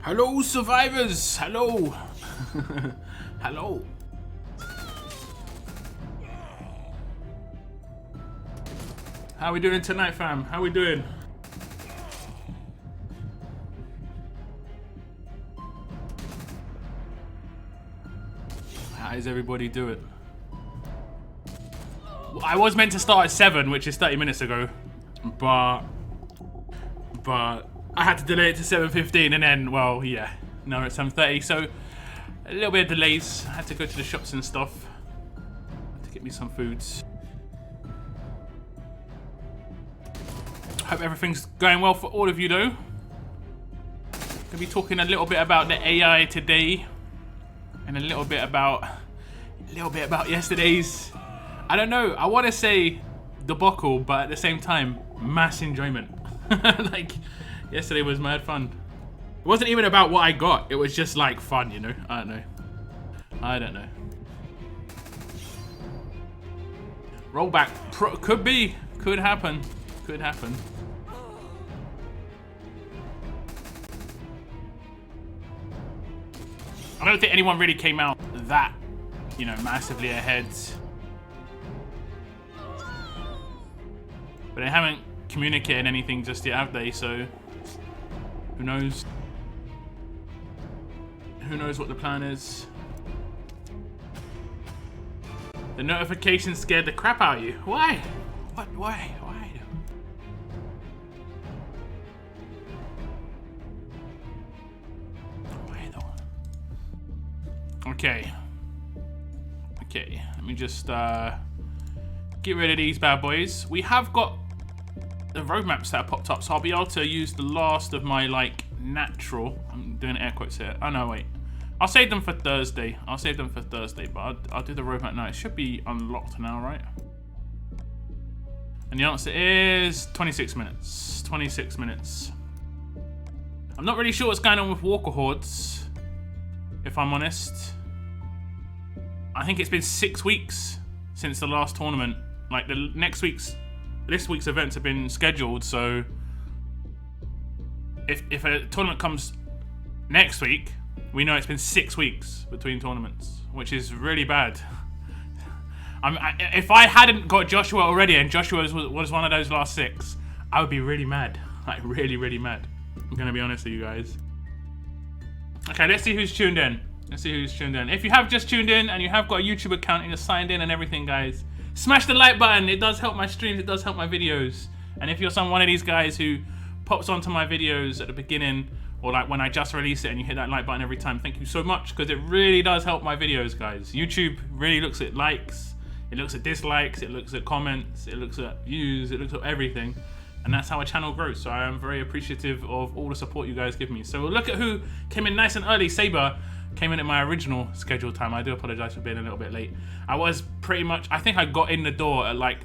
Hello, survivors! Hello! Hello! How we doing tonight, fam? How we doing? How is everybody doing? I was meant to start at 7, which is 30 minutes ago, but I had to delay it to 7:15, and then, well, yeah, now we're at 7:30, so a little bit of delays. I had to go to the shops and stuff to get me some foods. Hope everything's going well for all of you, though. Gonna be talking a little bit about the AI today, and a little bit about yesterday's. I don't know. I want to say debacle, but at the same time, mass enjoyment. Like, yesterday was mad fun. It wasn't even about what I got. It was just like fun, you know. I don't know. Rollback could happen. I don't think anyone really came out that, you know, massively ahead. But they haven't communicated anything just yet, have they? So, who knows? Who knows what the plan is? The notification scared the crap out of you. Why? What? Why? Why though? Okay. Let me just get rid of these bad boys. We have got the roadmaps that have popped up, so I'll be able to use the last of my, like, natural. I'm doing air quotes here. Oh no, wait. I'll save them for Thursday. But I'll do the roadmap now. It should be unlocked now, right? And the answer is 26 minutes. 26 minutes. I'm not really sure what's going on with Walker Hordes, if I'm honest. I think it's been 6 weeks since the last tournament. Like, this week's events have been scheduled, so if a tournament comes next week, we know it's been 6 weeks between tournaments, which is really bad. If I hadn't got Joshua already, and Joshua was one of those last 6, I would be really mad. Like, really mad. I'm gonna be honest with you guys. Okay, let's see who's tuned in. If you have just tuned in and you have got a YouTube account and you're signed in and everything, guys, smash the like button. It does help my streams. It does help my videos. And if you're one of these guys who pops onto my videos at the beginning, or like when I just release it and you hit that like button every time, thank you so much, because it really does help my videos, guys. YouTube really looks at likes, it looks at dislikes, it looks at comments, it looks at views, it looks at everything. And that's how a channel grows. So I am very appreciative of all the support you guys give me. So we'll look at who came in nice and early. Saber came in at my original scheduled time. I do apologize for being a little bit late. I was pretty much, I think I got in the door at like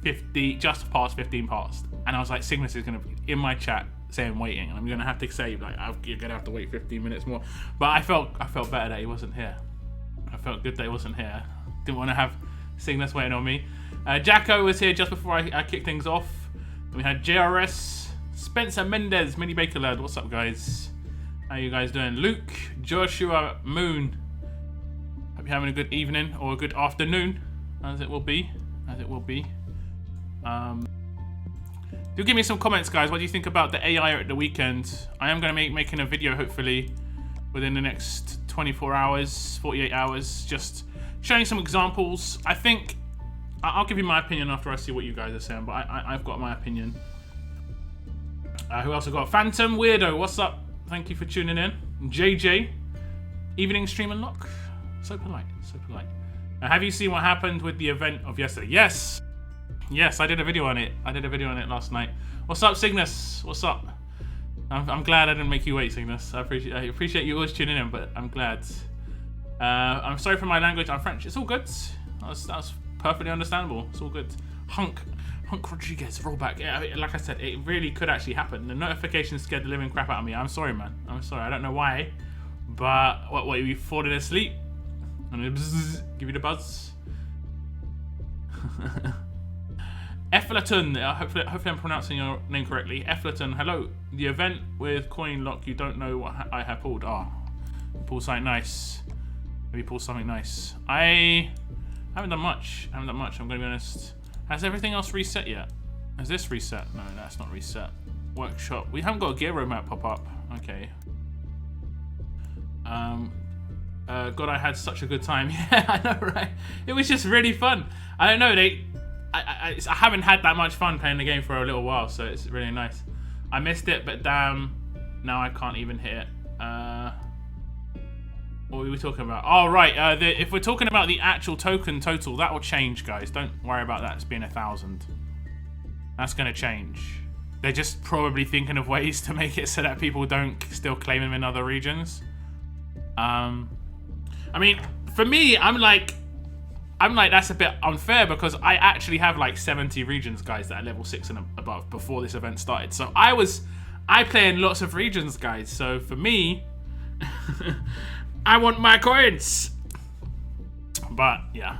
just past 15 past. And I was like, Cygnus is gonna be in my chat saying waiting. And I'm gonna have to say, like, you're gonna have to wait 15 minutes more. But I felt better that he wasn't here. I felt good that he wasn't here. Didn't want to have Cygnus waiting on me. Jacko was here just before I kicked things off. We had JRS, Spencer Mendez, Mini Baker Lad. What's up, guys? How you guys doing? Luke, Joshua, Moon. Hope you're having a good evening or a good afternoon, as it will be. Do give me some comments, guys. What do you think about the AI at the weekend? I am going to be making a video, hopefully, within the next 24 hours, 48 hours, just showing some examples. I think I'll give you my opinion after I see what you guys are saying, but I've got my opinion. Who else have got? Phantom Weirdo, what's up? Thank you for tuning in. JJ, evening stream unlock. So polite. Have you seen what happened with the event of yesterday? Yes, I did a video on it. Last night. What's up, Cygnus? What's up? I'm glad I didn't make you wait, Cygnus. I appreciate you always tuning in, but I'm glad. I'm sorry for my language. I'm French. It's all good. That's perfectly understandable. It's all good. Hunk Rodriguez, rollback. Yeah, like I said, it really could actually happen. The notification scared the living crap out of me. I'm sorry, man. I'm sorry. I don't know why. But what you falling asleep? And it give you the buzz. Effleton, hopefully I'm pronouncing your name correctly. Effleton, hello. The event with coin lock, you don't know what I have pulled. Oh, pull something nice. Maybe pull something nice. I haven't done much. I'm going to be honest. Has everything else reset yet? Has this reset? No, that's not reset. Workshop. We haven't got a gear roadmap pop up. Okay. God, I had such a good time. Yeah, I know, right? It was just really fun. I don't know, I haven't had that much fun playing the game for a little while, so it's really nice. I missed it, but damn, now I can't even hit it. What were we talking about? Oh, right. If we're talking about the actual token total, that will change, guys. Don't worry about that. It's being 1,000. That's going to change. They're just probably thinking of ways to make it so that people don't still claim them in other regions. I mean, for me, I'm like, that's a bit unfair because I actually have like 70 regions, guys, that are level 6 and above before this event started. So I play in lots of regions, guys. So for me, I want my coins. But yeah.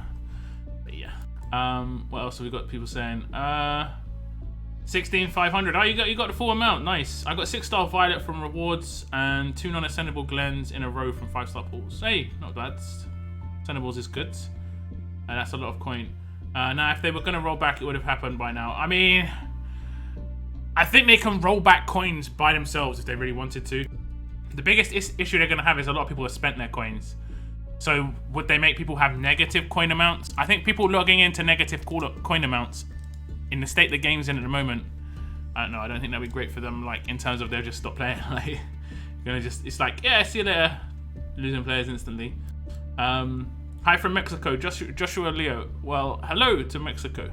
What else have we got? People saying 16,500. Oh, you got the full amount. Nice. I got 6-star Violet from rewards and 2 non-ascendable Glens in a row from 5-star pools. Hey, not bad. Ascendables is good. And that's a lot of coin. Now, if they were going to roll back, it would have happened by now. I mean, I think they can roll back coins by themselves if they really wanted to. The biggest issue they're going to have is a lot of people have spent their coins. So would they make people have negative coin amounts? I think people logging into negative coin amounts in the state the game's in at the moment, I don't know, I don't think that'd be great for them, like, in terms of they'll just stop playing. Like, it's like, yeah, see you later. Losing players instantly. Hi from Mexico, Joshua Leo. Well, hello to Mexico.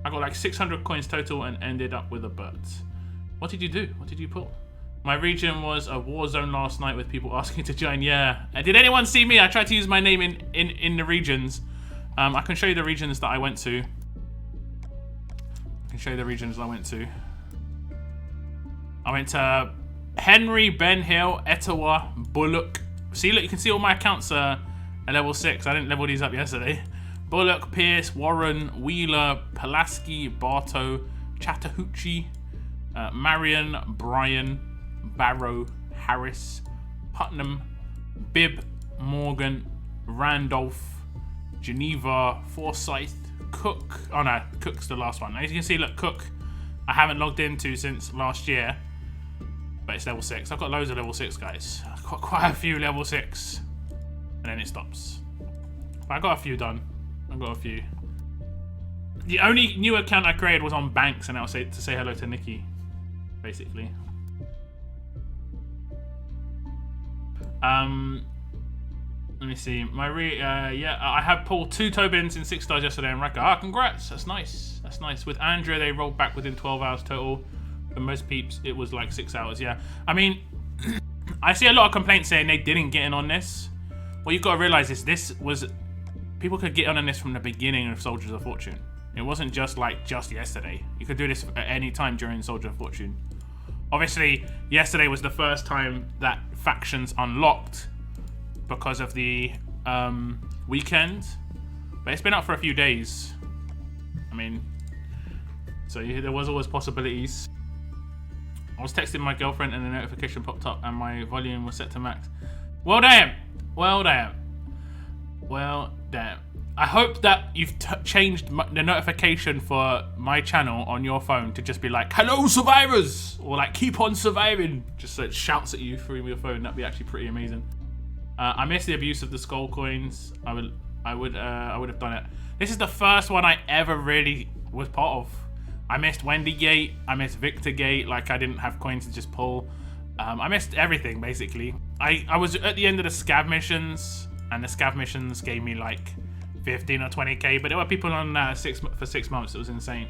I got like 600 coins total and ended up with a bird. What did you do? What did you pull? My region was a war zone last night with people asking to join. Yeah. Did anyone see me? I tried to use my name in the regions. I can show you the regions that I went to. I went to Henry, Ben Hill, Etowah, Bullock. See, look, you can see all my accounts are level 6. I didn't level these up yesterday. Bullock, Pierce, Warren, Wheeler, Pulaski, Bartow, Chattahoochee, Marion, Bryan, Barrow, Harris, Putnam, Bibb, Morgan, Randolph, Geneva, Forsyth, Cook. Oh no, Cook's the last one. As you can see, look, Cook, I haven't logged into since last year, but it's level 6. I've got loads of level 6, guys. I've got quite a few level 6, and then it stops. But I got a few done. I got a few. The only new account I created was on Banks, and I was to say hello to Nikki, basically. Let me see. Yeah, I have pulled 2 Tobins in 6 stars yesterday in Raqqa. Ah, congrats. That's nice. That's nice. With Andrea, they rolled back within 12 hours total. For most peeps, it was like 6 hours. Yeah. I mean, I see a lot of complaints saying they didn't get in on this. What you've got to realize is this was... People could get on this from the beginning of Soldiers of Fortune. It wasn't just yesterday. You could do this at any time during Soldier of Fortune. Obviously, yesterday was the first time that factions unlocked because of the weekend, but it's been up for a few days. I mean, so there was always possibilities. I was texting my girlfriend and the notification popped up and my volume was set to max. Well damn. I hope that you've changed the notification for my channel on your phone to just be like, hello survivors, or like keep on surviving, just so it shouts at you through your phone. That'd be actually pretty amazing. I miss the abuse of the skull coins. I would have done it. This is the first one I ever really was part of. I missed Wendy Gate. I missed Victor Gate. Like, I didn't have coins to just pull. I missed everything basically. I was at the end of the scav missions, and the scav missions gave me like 15 or 20k, but there were people on for 6 months. It was insane.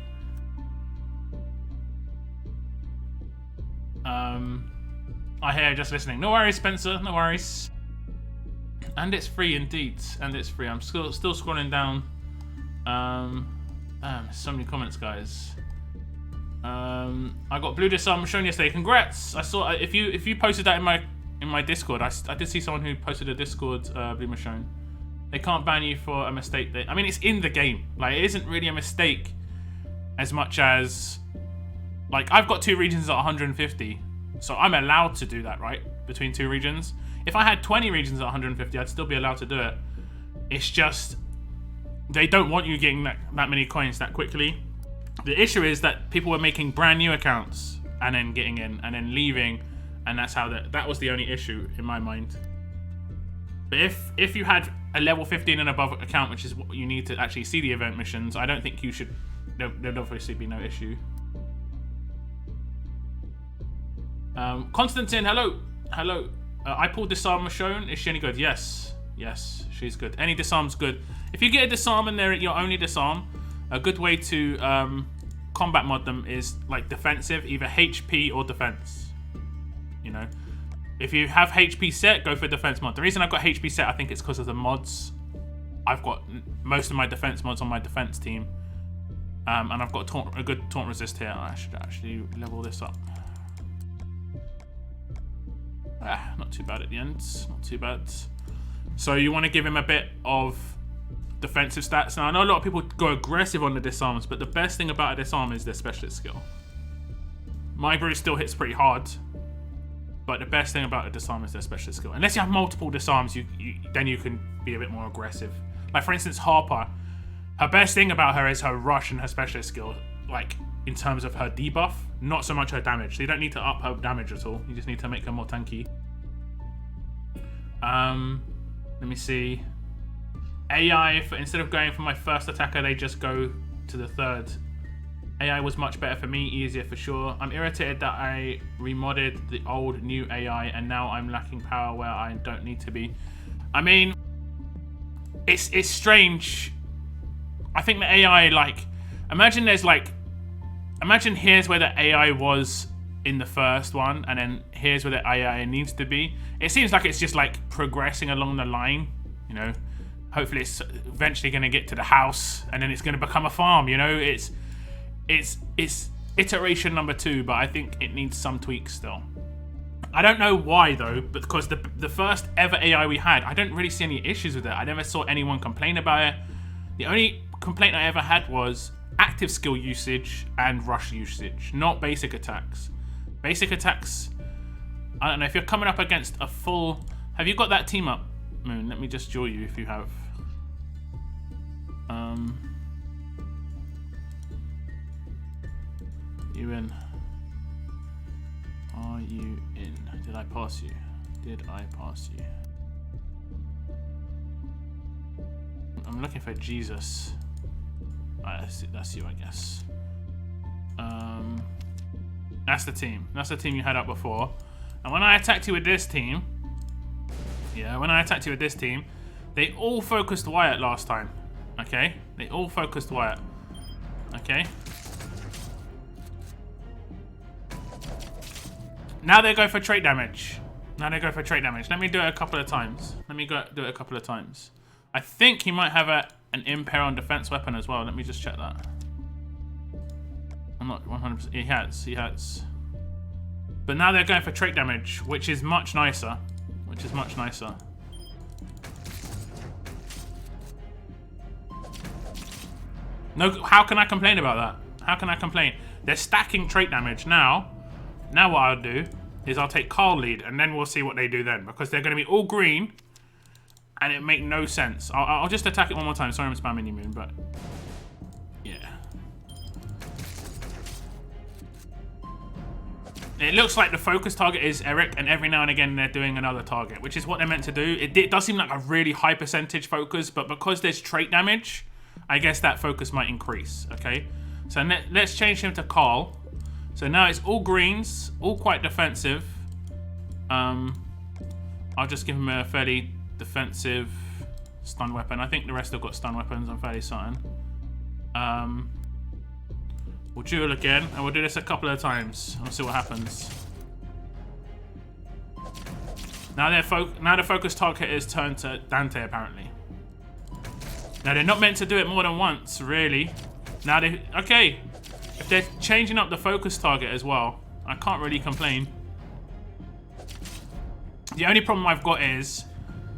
I hear just listening. No worries, Spencer. No worries. And it's free indeed. And it's free. I'm still scrolling down. So many comments, guys. I got Blue Disarm shown yesterday. Congrats! I saw if you posted that in my Discord. I did see someone who posted a Discord Blue Michonne. They can't ban you for a mistake. I mean, it's in the game. Like, it isn't really a mistake as much as, like, I've got 2 regions at 150, so I'm allowed to do that, right? Between 2 regions. If I had 20 regions at 150, I'd still be allowed to do it. It's just, they don't want you getting that many coins that quickly. The issue is that people were making brand new accounts and then getting in and then leaving, and that's how that was the only issue in my mind. But if you had a level 15 and above account, which is what you need to actually see the event missions, I don't think you should, there'd obviously be no issue. Constantine, hello. I pulled disarm Michonne. Is she any good? Yes, she's good. Any disarm's good. If you get a disarm and they're your only disarm, a good way to combat mod them is like defensive, either HP or defense. You know, if you have HP set, go for defense mod. The reason I've got HP set, I think it's because of the mods. I've got most of my defense mods on my defense team, and I've got a good taunt resist here. I should actually level this up. Not too bad at the end. Not too bad. So you want to give him a bit of defensive stats. Now I know a lot of people go aggressive on the disarms, but the best thing about a disarm is their specialist skill. My brew still hits pretty hard, but the best thing about a disarm is their specialist skill. Unless you have multiple disarms, then you can be a bit more aggressive. Like for instance, Harper, her best thing about her is her rush and her specialist skill. Like in terms of her debuff, not so much her damage. So you don't need to up her damage at all. You just need to make her more tanky. Let me see. AI, instead of going for my first attacker, they just go to the third. AI was much better for me, easier for sure. I'm irritated that I remodded the old new AI and now I'm lacking power where I don't need to be. I mean, it's strange. I think the AI, like, imagine here's where the AI was in the first one, and then here's where the AI needs to be. It seems like it's just like progressing along the line, you know. Hopefully it's eventually going to get to the house, and then it's going to become a farm, you know. It's iteration number 2, but I think it needs some tweaks still. I don't know why though, because the first ever AI we had, I don't really see any issues with it. I never saw anyone complain about it. The only complaint I ever had was active skill usage and rush usage, not basic attacks. Basic attacks, I don't know, if you're coming up against a full... Have you got that team up, Moon? Let me just draw you if you have. You in? Are you in? Did I pass you? Did I pass you? I'm looking for Jesus. That's you, I guess. That's the team. That's the team you had up before. And when I attacked you with this team, they all focused Wyatt last time. Okay? They all focused Wyatt. Okay? Now they go for trait damage. Let me do it a couple of times. I think he might have an impair on defense weapon as well. Let me just check that. I'm not 100%. He has. But now they're going for trait damage, which is much nicer. No, how can I complain about that? They're stacking trait damage now. Now what I'll do is I'll take Carl lead, and then we'll see what they do then, because they're going to be all green, and it make no sense. I'll just attack it one more time. Sorry I'm spamming you, Moon, but yeah. It looks like the focus target is Eric, and every now and again they're doing another target, which is what they're meant to do. It does seem like a really high percentage focus, but because there's trait damage, I guess that focus might increase, okay? So let's change him to Carl. So now it's all greens, all quite defensive. I'll just give him a fairly defensive stun weapon. I think the rest have got stun weapons, I'm fairly certain. We'll duel again, and we'll do this a couple of times. We'll see what happens. Now the focus target is turned to Dante, apparently. Now they're not meant to do it more than once, really. Now okay. If they're changing up the focus target as well, I can't really complain. The only problem I've got is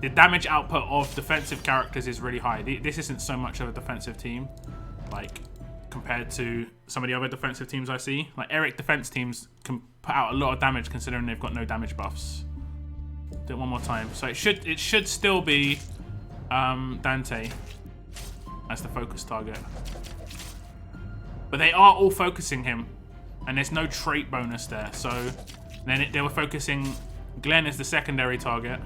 the damage output of defensive characters is really high. This isn't so much of a defensive team. Like, compared to some of the other defensive teams I see. Like Eric defense teams can put out a lot of damage considering they've got no damage buffs. Do it one more time. So it should still be Dante as the focus target. But they are all focusing him, and there's no trait bonus there. So then they were focusing Glenn as the secondary target.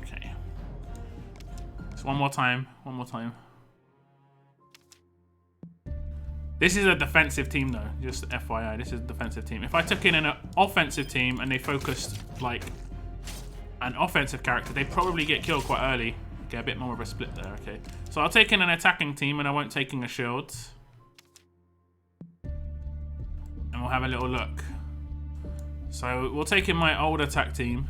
Okay. So one more time. One more time. This is a defensive team though, just FYI, this is a defensive team. If I took in an offensive team and they focused like an offensive character, they'd probably get killed quite early. Get a bit more of a split there, okay. So I'll take in an attacking team and I won't take in a shield. And we'll have a little look. So we'll take in my old attack team.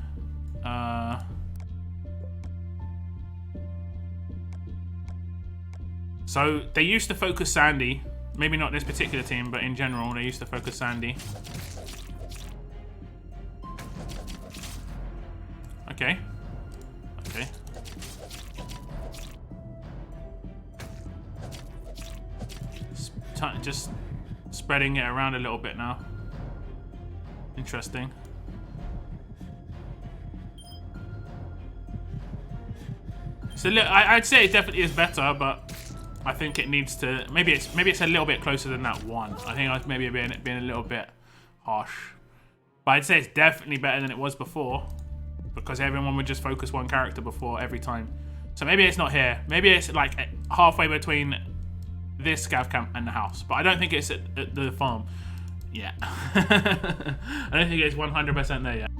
So they used to focus Sandy. Maybe not this particular team, but in general, they used to focus Sandy. Okay. Okay. Just spreading it around a little bit now. Interesting. So I'd say it definitely is better, but I think it needs to. Maybe it's a little bit closer than that one. I think I was maybe being a little bit harsh, but I'd say it's definitely better than it was before, because everyone would just focus one character before every time. So maybe it's not here. Maybe it's like halfway between this scav camp and the house, but I don't think it's at the farm yet. I don't think it's 100% there yet.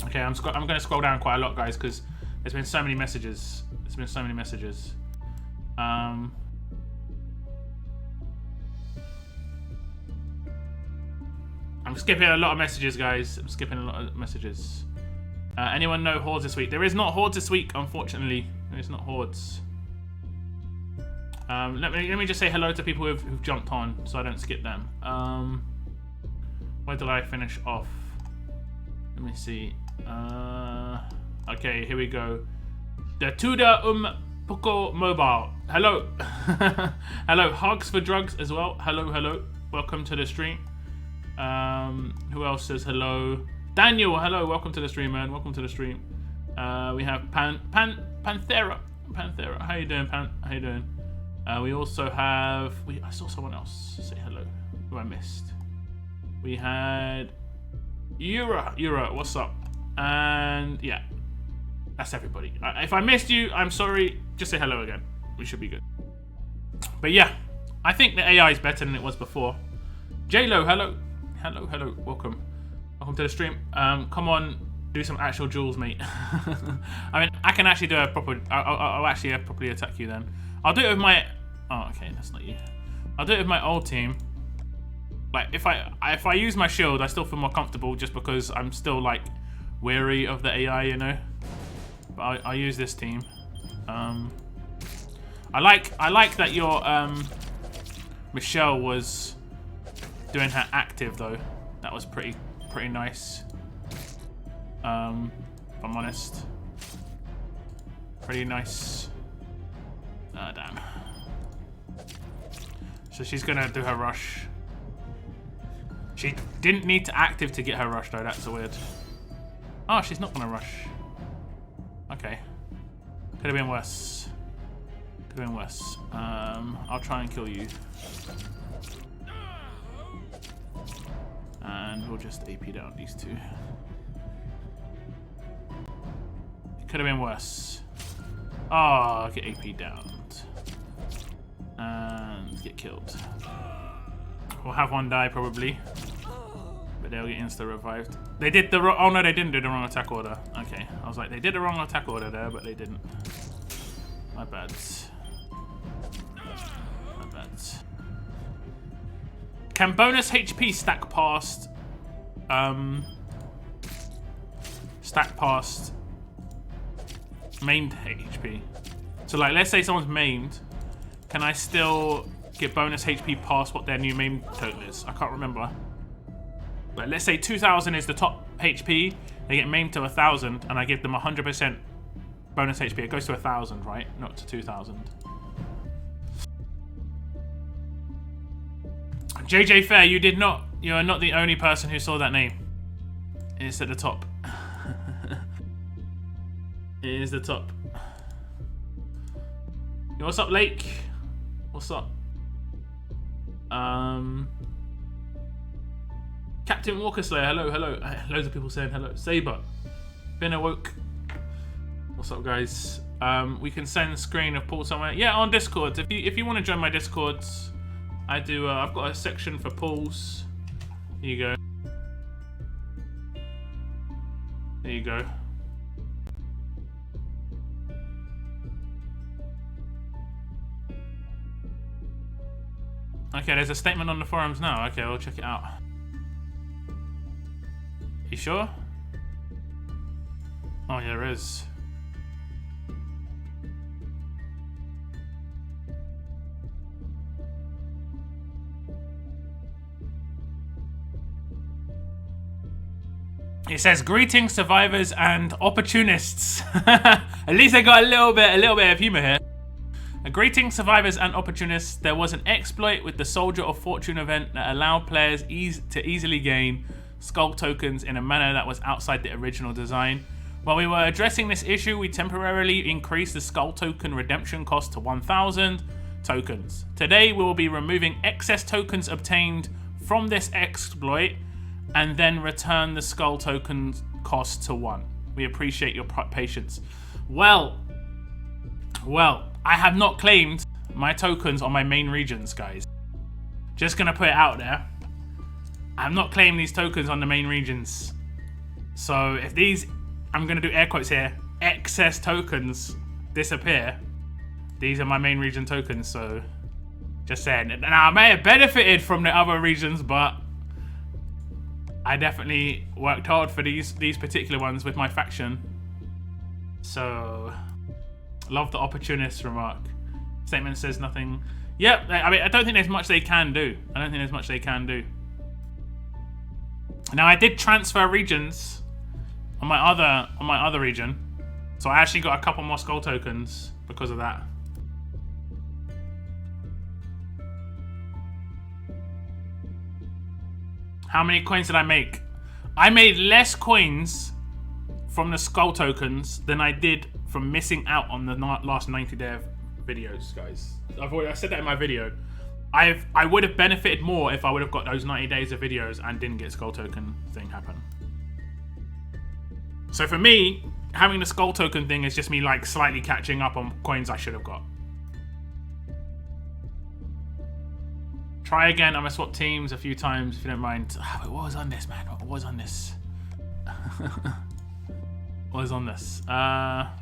Okay, I'm going to scroll down quite a lot, guys, because there's been so many messages. There's been so many messages. I'm skipping a lot of messages, guys. I'm skipping a lot of messages. Anyone know Hordes this week? There is not Hordes this week, unfortunately. There is not Hordes. Let me just say hello to people who've jumped on, so I don't skip them. Where did I finish off? Let me see. Okay, here we go. The TWD Poco Mobile. Hello. Hello. Hugs for drugs as well. Hello, hello. Welcome to the stream. Who else says hello? Daniel, hello. Welcome to the stream, man. Welcome to the stream. We have Panthera. Panthera. How you doing, Pan? How you doing? We also have. I saw someone else say hello. Who I missed. We had Yura. Yura, what's up? And yeah. That's everybody. If I missed you, I'm sorry. Just say hello again. We should be good. But yeah, I think the AI is better than it was before. J-Lo, hello. Hello, hello. Welcome. Welcome to the stream. Come on, do some actual duels, mate. I mean, I can actually do a proper... I'll actually properly attack you then. I'll do it with my... Oh, okay, that's not you. I'll do it with my old team. Like, if I use my shield, I still feel more comfortable just because I'm still, like, weary of the AI, you know? But I'll use this team. I like that your Michelle was doing her active though. That was pretty nice. If I'm honest, pretty nice. Ah, damn. So she's gonna do her rush. She didn't need to active to get her rush though. That's weird. Oh, she's not gonna rush. Okay. Could have been worse. Could have been worse. I'll try and kill you. And we'll just AP down these two. It could have been worse. Oh, get AP downed. And get killed. We'll have one die probably. But they'll get insta-revived. They did the wrong... Oh no, they didn't do the wrong attack order. Okay. I was like, they did the wrong attack order there, but they didn't. My bad. My bad. Can bonus HP stack past... stack past... maimed HP? So like, let's say someone's maimed. Can I still get bonus HP past what their new maim total is? I can't remember. But let's say 2000 is the top HP, they get maimed to 1,000, and I give them 100% bonus HP. It goes to 1,000, right? Not to 2,000. JJ Fair, you are not the only person who saw that name. It's at the top. It is the top. Yo, what's up, Lake? What's up? Captain Walker Slayer, hello, hello. Loads of people saying hello. Saber, been awoke. What's up, guys? We can send screen of Paul somewhere. Yeah, on Discord. If you want to join my Discords, I do. I've got a section for pools. Here you go. There you go. Okay, there's a statement on the forums now. Okay, we'll check it out. You sure? Oh, yeah, there is. It says, greetings survivors and opportunists. At least they got a little bit of humor here. Greetings survivors and opportunists. There was an exploit with the Soldier of Fortune event that allowed players to easily gain skull tokens in a manner that was outside the original design. While we were addressing this issue, we temporarily increased the skull token redemption cost to 1,000 tokens. Today we will be removing excess tokens obtained from this exploit and then return the skull token cost to 1. We appreciate your patience. Well, I have not claimed my tokens on my main regions, guys. Just gonna put it out there. I have not claimed these tokens on the main regions. So if these, I'm gonna do air quotes here, excess tokens disappear, these are my main region tokens, so just saying. Now, I may have benefited from the other regions, but I definitely worked hard for these particular ones with my faction. So, love the opportunist remark. Statement says nothing. Yep, I mean, I don't think there's much they can do. Now, I did transfer regions on my other region, so I actually got a couple more skull tokens because of that. How many coins did I make? I made less coins from the skull tokens than I did from missing out on the last 90-day videos, guys. I said that in my video. I would have benefited more if I would have got those 90 days of videos and didn't get skull token thing happen. So for me, having the skull token thing is just me like slightly catching up on coins I should have got. Try again. I'm gonna swap teams a few times if you don't mind. What was on this, man? What was on this? What was on this? I'll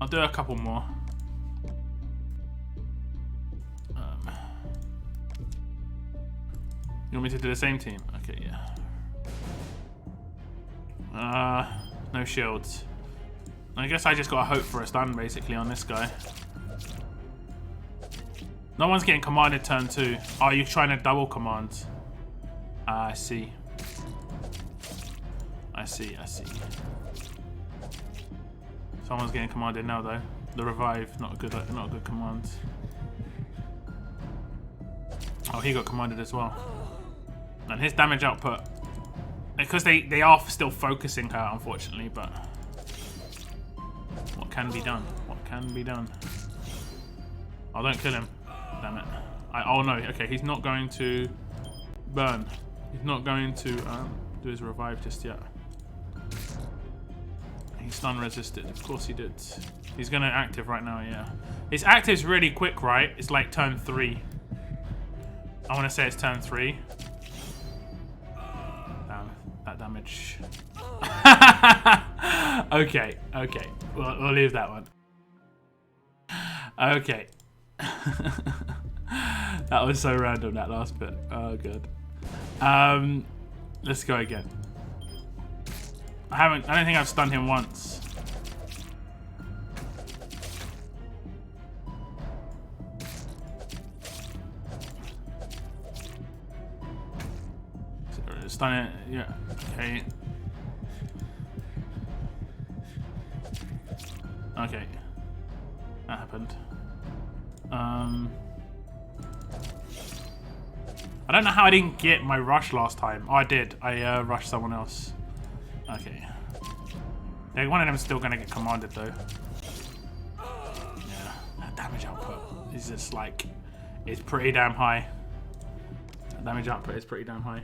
do a couple more. You want me to do the same team? Okay, yeah. No shields. I guess I just gotta hope for a stun basically on this guy. No one's getting commanded turn 2. Oh, you're trying to double command. I see. I see. Someone's getting commanded now though. The revive, not a good command. Oh, he got commanded as well. And his damage output, because they are still focusing her, unfortunately, but what can be done? What can be done? Oh, don't kill him. Damn it. Oh no, okay, he's not going to burn. He's not going to do his revive just yet. He stun resisted, of course he did. He's gonna active right now, yeah. His active's really quick, right? It's like turn 3. I wanna say it's turn 3. Damn, that damage. Okay. We'll leave that one. Okay. That was so random, that last bit. Oh god. Let's go again. I don't think I've stunned him once. Stun it, yeah. Okay. Okay. That happened. I don't know how I didn't get my rush last time. Oh, I did. I rushed someone else. Okay. Yeah, one of them's still gonna get commanded though. Yeah, that damage output is just like, it's pretty damn high. The damage output is pretty damn high.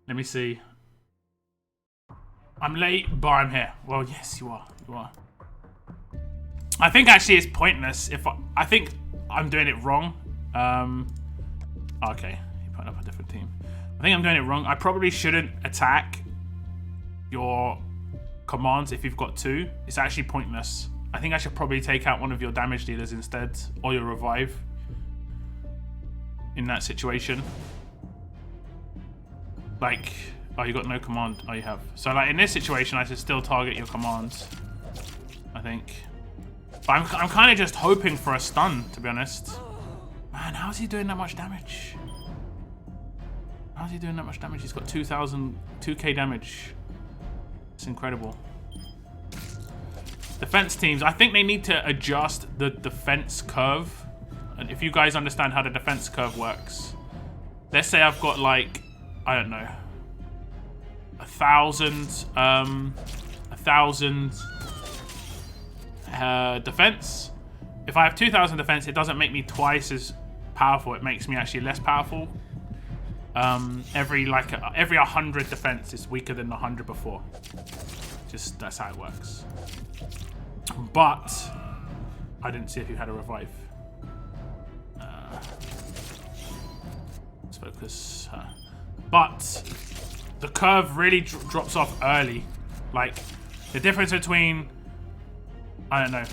Let me see. I'm late, but I'm here. Well, yes, you are. You are. I think actually it's pointless if I think I'm doing it wrong. Okay, you put up a different team. I think I'm doing it wrong. I probably shouldn't attack your commands if you've got two. It's actually pointless. I think I should probably take out one of your damage dealers instead, or your revive in that situation. Like, oh, you got no command. Oh, you have. So like in this situation, I should still target your commands, I think. But I'm kind of just hoping for a stun, to be honest. Man, how's he doing that much damage? How's he doing that much damage? He's got 2k damage. It's incredible. Defense teams, I think they need to adjust the defense curve. And if you guys understand how the defense curve works, let's say I've got like, I don't know, 1,000 defense. If I have 2,000 defense, it doesn't make me twice as powerful. It makes me actually less powerful. Every 100 defense is weaker than the 100 before. Just that's how it works. But I didn't see if you had a revive. Let's focus. But the curve really drops off early. Like the difference between, I don't know,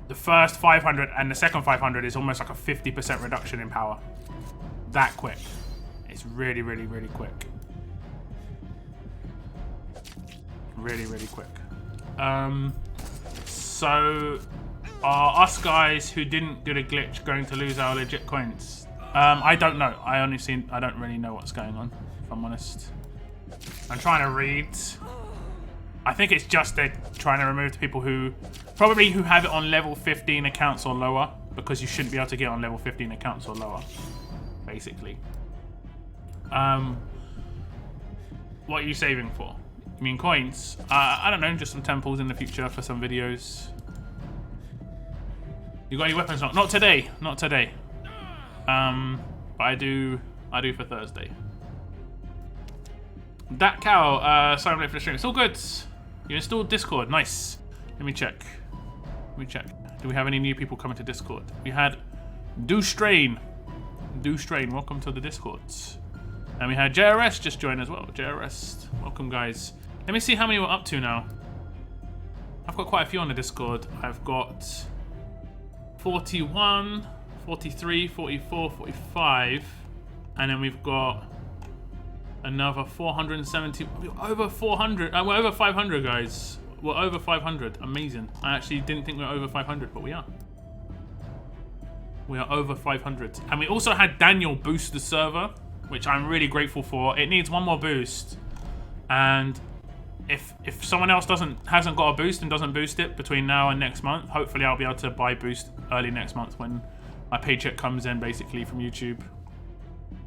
the first 500 and the second 500 is almost like a 50% reduction in power. That quick. It's really, really, really quick. Really, really quick. So are us guys who didn't do the glitch going to lose our legit coins? I don't know. I don't really know what's going on, if I'm honest. I'm trying to read. I think it's just they're trying to remove the people who have it on level 15 accounts or lower, because you shouldn't be able to get on level 15 accounts or lower, basically. What are you saving for? You mean coins? I don't know, just some temples in the future for some videos. You got any weapons? Not today. Not today. But I do for Thursday. That cow, sorry I'm late for the stream. It's all good. You installed Discord. Nice. Let me check. Do we have any new people coming to Discord? We had Strain, welcome to the Discords. And we had JRS just join as well. JRS, welcome guys. Let me see how many we're up to now. I've got quite a few on the Discord. I've got 41, 43, 44, 45. And then we've got another 470. We're over 400. We're over 500, guys. We're over 500. Amazing. I actually didn't think we were over 500, but we are. We are over 500. And we also had Daniel boost the server, which I'm really grateful for. It needs one more boost. And if someone else hasn't got a boost and doesn't boost it between now and next month, hopefully I'll be able to buy boost early next month when my paycheck comes in, basically, from YouTube.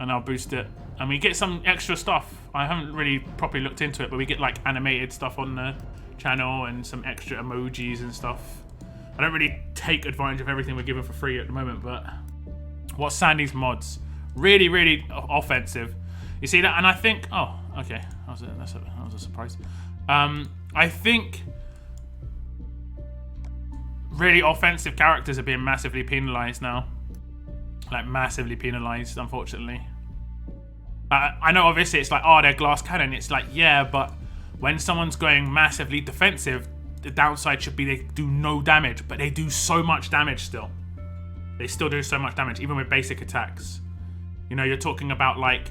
And I'll boost it. And we get some extra stuff. I haven't really properly looked into it, but we get like animated stuff on the channel and some extra emojis and stuff. I don't really take advantage of everything we're given for free at the moment, but what's Sandy's mods? Really, really offensive. You see that? And I think, oh, okay, that was a surprise. I think really offensive characters are being massively penalized now. Like massively penalized, unfortunately. I know obviously it's like, oh, they're glass cannon. It's like, yeah, but when someone's going massively defensive, the downside should be they do no damage, but they do so much damage still. They still do so much damage, even with basic attacks. You know, you're talking about like,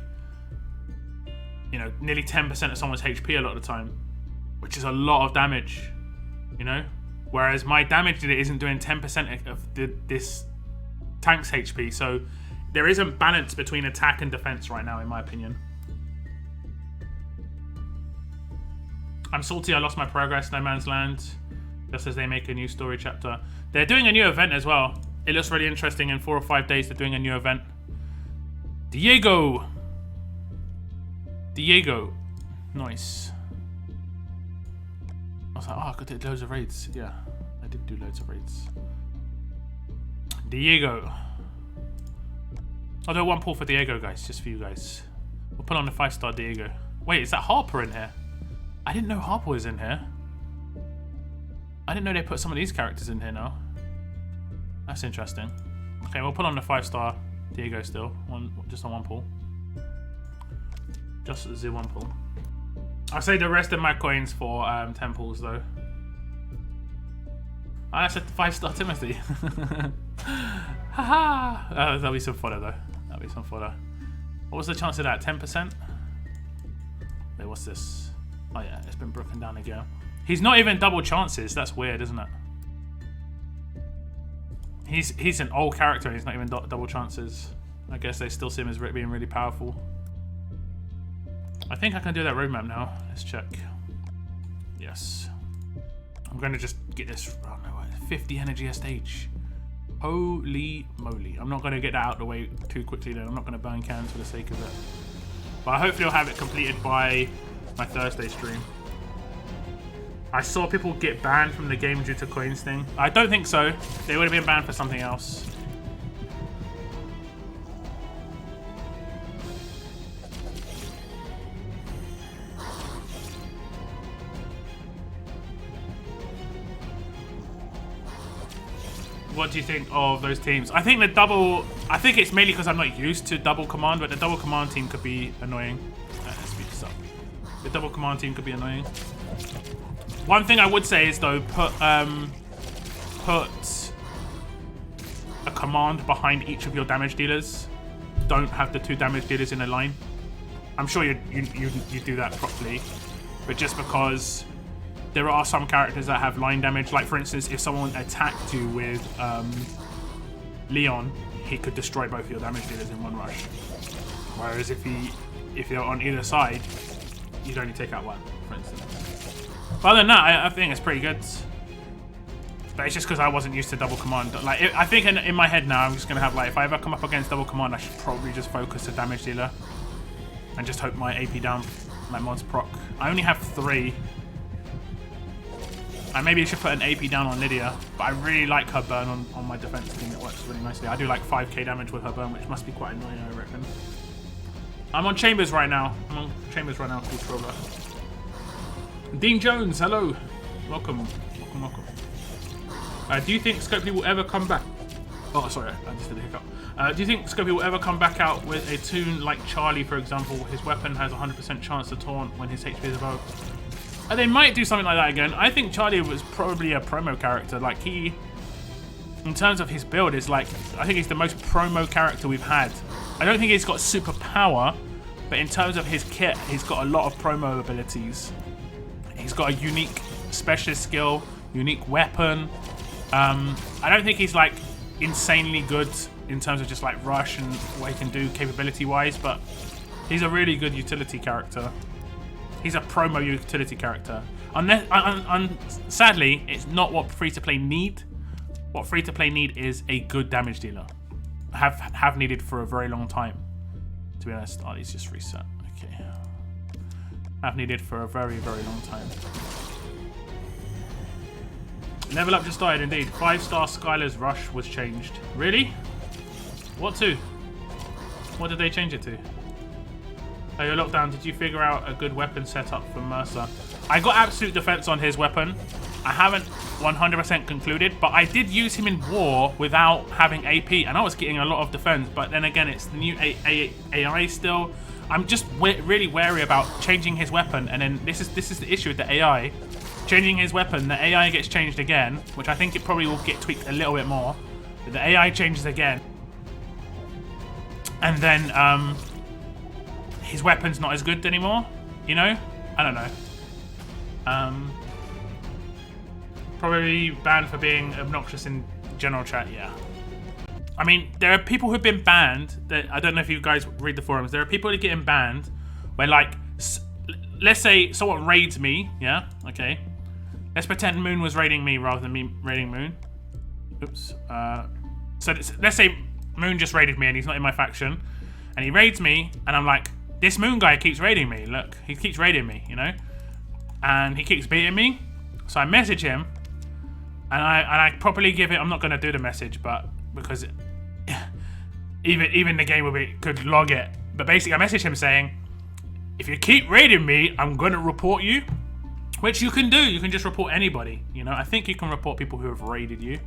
you know, nearly 10% of someone's HP a lot of the time, which is a lot of damage, you know? Whereas my damage dealer isn't doing 10% of this tank's HP, so there isn't balance between attack and defense right now, in my opinion. I'm salty I lost my progress, No Man's Land. Just as they make a new story chapter. They're doing a new event as well. It looks really interesting. In 4 or 5 days, they're doing a new event. Diego. Nice. I was like, oh, I could do loads of raids. Yeah, I did do loads of raids. Diego. I'll do 1 pull for Diego, guys, just for you guys. We'll put on the 5-star Diego. Wait, is that Harper in here? I didn't know Harper was in here. I didn't know they put some of these characters in here now. That's interesting. Okay, we'll put on the 5-star Diego still. Just on 1 pull. Just the 1 pull. I'll save the rest of my coins for 10 pulls though. I said 5-star Timothy. Haha! That'll be some fodder though. That'll be some fodder. What was the chance of that? 10%? Wait, what's this? Oh yeah, it's been broken down again. He's not even double chances. That's weird, isn't it? He's an old character and he's not even double chances. I guess they still see him as being really powerful. I think I can do that roadmap now. Let's check. Yes. I'm going to just get this. Oh no, 50 energy a stage. Holy moly. I'm not going to get that out of the way too quickly then. I'm not going to burn cans for the sake of it. But hopefully I'll have it completed by my Thursday stream. I saw people get banned from the game due to coins thing. I don't think so. They would have been banned for something else. What do you think of those teams? I think the double... I think it's mainly because I'm not used to double command, but the double command team could be annoying. Let's speed this up. The double command team could be annoying. One thing I would say is though, put a command behind each of your damage dealers. Don't have the 2 damage dealers in a line. I'm sure you do that properly, but just because there are some characters that have line damage, like for instance, if someone attacked you with Leon, he could destroy both your damage dealers in 1 rush. Whereas if you're on either side, you'd only take out 1, for instance. But other than that, I think it's pretty good. But it's just because I wasn't used to double command. Like, I think in my head now, I'm just gonna have like, if I ever come up against double command, I should probably just focus the damage dealer and just hope my AP down, like mods proc. I only have 3. I maybe should put an AP down on Lydia, but I really like her burn on my defense team. It works really nicely. I do like 5k damage with her burn, which must be quite annoying, I reckon. I'm on Chambers right now. Cool Troller. Dean Jones, hello. Welcome. Do you think Scopely will ever come back? Oh, sorry, I just did a hiccup. Do you think Scopely will ever come back out with a tune like Charlie, for example? His weapon has 100% chance to taunt when his HP is above. They might do something like that again. I think Charlie was probably a promo character. Like he, in terms of his build, is like, I think he's the most promo character we've had. I don't think he's got super power, but in terms of his kit, he's got a lot of promo abilities. He's got a unique specialist skill, unique weapon. I don't think he's like insanely good in terms of just like rush and what he can do capability wise, but he's a really good utility character. He's a promo utility character. Sadly, it's not what free-to-play need. What free-to-play need is a good damage dealer. Have needed for a very long time. To be honest, oh, these just reset. Okay. Have needed for a very, very long time. Level Up just died, indeed. 5-star Skylar's Rush was changed. Really? What to? What did they change it to? Oh, your lockdown, did you figure out a good weapon setup for Mercer? I got absolute defense on his weapon. I haven't 100% concluded, but I did use him in war without having AP, and I was getting a lot of defense. But then again, it's the new AI still. I'm just really wary about changing his weapon, and then this is the issue with the AI. Changing his weapon, the AI gets changed again, which I think it probably will get tweaked a little bit more. But the AI changes again, and then his weapon's not as good anymore, you know? I don't know. Probably banned for being obnoxious in general chat, yeah. I mean, there are people who've been banned, that I don't know if you guys read the forums, there are people that are getting banned where like let's say someone raids me, yeah? Okay. Let's pretend Moon was raiding me rather than me raiding Moon. Oops. So let's say Moon just raided me and he's not in my faction. And he raids me and I'm like, this Moon guy keeps raiding me. Look, he keeps raiding me, you know? And he keeps beating me. So I message him. And I properly give it, I'm not going to do the message, but because even the game could log it. But basically I message him saying, if you keep raiding me, I'm going to report you. Which you can do. You can just report anybody. You know, I think you can report people who have raided you.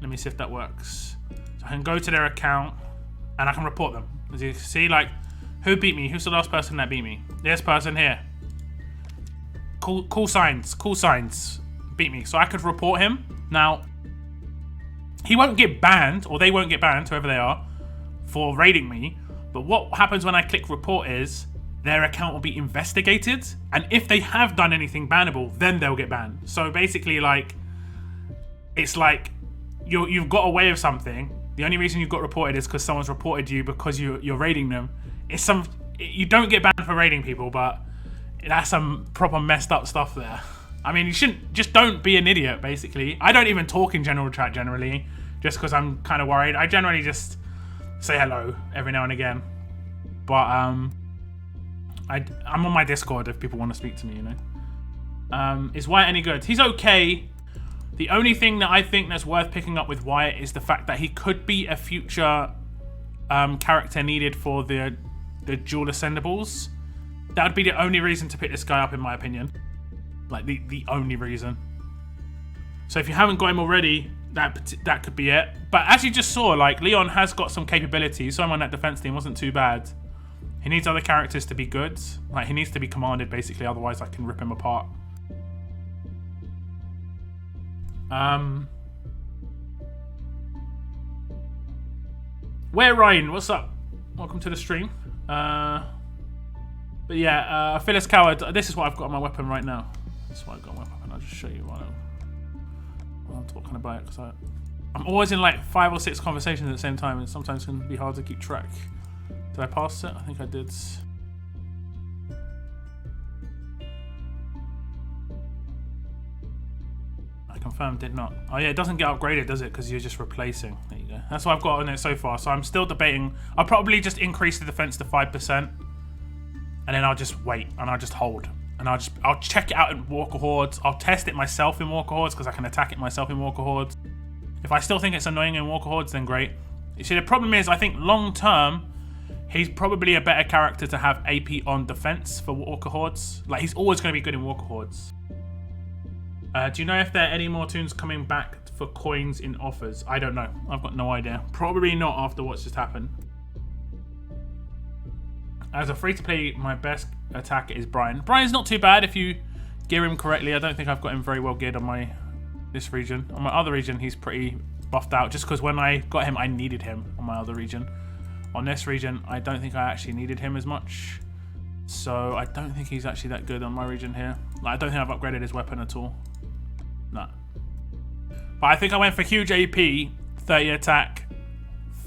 Let me see if that works. So I can go to their account and I can report them. As you see, like, who beat me? Who's the last person that beat me? This person here. Cool signs. Beat me. So I could report him. Now, he won't get banned, or they won't get banned, whoever they are, for raiding me. But what happens when I click report is their account will be investigated, and if they have done anything bannable, then they'll get banned. So basically, like, it's like you've got away with something. The only reason you've got reported is because someone's reported you because you're raiding them. You don't get banned for raiding people, but that's some proper messed up stuff there. I mean, you shouldn't, just don't be an idiot, basically. I don't even talk in general chat generally, just because I'm kind of worried. I generally just say hello every now and again. But I'm on my Discord if people want to speak to me, you know. Is Wyatt any good? He's okay. The only thing that I think that's worth picking up with Wyatt is the fact that he could be a future character needed for the dual ascendables. That would be the only reason to pick this guy up, in my opinion. Like, the only reason. So if you haven't got him already, that could be it. But as you just saw, like, Leon has got some capabilities. So on that defense team wasn't too bad. He needs other characters to be good. Like, he needs to be commanded, basically. Otherwise, I can rip him apart. Where Ryan? What's up? Welcome to the stream. But yeah, Phyllis Coward. This is what I've got on my weapon right now. This is what I've got on my weapon. I'll just show you what I'm talking about. Because I'm always in like 5 or 6 conversations at the same time, and sometimes it can be hard to keep track. Did I pass it? I think I did. I confirmed did not. Oh yeah, it doesn't get upgraded, does it? Because you're just replacing. There you go. That's what I've got on it so far. So I'm still debating. I'll probably just increase the defense to 5%. And then I'll just wait, and I'll just hold. And I'll check it out in Walker Hordes. I'll test it myself in Walker Hordes, because I can attack it myself in Walker Hordes. If I still think it's annoying in Walker Hordes, then great. You see, the problem is, I think long term, he's probably a better character to have AP on defense for Walker Hordes. Like, he's always going to be good in Walker Hordes. Do you know if there are any more tunes coming back for coins in offers? I don't know. I've got no idea. Probably not after what's just happened. As a free-to-play, my best attacker is Brian. Brian's not too bad if you gear him correctly. I don't think I've got him very well geared on this region. On my other region, he's pretty buffed out, just because when I got him, I needed him on my other region. On this region, I don't think I actually needed him as much. So I don't think he's actually that good on my region here. Like, I don't think I've upgraded his weapon at all. No. But I think I went for huge AP, 30 attack,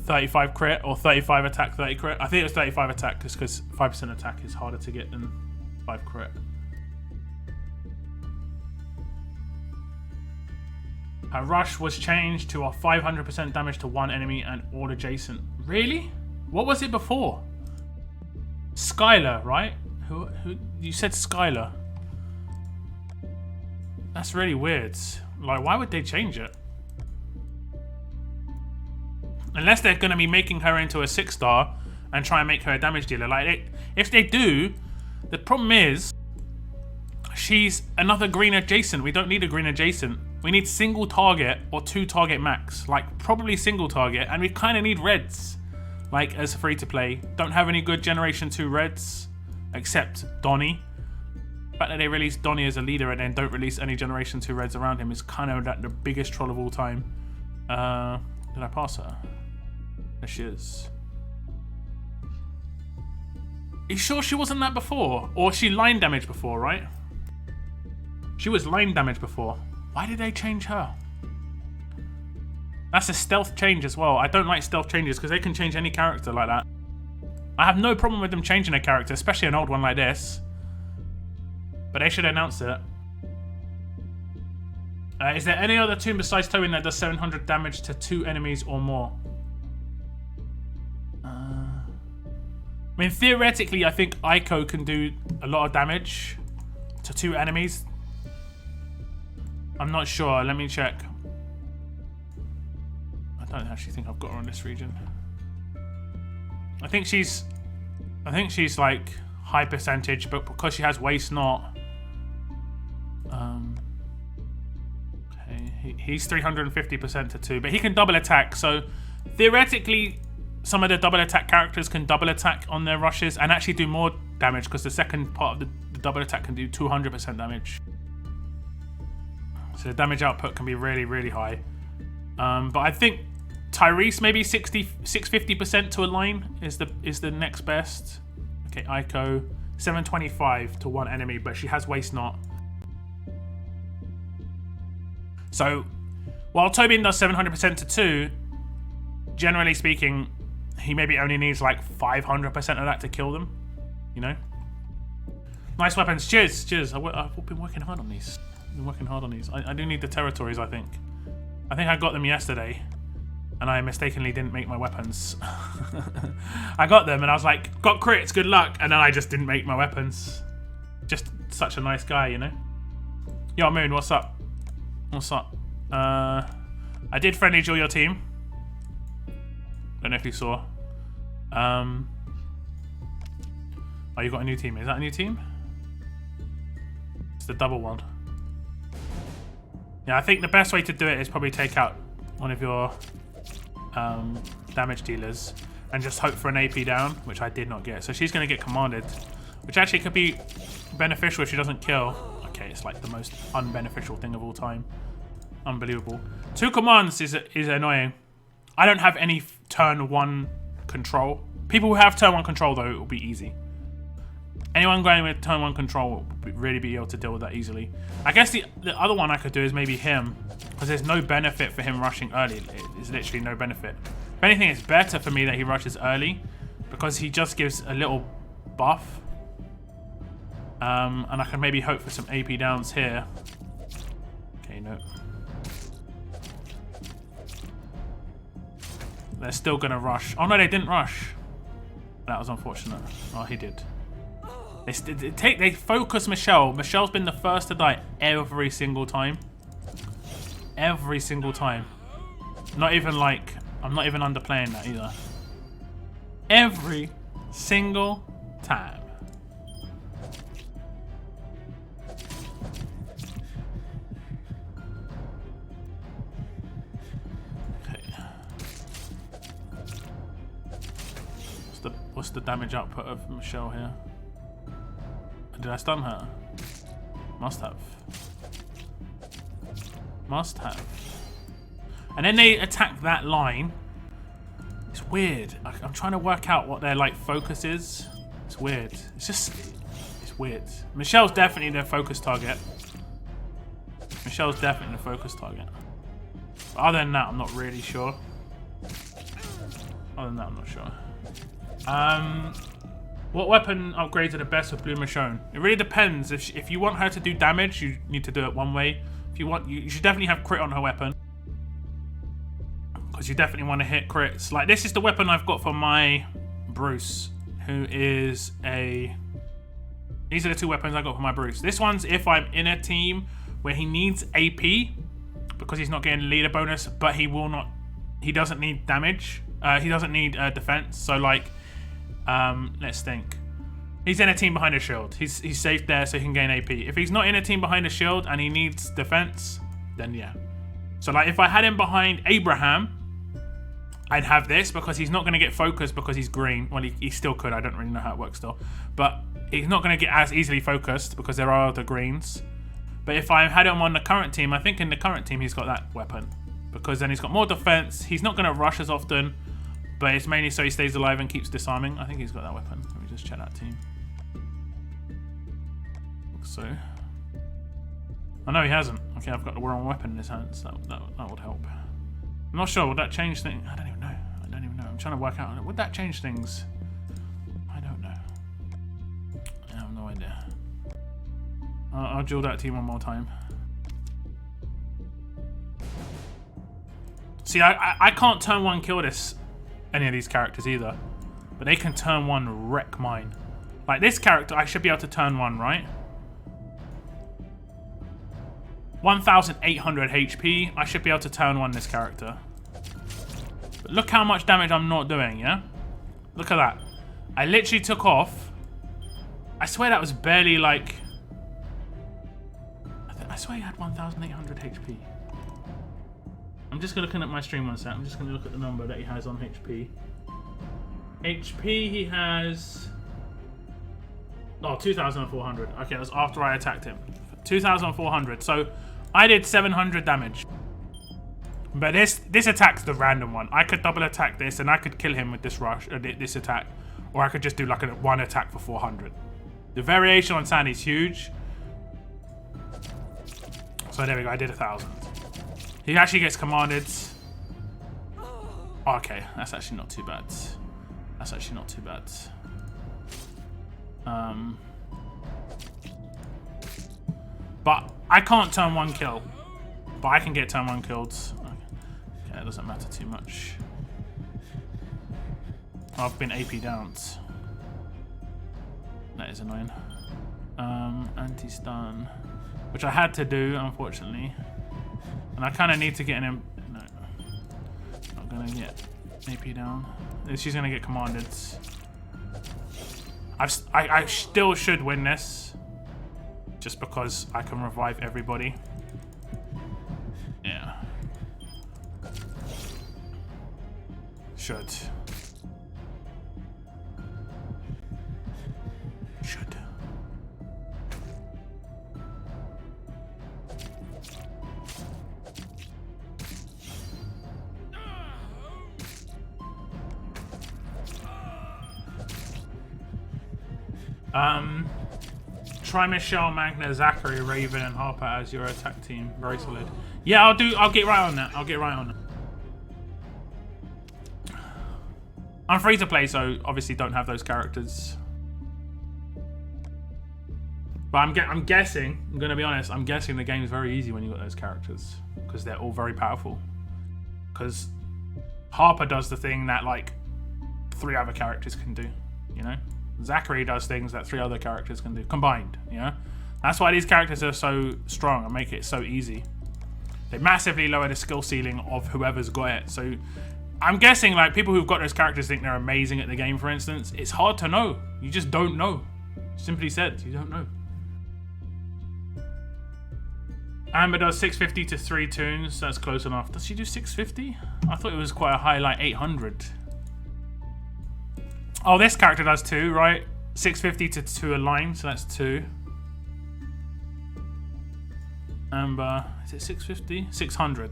35 crit, or 35 attack, 30 crit. I think it was 35 attack, just because 5% attack is harder to get than 5 crit. Rush was changed to a 500% damage to one enemy and all adjacent. Really? What was it before? Skylar, right? Who you said Skylar? That's really weird. Like, why would they change it? Unless they're going to be making her into a 6-star and try and make her a damage dealer. Like, if they do, the problem is she's another green adjacent. We don't need a green adjacent. We need single target or 2 target max. Like, probably single target. And we kind of need reds. Like, as free to play. Don't have any good Generation 2 reds. Except Donnie. The fact that they release Donnie as a leader and then don't release any Generation 2 reds around him is kind of the biggest troll of all time. Did I pass her? There she is. Are you sure she wasn't that before? Or she line damage before, right? She was line damage before. Why did they change her? That's a stealth change as well. I don't like stealth changes because they can change any character like that. I have no problem with them changing a character, especially an old one like this. But they should announce it. Is there any other toon besides Tobin that does 700 damage to 2 enemies or more? I mean, theoretically, I think Aiko can do a lot of damage to 2 enemies. I'm not sure. Let me check. I don't actually think I've got her on this region. I think she's like high percentage, but because she has waist knot. Okay, he's 350% to 2, but he can double attack. So theoretically, some of the double attack characters can double attack on their rushes and actually do more damage because the second part of the double attack can do 200% damage. So the damage output can be really, really high. But I think Tyrese maybe 650% to a line is the next best. Okay, Aiko 725 to 1 enemy, but she has waist knot. So while Tobin does 700% to 2, generally speaking, he maybe only needs like 500% of that to kill them. You know? Nice weapons. Cheers, cheers. I've been working hard on these. I do need the territories, I think. I think I got them yesterday, and I mistakenly didn't make my weapons. I got them, and I was like, got crits, good luck, and then I just didn't make my weapons. Just such a nice guy, you know? Yo, Moon, what's up? What's up? I did friendly duel your team. Don't know if you saw. Oh, you got a new team. Is that a new team? It's the double one. Yeah, I think the best way to do it is probably take out one of your damage dealers and just hope for an AP down, which I did not get. So she's going to get commanded, which actually could be beneficial if she doesn't kill. Okay, it's like the most unbeneficial thing of all time. Unbelievable. 2 commands is annoying. I don't have any turn 1 control. People who have turn 1 control, though, it will be easy. Anyone going with turn 1 control will really be able to deal with that easily. I guess the other one I could do is maybe him, because there's no benefit for him rushing early. There's literally no benefit. If anything, it's better for me that he rushes early, because he just gives a little buff. And I can maybe hope for some AP downs here. Okay, no. They're still going to rush. Oh, no, they didn't rush. That was unfortunate. Oh, he did. They focus Michelle. Michelle's been the first to die every single time. Every single time. Not even like... I'm not even underplaying that either. Every single time. What's the damage output of Michelle here? Did I stun her? Must have. Must have. And then they attack that line. It's weird. I'm trying to work out what their like focus is. It's weird. It's weird. Michelle's definitely their focus target. Michelle's definitely the focus target. But other than that, I'm not really sure. Other than that, I'm not sure. What weapon upgrades are the best for Blue Michonne? It really depends. If you want her to do damage, you need to do it one way. If you want, you should definitely have crit on her weapon, because you definitely want to hit crits. Like this is the weapon I've got for my Bruce, who is a. These are the 2 weapons I got for my Bruce. This one's if I'm in a team where he needs AP, because he's not getting leader bonus, but he will not. He doesn't need damage. He doesn't need defense. So like. Let's think. He's in a team behind a shield. He's safe there, so he can gain AP. If he's not in a team behind a shield and he needs defense, then yeah. So like if I had him behind Abraham, I'd have this because he's not going to get focused because he's green. Well, he still could. I don't really know how it works still. But he's not going to get as easily focused because there are other greens. But if I had him on the current team, I think in the current team he's got that weapon. Because then he's got more defense. He's not going to rush as often. But it's mainly so he stays alive and keeps disarming. I think he's got that weapon. Let me just check that team. Looks so. Oh no, he hasn't. Okay, I've got the wrong weapon in his hands. That would help. I'm not sure. Would that change things? I don't even know. I'm trying to work out. Would that change things? I don't know. I have no idea. I'll duel that team one more time. See, I can't turn 1 kill any of these characters either. But they can turn 1 wreck mine. Like this character, I should be able to turn 1, right? 1,800 HP. I should be able to turn 1 this character. But look how much damage I'm not doing, yeah? Look at that. I literally took off. I swear that was barely like... I swear he had 1,800 HP. I'm just looking at my stream one sec. I'm just going to look at the number that he has on HP. HP he has... Oh, 2,400. Okay, that was after I attacked him. 2,400. So I did 700 damage. But this attack's the random one. I could double attack this and I could kill him with this rush, this attack. Or I could just do like a 1 attack for 400. The variation on Sandy's huge. So there we go, I did 1,000. He actually gets commanded. Okay, that's actually not too bad. That's actually not too bad. But I can't turn 1 kill. But I can get turn 1 killed. Okay, it doesn't matter too much. I've been AP downed. That is annoying. Anti-stun. Which I had to do, unfortunately. And I kind of need to get an... No. Not going to get AP down. She's going to get commanded. I still should win this. Just because I can revive everybody. Yeah. Should. Should. Try Michelle, Magna, Zachary, Raven, and Harper as your attack team. Very solid. Yeah, I'll get right on that. I'll get right on that. I'm free to play, so obviously don't have those characters. But I'm guessing, I'm gonna be honest, I'm guessing the game's very easy when you got those characters. Because they're all very powerful. Because Harper does the thing that like 3 other characters can do, you know? Zachary does things that 3 other characters can do, combined, you know? That's why these characters are so strong and make it so easy. They massively lower the skill ceiling of whoever's got it. So I'm guessing like people who've got those characters think they're amazing at the game, for instance. It's hard to know. You just don't know. Simply said, you don't know. Amber does 650 to 3 tunes. That's close enough. Does she do 650? I thought it was quite a high, like 800. Oh, this character does 2, right? 650 to 2 a line, so that's 2. Amber, is it 650? 600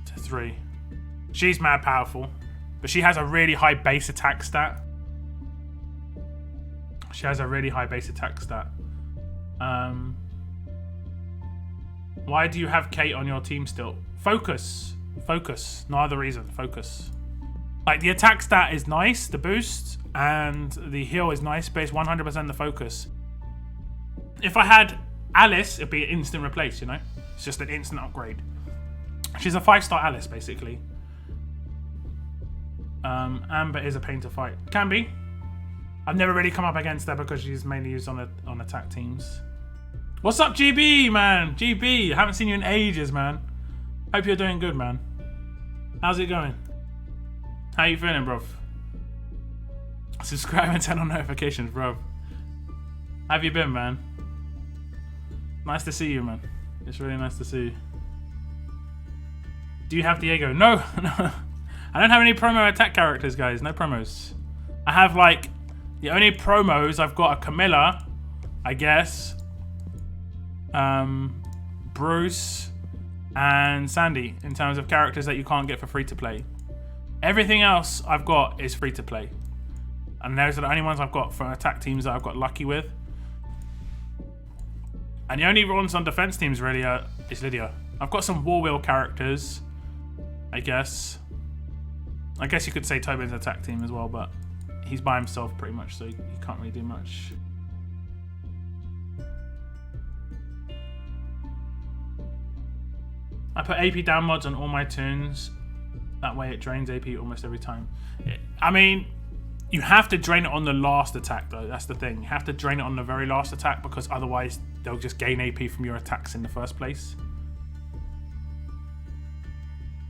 to 3. She's mad powerful, but she has a really high base attack stat. She has a really high base attack stat. Why do you have Kate on your team still? Focus. Focus. No other reason. Focus. Like, the attack stat is nice, the boost, and the heal is nice, but it's 100% the focus. If I had Alice, it'd be an instant replace, you know? It's just an instant upgrade. She's a 5-star Alice, basically. Amber is a pain to fight. Can be. I've never really come up against her because she's mainly used on attack teams. What's up, GB, man? GB, I haven't seen you in ages, man. Hope you're doing good, man. How's it going? How you feeling, bruv? Subscribe and turn on notifications, bruv. How have you been, man? Nice to see you, man. It's really nice to see you. Do you have Diego? No, no. I don't have any promo attack characters, guys. No promos. I have, like, the only promos I've got are Camilla, I guess, Bruce, and Sandy, in terms of characters that you can't get for free to play. Everything else I've got is free to play. And those are the only ones I've got for attack teams that I've got lucky with. And the only ones on defense teams really is Lydia. I've got some war wheel characters, I guess. I guess you could say Tobin's attack team as well, but he's by himself pretty much, so he can't really do much. I put AP down mods on all my tunes. That way it drains AP almost every time. I mean, you have to drain it on the last attack though. That's the thing. You have to drain it on the very last attack because otherwise they'll just gain AP from your attacks in the first place.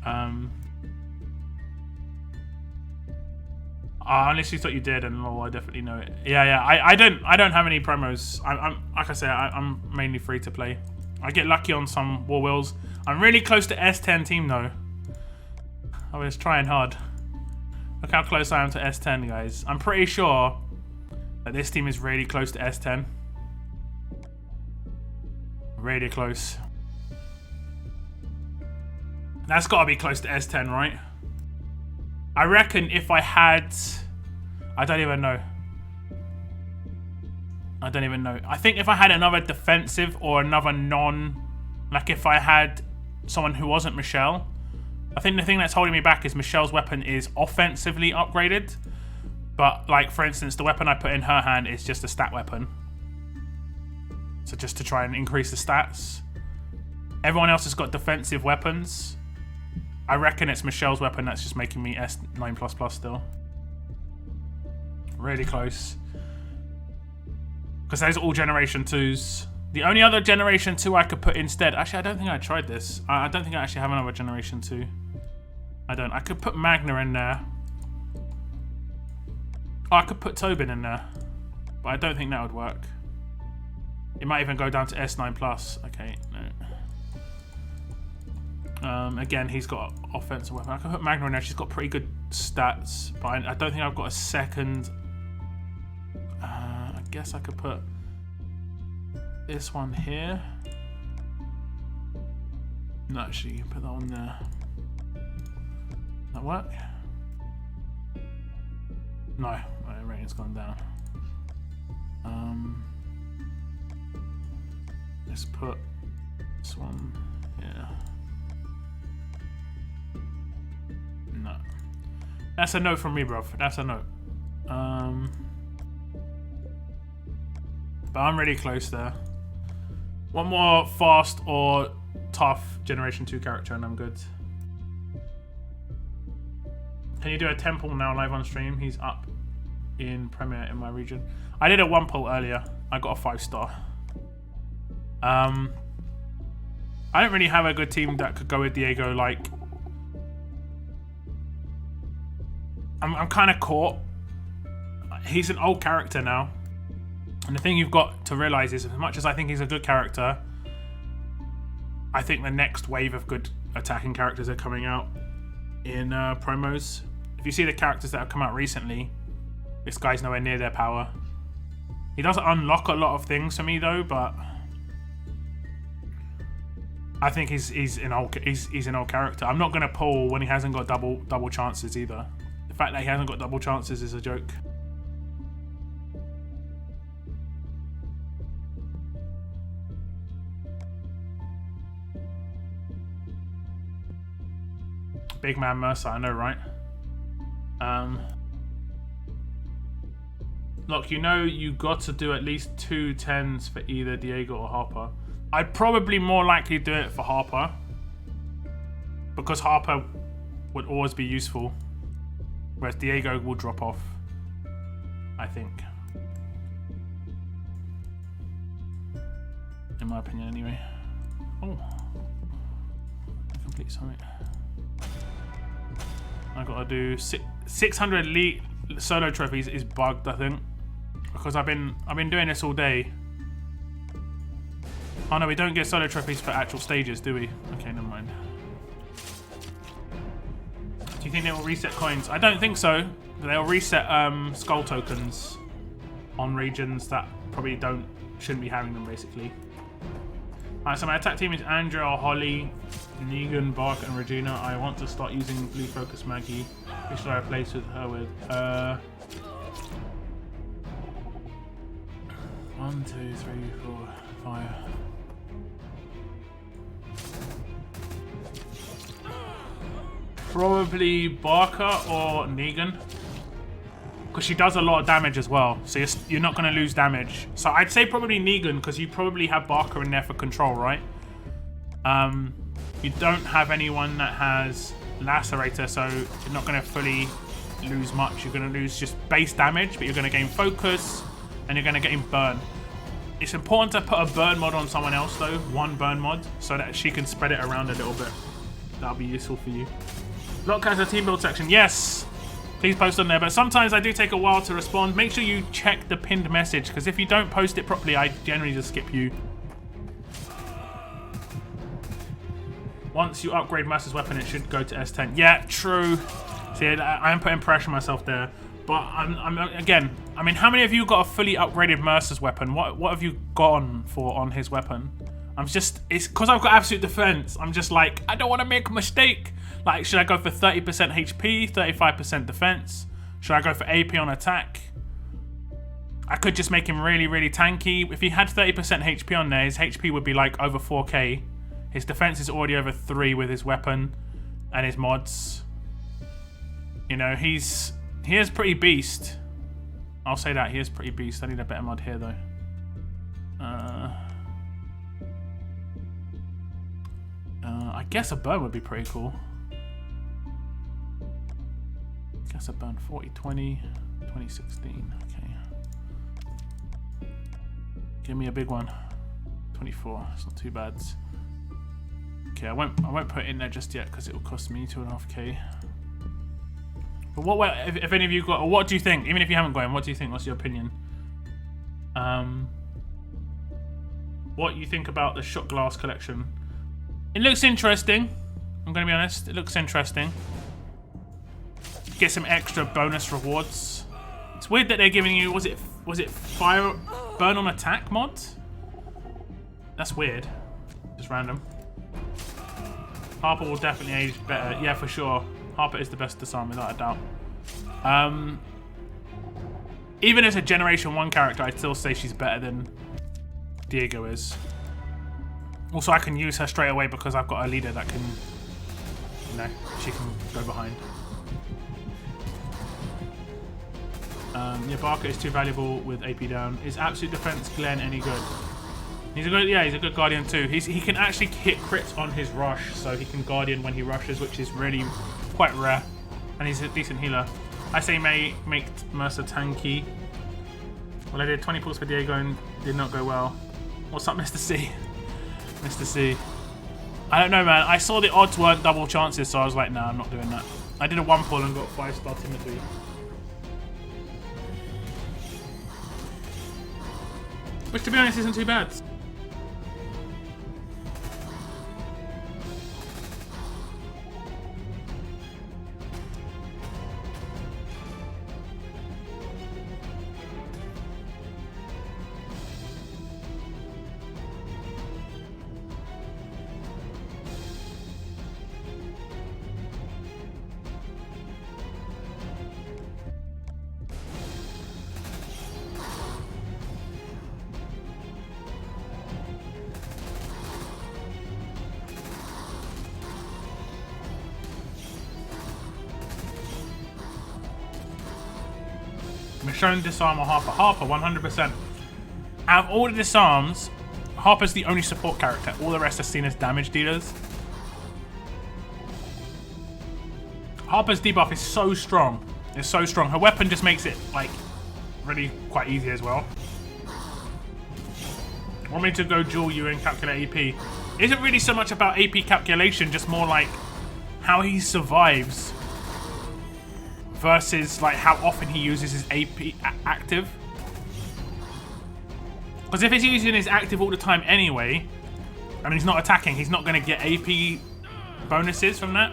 I honestly thought you did, and I definitely know it. Yeah. I don't have any promos. I'm like I said, I'm mainly free to play. I get lucky on some war wheels. I'm really close to S10 team though. I was trying hard. Look how close I am to S10, guys. I'm pretty sure that this team is really close to S10. Really close. That's got to be close to S10, right? I reckon if I had... I don't even know. I think if I had another defensive or another non... Like if I had someone who wasn't Michelle... I think the thing that's holding me back is Michelle's weapon is offensively upgraded. But like, for instance, the weapon I put in her hand is just a stat weapon. So just to try and increase the stats. Everyone else has got defensive weapons. I reckon it's Michelle's weapon that's just making me S9++ still. Really close. Because those are all Generation 2s. The only other Generation 2 I could put instead... Actually, I don't think I tried this. I don't think I actually have another Generation 2. I don't. I could put Magna in there. Oh, I could put Tobin in there. But I don't think that would work. It might even go down to S9+. Okay, no. Again, he's got offensive weapon. I can put Magna in there. She's got pretty good stats, but I don't think I've got a second. I guess I could put this one here. No, actually, you can put that one there. That work? No, my rating's gone down. Let's put this one here. No. That's a no from me, bruv. That's a no. But I'm really close there. One more fast or tough Generation 2 character and I'm good. Can you do a temple now live on stream? He's up in Premier in my region. I did a 1 pull earlier. I got a 5-star. I don't really have a good team that could go with Diego. Like, I'm kind of caught. He's an old character now. And the thing you've got to realise is, as much as I think he's a good character, I think the next wave of good attacking characters are coming out in promos. If you see the characters that have come out recently, this guy's nowhere near their power. He does unlock a lot of things for me though, but I think he's an old character. I'm not gonna pull when he hasn't got double chances either. The fact that he hasn't got double chances is a joke. Big man Mercer, I know, right? Look, you know you got to do at least 2 10s for either Diego or Harper. I'd probably more likely do it for Harper, because Harper would always be useful, whereas Diego will drop off, I think. In my opinion, anyway. Oh, complete summit. I gotta do 600 elite solo trophies is bugged, I think, because I've been doing this all day. Oh no, we don't get solo trophies for actual stages, do we? Okay, never mind. Do you think they will reset coins? I don't think so. They'll reset skull tokens on regions that probably shouldn't be having them, basically. Alright, so my attack team is Andrea, Holly, Negan, Bark, and Regina. I want to start using Blue Focus Maggie. Who should I replace with her with? 1, 2, 3, 4, 5. Probably Barker or Negan, because she does a lot of damage as well, so you're not going to lose damage. So I'd say probably Negan, because you probably have Barker in there for control, right? You don't have anyone that has Lacerator, so you're not going to fully lose much. You're going to lose just base damage, but you're going to gain focus, and you're going to gain burn. It's important to put a burn mod on someone else, though. One burn mod, so that she can spread it around a little bit. That'll be useful for you. Lock has a team build section. Yes! Please post on there, but sometimes I do take a while to respond. Make sure you check the pinned message, because if you don't post it properly, I generally just skip you. Once you upgrade Mercer's weapon, it should go to S10. Yeah, true. See, I am putting pressure on myself there. But again, I mean, how many of you got a fully upgraded Mercer's weapon? What have you gone for on his weapon? It's because I've got absolute defense. I'm just like, I don't want to make a mistake. Like, should I go for 30% HP, 35% defense? Should I go for AP on attack? I could just make him really, really tanky. If he had 30% HP on there, his HP would be like over 4k. His defense is already over 3 with his weapon and his mods. You know, he is pretty beast. I'll say that, he is pretty beast. I need a better mod here, though. I guess a burn would be pretty cool. I guess a burn 40-20, 2016. Okay. Give me a big one. 24. It's not too bad. Okay, I won't put it in there just yet because it will cost me 2.5k. But if any of you got, or what do you think? Even if you haven't got him, what do you think? What's your opinion? What you think about the shot glass collection? It looks interesting. I'm gonna be honest. It looks interesting. Get some extra bonus rewards. It's weird that they're giving you. Was it fire burn on attack mod? That's weird. Just random. Harper will definitely age better. Yeah, for sure. Harper is the best disarm, without a doubt. Even as a Generation 1 character, I'd still say she's better than Diego is. Also, I can use her straight away because I've got a leader that can, you know, she can go behind. Yeah, Barker is too valuable with AP down. Is Absolute Defense Glenn any good? He's a good, yeah, he's a good Guardian too. He can actually hit crits on his rush, so he can Guardian when he rushes, which is really quite rare. And he's a decent healer. I say make Mercer tanky. Well, I did 20 pulls for Diego and did not go well. What's up, Mr. C? Mr. C. I don't know, man. I saw the odds weren't double chances, so I was like, nah, I'm not doing that. I did a 1 pull and got 5-star Timothy. Which, to be honest, isn't too bad. Michonne disarm or Harper? Harper, 100%. Out of all the disarms, Harper's the only support character. All the rest are seen as damage dealers. Harper's debuff is so strong. It's so strong. Her weapon just makes it, like, really quite easy as well. Want me to go duel you and calculate AP? Isn't really so much about AP calculation, just more like how he survives versus like how often he uses his AP active. Because if he's using his active all the time anyway, and he's not attacking, he's not going to get AP bonuses from that.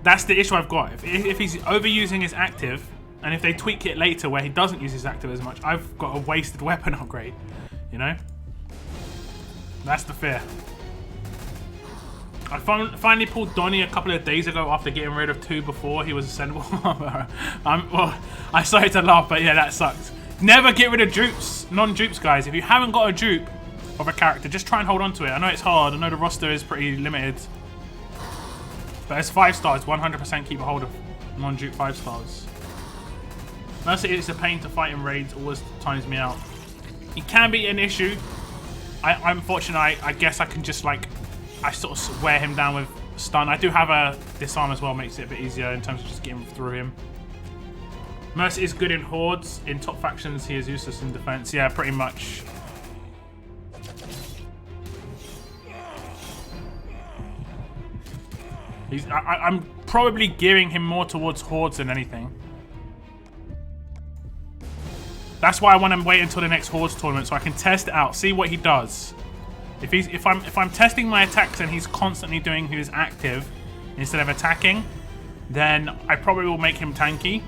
That's the issue I've got. If he's overusing his active, and if they tweak it later where he doesn't use his active as much, I've got a wasted weapon upgrade, you know? That's the fear. I finally pulled Donnie a couple of days ago after getting rid of 2 before he was ascendable. Well, I started to laugh, but yeah, that sucks. Never get rid of dupes, non-dupes, guys. If you haven't got a dupe of a character, just try and hold on to it. I know it's hard. I know the roster is pretty limited. But as 5 stars, 100% keep a hold of non-dupe 5 stars. Mercy is a pain to fight in raids, always times me out. It can be an issue. I'm fortunate, I guess I can just like I sort of wear him down with stun. I do have a disarm as well, makes it a bit easier in terms of just getting through him. Mercy is good in hordes. In top factions, he is useless in defense. Yeah, pretty much. I'm probably gearing him more towards hordes than anything. That's why I want to wait until the next hordes tournament so I can test it out, see what he does. If I'm testing my attacks and he's constantly doing his active instead of attacking, then I probably will make him tanky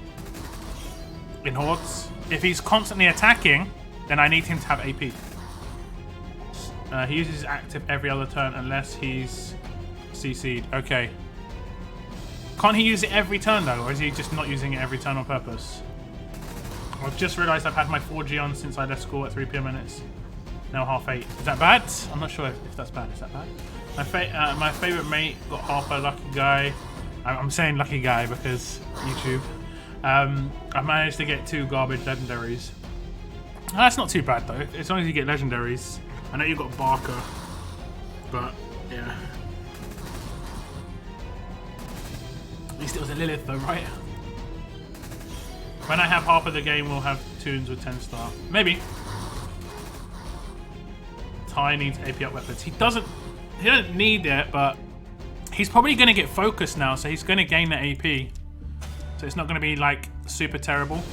in hordes. If he's constantly attacking, then I need him to have AP. He uses active every other turn unless he's CC'd. Okay. Can't he use it every turn though, or is he just not using it every turn on purpose? I've just realised I've had my 4G on since I left school at 3 PM and it's now 8:30. Is that bad? I'm not sure if that's bad. Is that bad? My favourite mate got Harper, lucky guy. I'm saying lucky guy because YouTube. I managed to get 2 garbage legendaries. That's not too bad though, as long as you get legendaries. I know you got Barker, but yeah. At least it was a Lilith though, right? When I have Harper the game, we'll have tunes with 10-star. Maybe. Ty needs AP up weapons. He doesn't need it, but he's probably going to get focused now, so he's going to gain the AP. So it's not going to be like super terrible.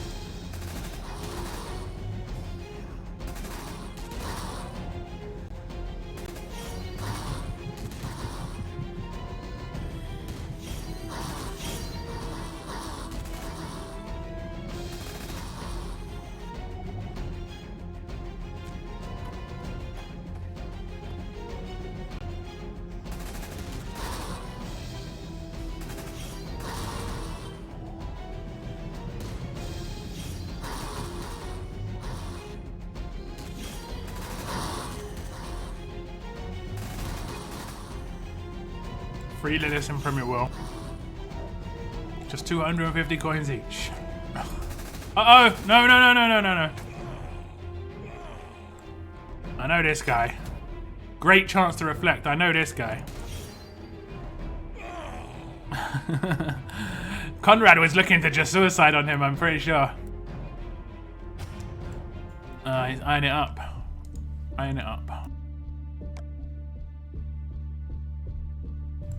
Free Lilith and Premier Will. Just 250 coins each. Uh-oh! No, no, no, no, no, no, no. I know this guy. Great chance to reflect. I know this guy. Conrad was looking to just suicide on him, I'm pretty sure. He's eyeing it up. Eyeing it up.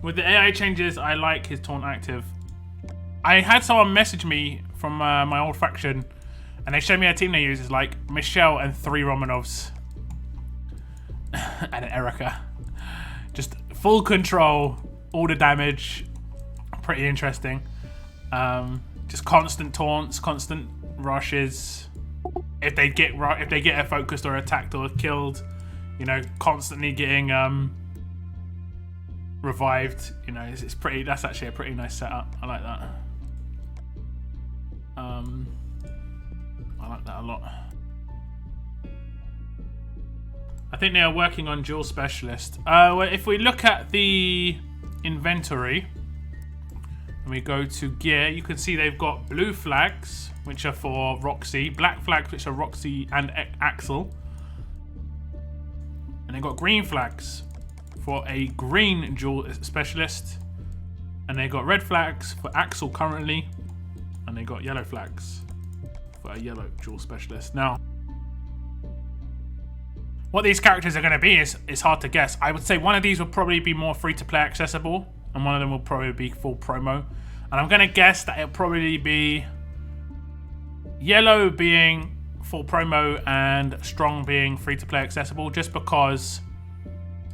With the AI changes, I like his taunt active. I had someone message me from my old faction, and they showed me a team they use. It's like Michelle and 3 Romanovs. And an Erica. Just full control, all the damage. Pretty interesting. Just constant taunts, constant rushes. If they get a focused or attacked or killed, you know, constantly getting revived. You know, it's pretty. That's actually a pretty nice setup. I like that. I like that a lot. I think they are working on dual specialist. Well, if we look at the inventory and we go to gear, you can see they've got blue flags, which are for Roxy, black flags, which are Roxy and Axel, and they've got green flags for a green dual specialist, and they got red flags for Axel currently, and they got yellow flags for a yellow dual specialist. Now, what these characters are going to be is hard to guess. I would say one of these will probably be more free-to-play accessible, and one of them will probably be full promo. And I'm going to guess that it'll probably be yellow being full promo and strong being free-to-play accessible, just because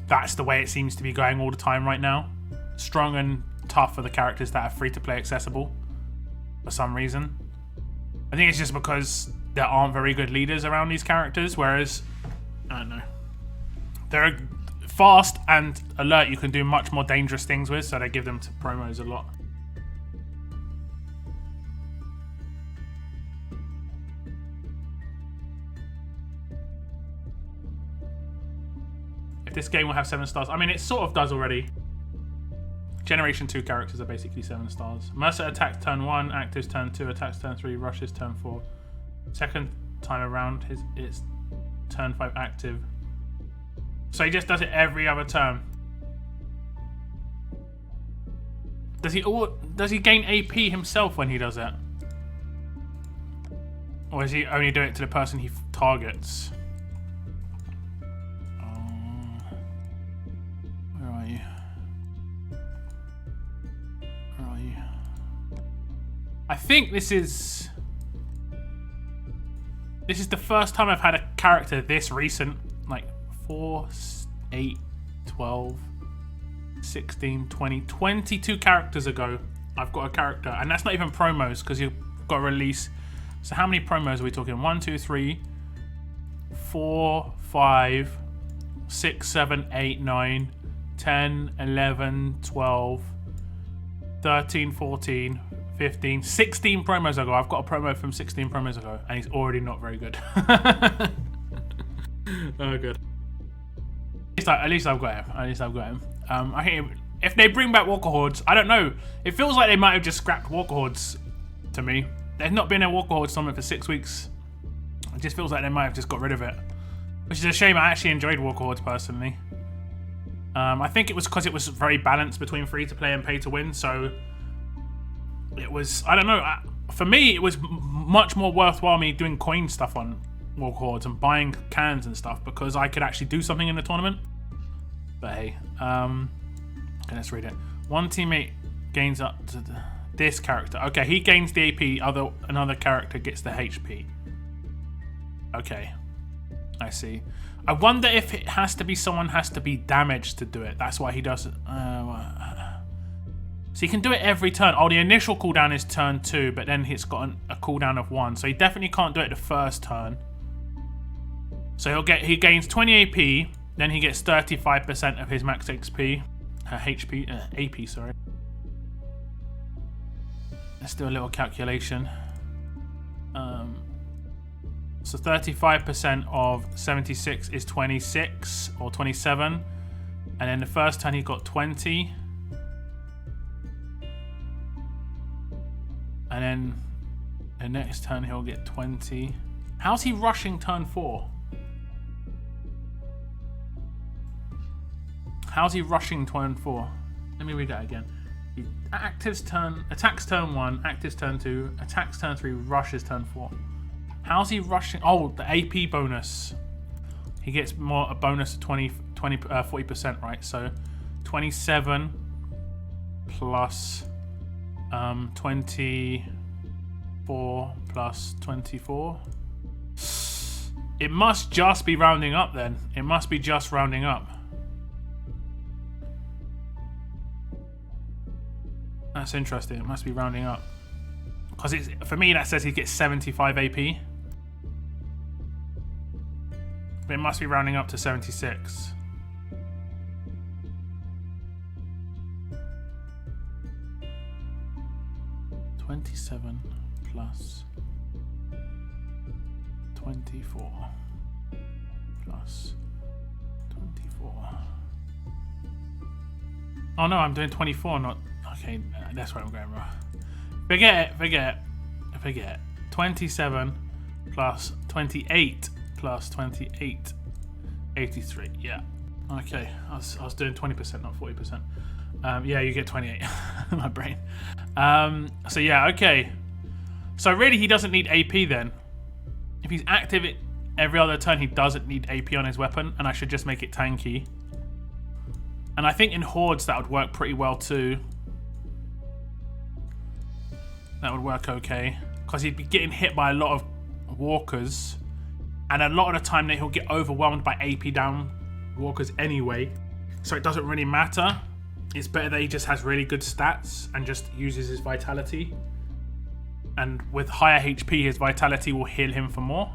that's the way it seems to be going all the time right now. Strong and tough are the characters that are free-to-play accessible for some reason. I think it's just because there aren't very good leaders around these characters, whereas, I don't know, they're fast and alert, you can do much more dangerous things with, so they give them to promos a lot. If this game will have 7 stars, I mean, it sort of does already. Generation 2 characters are basically 7 stars. Mercer attacks turn 1, actives turn 2, attacks turn 3, rushes turn 4. Second time around, it's turn 5 active. So he just does it every other turn. Does he gain AP himself when he does it? Or is he only doing it to the person he targets? Where are you? Where are you? I think this is the first time I've had a character this recent, like 4, 8, 12, 16, 20, 22 characters ago, I've got a character, and that's not even promos because you've got to release. So how many promos are we talking? 1, 2, 3, 4, 5, 6, 7, 8, 9, 10, 11, 12, 13, 14, 15, 16 promos ago. I've got a promo from 16 promos ago, and he's already not very good. Oh, good. At least I've got him. At least I've got him. I think if they bring back Walker Hordes, I don't know. It feels like they might have just scrapped Walker Hordes to me. There's not been a Walker Hordes tournament for 6 weeks. It just feels like they might have just got rid of it. Which is a shame. I actually enjoyed Walker Hordes personally. I think it was because it was very balanced between free to play and pay to win. So it was, I don't know. For me, it was much more worthwhile me doing coin stuff on Walker Hordes and buying cans and stuff because I could actually do something in the tournament. But hey, okay, let's read it. One teammate gains up to this character. Okay, he gains the AP. Another character gets the HP. Okay, I see. I wonder if it has to be someone has to be damaged to do it. That's why he does it. So he can do it every turn. Oh, the initial cooldown is turn 2, but then it's got a cooldown of 1. So he definitely can't do it the first turn. So he gains 20 AP, then he gets 35% of his max XP, AP, sorry. Let's do a little calculation. So 35% of 76 is 26 or 27, and then the first turn he got 20, and then the next turn he'll get 20. How's he rushing turn 4? How's he rushing turn 4? Let me read that again. He attacks turn 1, actives turn 2, attacks turn 3, rushes turn 4. How's he rushing? Oh, the AP bonus. He gets a bonus of 40%, right? So 27 plus 24 plus 24. It must just be rounding up then. It must be just rounding up. That's interesting. It must be rounding up. Because for me, that says he gets 75 AP. But it must be rounding up to 76. $27 plus 24 plus 24. Oh no, I'm doing 24, not... Okay, that's where I'm going wrong. Forget it. 27 plus 28 plus 28. 83, yeah. Okay, I was doing 20%, not 40%. Yeah, you get 28. My brain. So yeah, okay. So really, he doesn't need AP then. If he's active every other turn, he doesn't need AP on his weapon, and I should just make it tanky. And I think in Hordes that would work pretty well too. That would work okay. Because he'd be getting hit by a lot of walkers. And a lot of the time he'll get overwhelmed by AP down walkers anyway. So it doesn't really matter. It's better that he just has really good stats and just uses his vitality. And with higher HP, his vitality will heal him for more.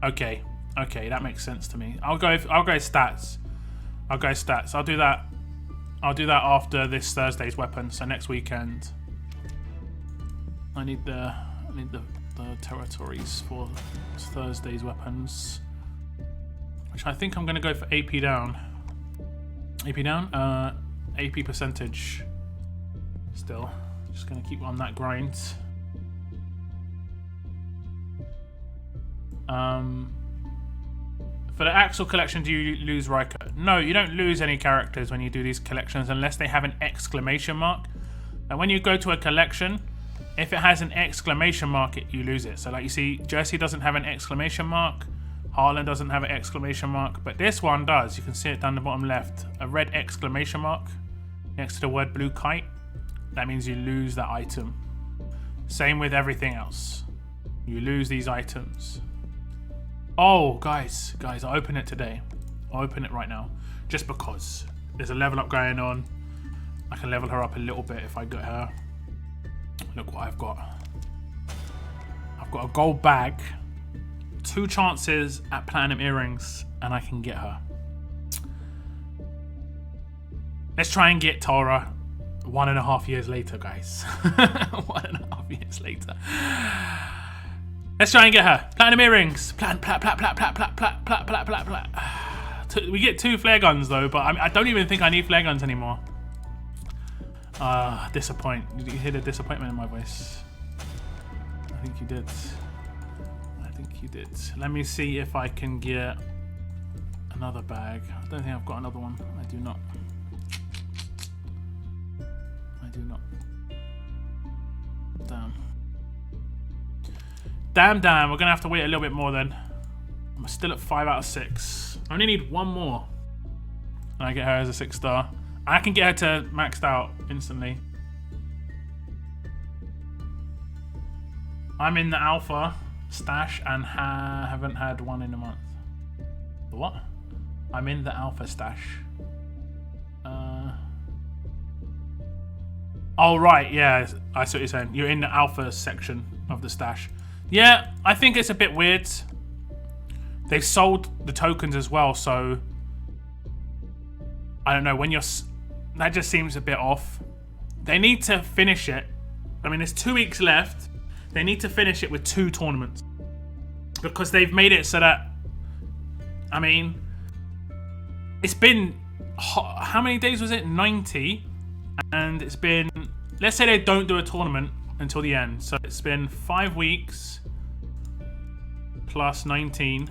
Okay, that makes sense to me. I'll go stats. I'll do that. I'll do that after this Thursday's weapon. So next weekend. I need the territories for Thursday's weapons, which I think I'm going to go for AP down. AP down? AP percentage. Still, just going to keep on that grind. For the Axel collection, do you lose Riker? No, you don't lose any characters when you do these collections unless they have an exclamation mark. And when you go to a collection, if it has an exclamation mark, you lose it. So like you see, Jersey doesn't have an exclamation mark. Haaland doesn't have an exclamation mark. But this one does. You can see it down the bottom left. A red exclamation mark next to the word blue kite. That means you lose that item. Same with everything else. You lose these items. Oh, guys, I'll open it today. I'll open it right now. Just because. There's a level up going on. I can level her up a little bit if I get her. Look what I've got. I've got a gold bag. 2 chances at platinum earrings. And I can get her. Let's try and get Tara 1.5 years later, guys. 1.5 years later. Let's try and get her. Platinum earrings. Plat. We get 2 flare guns though, but I don't even think I need flare guns anymore. Disappoint. Did you hear the disappointment in my voice? I think you did. Let me see if I can get another bag. I don't think I've got another one. I do not. Damn. We're gonna have to wait a little bit more then. I'm still at 5 out of 6. I only need 1 more. And I get her as a 6-star. I can get her to maxed out instantly. I'm in the alpha stash and haven't had one in a month. The what? I'm in the alpha stash. Oh, right, yeah. I see what you're saying. You're in the alpha section of the stash. Yeah, I think it's a bit weird. They've sold the tokens as well, so I don't know. When you're, that just seems a bit off. They need to finish it. I mean, there's 2 weeks left. They need to finish it with 2 tournaments because they've made it so that, I mean, it's been how many days was it? 90, and it's been. Let's say they don't do a tournament until the end, so it's been 5 weeks plus 19.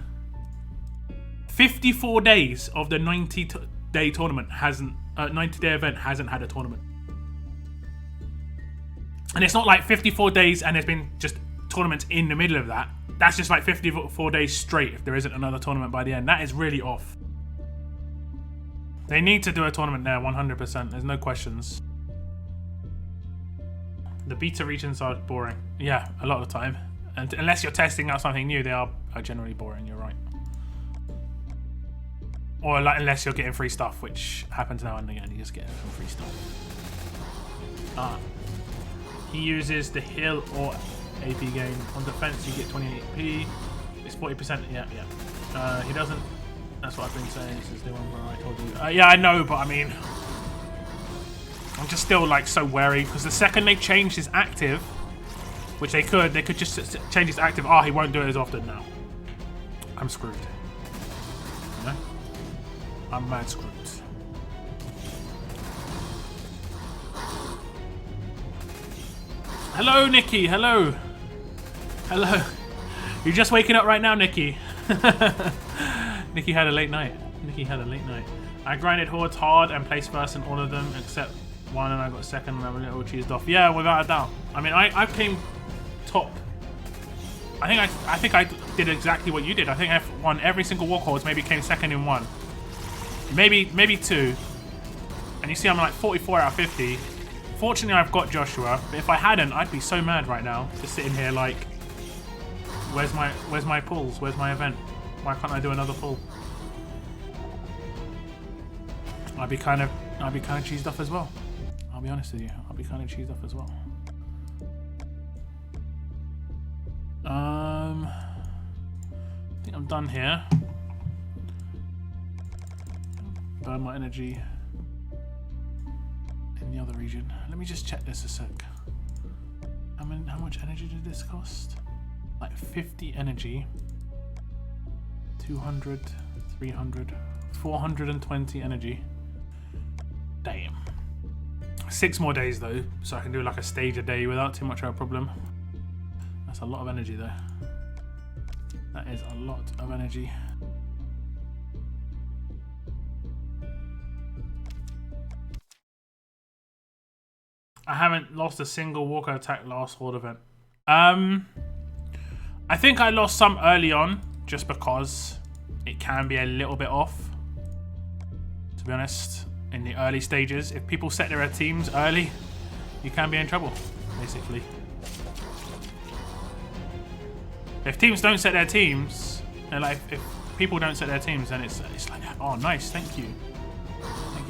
54 days of the 90-day tournament 90-day event hasn't had a tournament. And it's not like 54 days and there's been just tournaments in the middle of that. That's just like 54 days straight if there isn't another tournament by the end. That is really off. They need to do a tournament there, 100%. There's no questions. The beta regions are boring. Yeah, a lot of the time. And unless you're testing out something new, they are generally boring, you're right. Or like, unless you're getting free stuff, which happens now and again, you just get some free stuff. He uses the heal or AP gain. On defense, you get 28p. It's 40%. Yeah. He doesn't. That's what I've been saying. This is the one where I told you. Yeah, I know, but I mean, I'm just still like so wary because the second they change his active, which they could just change his active. He won't do it as often now. I'm screwed. You know? I'm mad screwed. Hello, Nikki. Hello. You're just waking up right now, Nikki. Nikki had a late night. I grinded hordes hard and placed first in all of them except one, and I got second and I'm a little cheesed off. Yeah, without a doubt. I mean, I came top. I think I did exactly what you did. I think I won every single walk horse. Maybe came second in 1. Maybe 2. And you see I'm like 44 out of 50. Fortunately, I've got Joshua. But if I hadn't, I'd be so mad right now. Just sitting here like, where's my pulls? Where's my event? Why can't I do another pull? I'd be kind of cheesed off as well. I'll be honest with you. I'll be kind of cheesed off as well. I think I'm done here. Burn my energy in the other region. Let me just check this a sec. How much energy did this cost? Like 50 energy. 200, 300, 420 energy. Damn. 6 more days though, so I can do like a stage a day without too much of a problem. That's a lot of energy though. That is a lot of energy. I haven't lost a single walker attack last Horde event. I think I lost some early on, just because it can be a little bit off. To be honest, in the early stages, if people set their teams early, you can be in trouble, basically. If teams don't set their teams, and like if people don't set their teams, then it's like, oh nice, thank you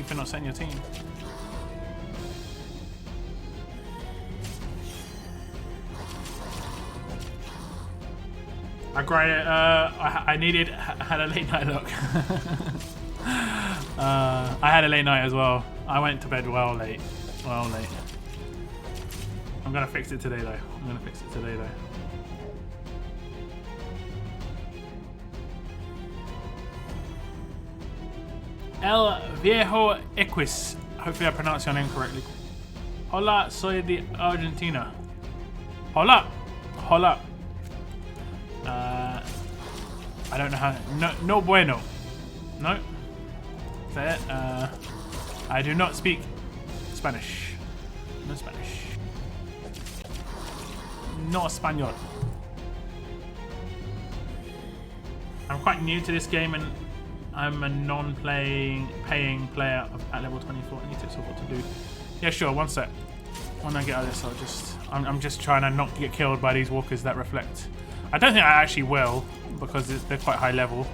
for not setting your team. I grinded. I had a late night look. I had a late night as well. I went to bed well late. I'm gonna fix it today though. El Viejo Equis. Hopefully I pronounced your name correctly. Hola, soy de Argentina. Hola. I don't know how. No bueno. No. Is that it? I do not speak Spanish. No Spanish. No Español. I'm quite new to this game and I'm a non-paying player at level 24. Any tips of what to do? Yeah, sure. One sec. When I get out of this, I'm just trying to not get killed by these walkers that reflect. I don't think I actually will because they're quite high level,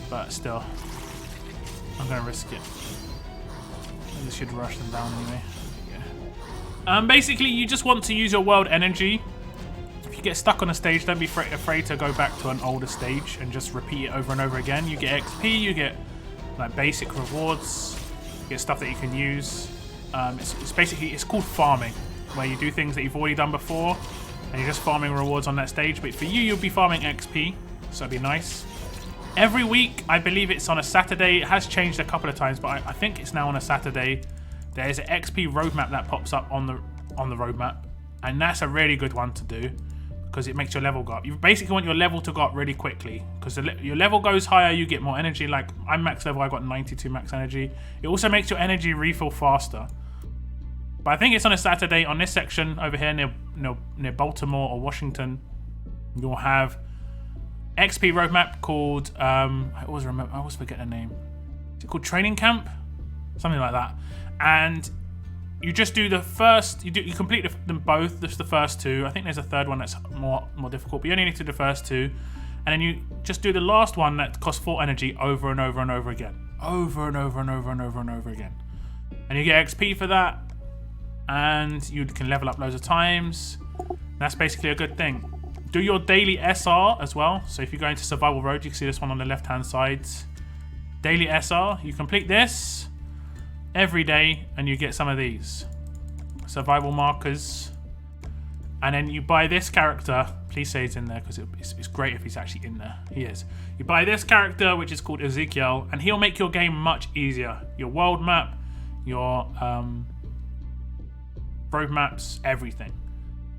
but still, I'm gonna risk it. This should rush them down anyway. Yeah. Basically, you just want to use your world energy. If you get stuck on a stage, don't be afraid to go back to an older stage and just repeat it over and over again. You get XP, you get like basic rewards, you get stuff that you can use. It's basically, it's called farming, where you do things that you've already done before and you're just farming rewards on that stage. But for you, you'll be farming XP, so it'd be nice. Every week, I believe it's on a Saturday. It has changed a couple of times, but I think it's now on a Saturday. There is an XP roadmap that pops up on the roadmap, and that's a really good one to do because it makes your level go up. You basically want your level to go up really quickly because your level goes higher, you get more energy. Like I'm max level, I got 92 max energy. It also makes your energy refill faster. But I think it's on a Saturday on this section over here near Baltimore or Washington. You'll have XP roadmap called I always forget the name. Is it called Training Camp? Something like that. And you just do the first. You complete them both. Just the first two. I think there's a third one that's more difficult, but you only need to do the first two, and then you just do the last one that costs 4 energy over and over and over again, over and over and over and over and over again, and you get XP for that, and you can level up loads of times. That's basically a good thing. Do your daily SR as well. So if you go into Survival Road, you can see this one on the left-hand side. Daily SR. You complete this every day and you get some of these survival markers, and then you buy this character. Please say he's in there because it's great if he's actually in there. He is. You buy this character which is called Ezekiel, and he'll make your game much easier. Your world map, your road maps, everything.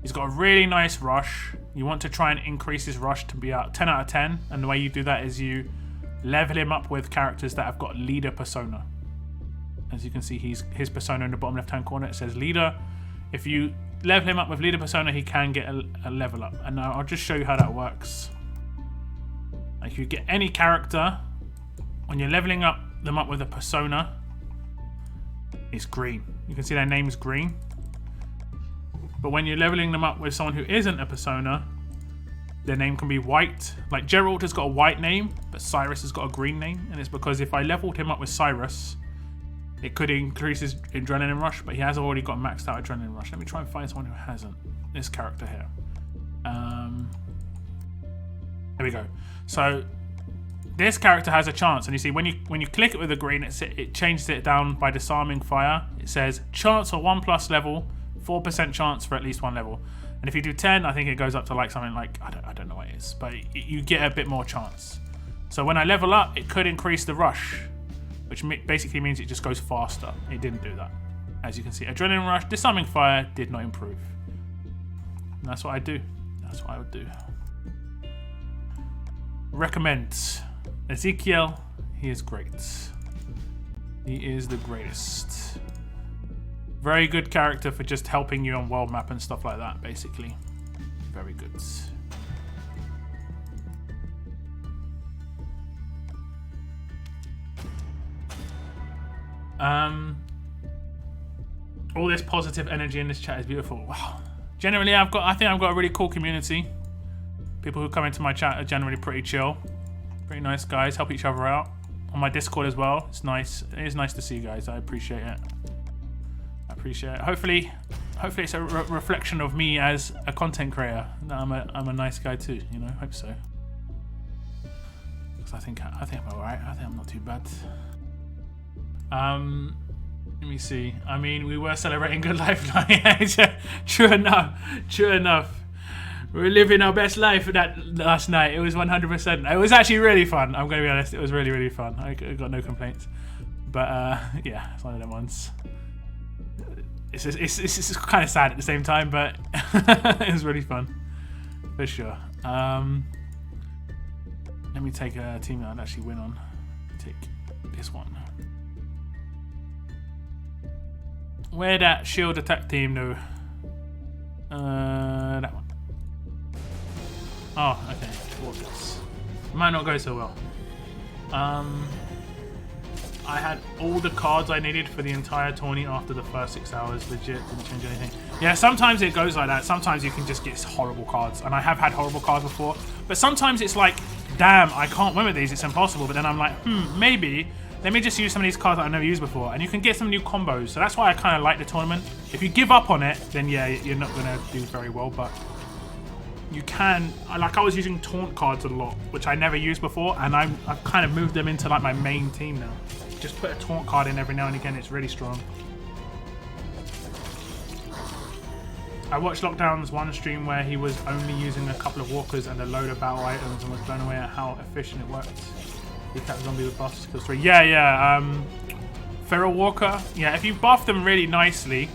He's got a really nice rush. You want to try and increase his rush to be out 10 out of 10, and the way you do that is you level him up with characters that have got leader persona. As you can see, his persona in the bottom left-hand corner, it says leader. If you level him up with leader persona, he can get a level up. And now I'll just show you how that works. Like you get any character, when you're leveling them up with a persona, it's green. You can see their name's green. But when you're leveling them up with someone who isn't a persona, their name can be white. Like Gerald has got a white name, but Cyrus has got a green name. And it's because if I leveled him up with Cyrus, it could increase his adrenaline rush, but he has already got maxed out adrenaline rush. Let me try and find someone who hasn't. This character here. There we go. So this character has a chance, and you see when you click it with the green, it changes it down by disarming fire. It says chance for 1+ level, 4% chance for at least 1 level. And if you do 10, I think it goes up to like something like I don't know what it is, but you get a bit more chance. So when I level up, it could increase the rush, which basically means it just goes faster. It didn't do that. As you can see, adrenaline rush, disarming fire did not improve. And that's what I do. That's what I would do. Recommend Ezekiel. He is great. He is the greatest. Very good character for just helping you on world map and stuff like that, basically. Very good. All this positive energy in this chat is beautiful. Wow. Generally, I think I've got a really cool community. People who come into my chat are generally pretty chill. Pretty nice guys, help each other out. On my Discord as well. It's nice. It is nice to see you guys. I appreciate it. I appreciate it. Hopefully it's a reflection of me as a content creator. That I'm a nice guy too. You know, hope so. Because I think I'm alright. I think I'm not too bad. Let me see. I mean, we were celebrating good life. True enough. True enough. We were living our best life that last night. It was 100%. It was actually really fun. I'm going to be honest. It was really, really fun. I got no complaints. But yeah, it's one of them ones. It's kind of sad at the same time, but it was really fun. For sure. Let me take a team that I'd actually win on. Take this one. Where that shield attack team though? That one. Oh, okay. Walkers. Might not go so well. I had all the cards I needed for the entire tourney after the first 6 hours. Legit, didn't change anything. Yeah, sometimes it goes like that. Sometimes you can just get horrible cards. And I have had horrible cards before. But sometimes it's like, damn, I can't win with these. It's impossible. But then I'm like, maybe. Let me just use some of these cards that I've never used before. And you can get some new combos. So that's why I kind of like the tournament. If you give up on it, then yeah, you're not going to do very well. But you can, like I was using taunt cards a lot, which I never used before. And I've kind of moved them into like my main team now. Just put a taunt card in every now and again. It's really strong. I watched Lockdown's one stream where he was only using a couple of walkers and a load of battle items and was blown away at how efficient it worked. He kept zombie with buffs, kills 3. Yeah. Feral Walker. Yeah, if you buff them really nicely.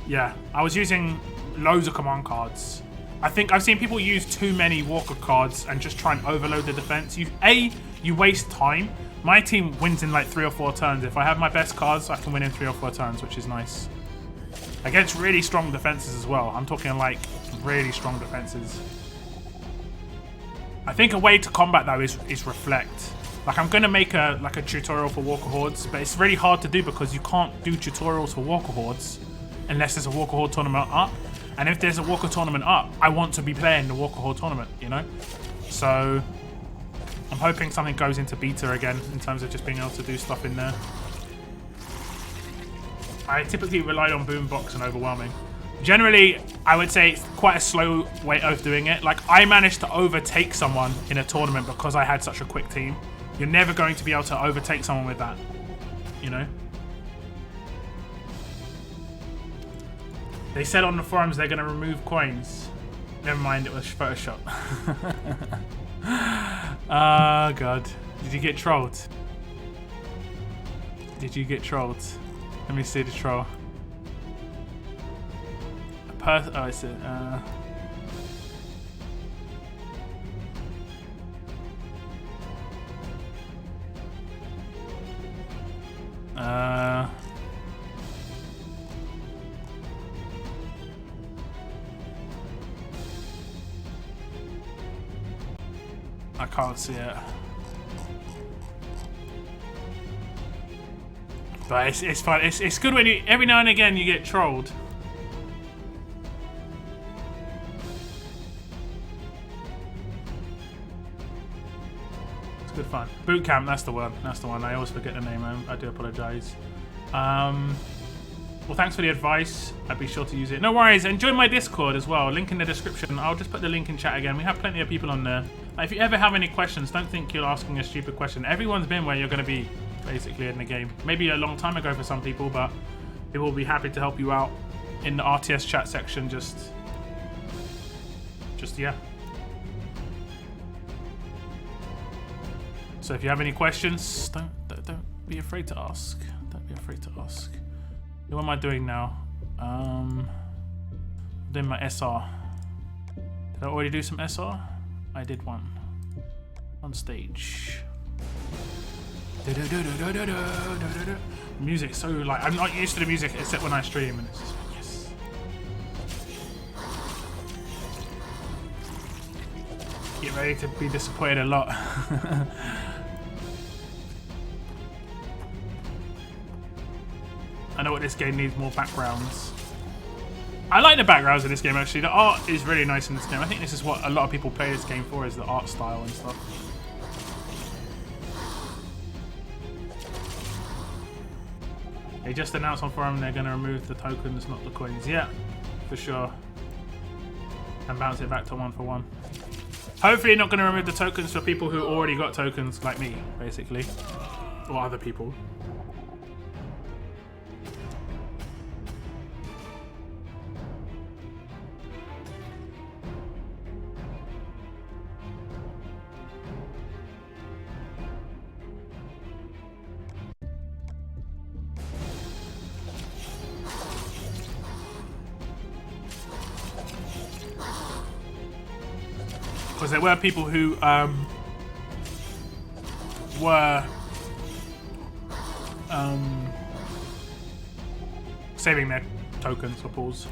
Yeah, I was using loads of command cards. I think I've seen people use too many Walker cards and just try and overload the defense. You waste time. My team wins in like 3 or 4 turns. If I have my best cards, I can win in 3 or 4 turns, which is nice. Against really strong defenses as well. I'm talking like really strong defenses. I think a way to combat though is reflect. Like I'm gonna make a tutorial for Walker Hordes, but it's really hard to do because you can't do tutorials for Walker Hordes unless there's a Walker Horde tournament up. And if there's a Walker tournament up, I want to be playing the Walker Horde tournament, you know? So I'm hoping something goes into beta again in terms of just being able to do stuff in there. I typically relied on Boombox and Overwhelming. Generally, I would say it's quite a slow way of doing it. Like, I managed to overtake someone in a tournament because I had such a quick team. You're never going to be able to overtake someone with that, you know? They said on the forums they're going to remove coins. Never mind, it was Photoshop. Oh, God. Did you get trolled? Did you get trolled? Let me see the troll. Oh, it's a... I can't see it. But it's fun. It's good when you every now and again you get trolled. It's good fun. Boot camp, that's the one. That's the one. I always forget the name. I do apologize. Well, thanks for the advice. I'd be sure to use it. No worries. Enjoy my Discord as well. Link in the description. I'll just put the link in chat again. We have plenty of people on there. If you ever have any questions, don't think you're asking a stupid question. Everyone's been where you're going to be, basically, in the game. Maybe a long time ago for some people, but people will be happy to help you out in the RTS chat section. Just yeah. So if you have any questions, don't be afraid to ask. Don't be afraid to ask. What am I doing now? I'm doing my SR. Did I already do some SR? I did one. On stage. Music so like I'm not used to the music except when I stream, and it's just like, yes. Get ready to be disappointed a lot. I know what this game needs more backgrounds. I like the backgrounds in this game actually. The art is really nice in this game. I think this is what a lot of people play this game for, is the art style and stuff. They just announced on forum they're going to remove the tokens, not the coins. Yeah, for sure. And bounce it back to 1 for 1. Hopefully not going to remove the tokens for people who already got tokens, like me, basically. Or other people. Because there were people who were saving their tokens for pools.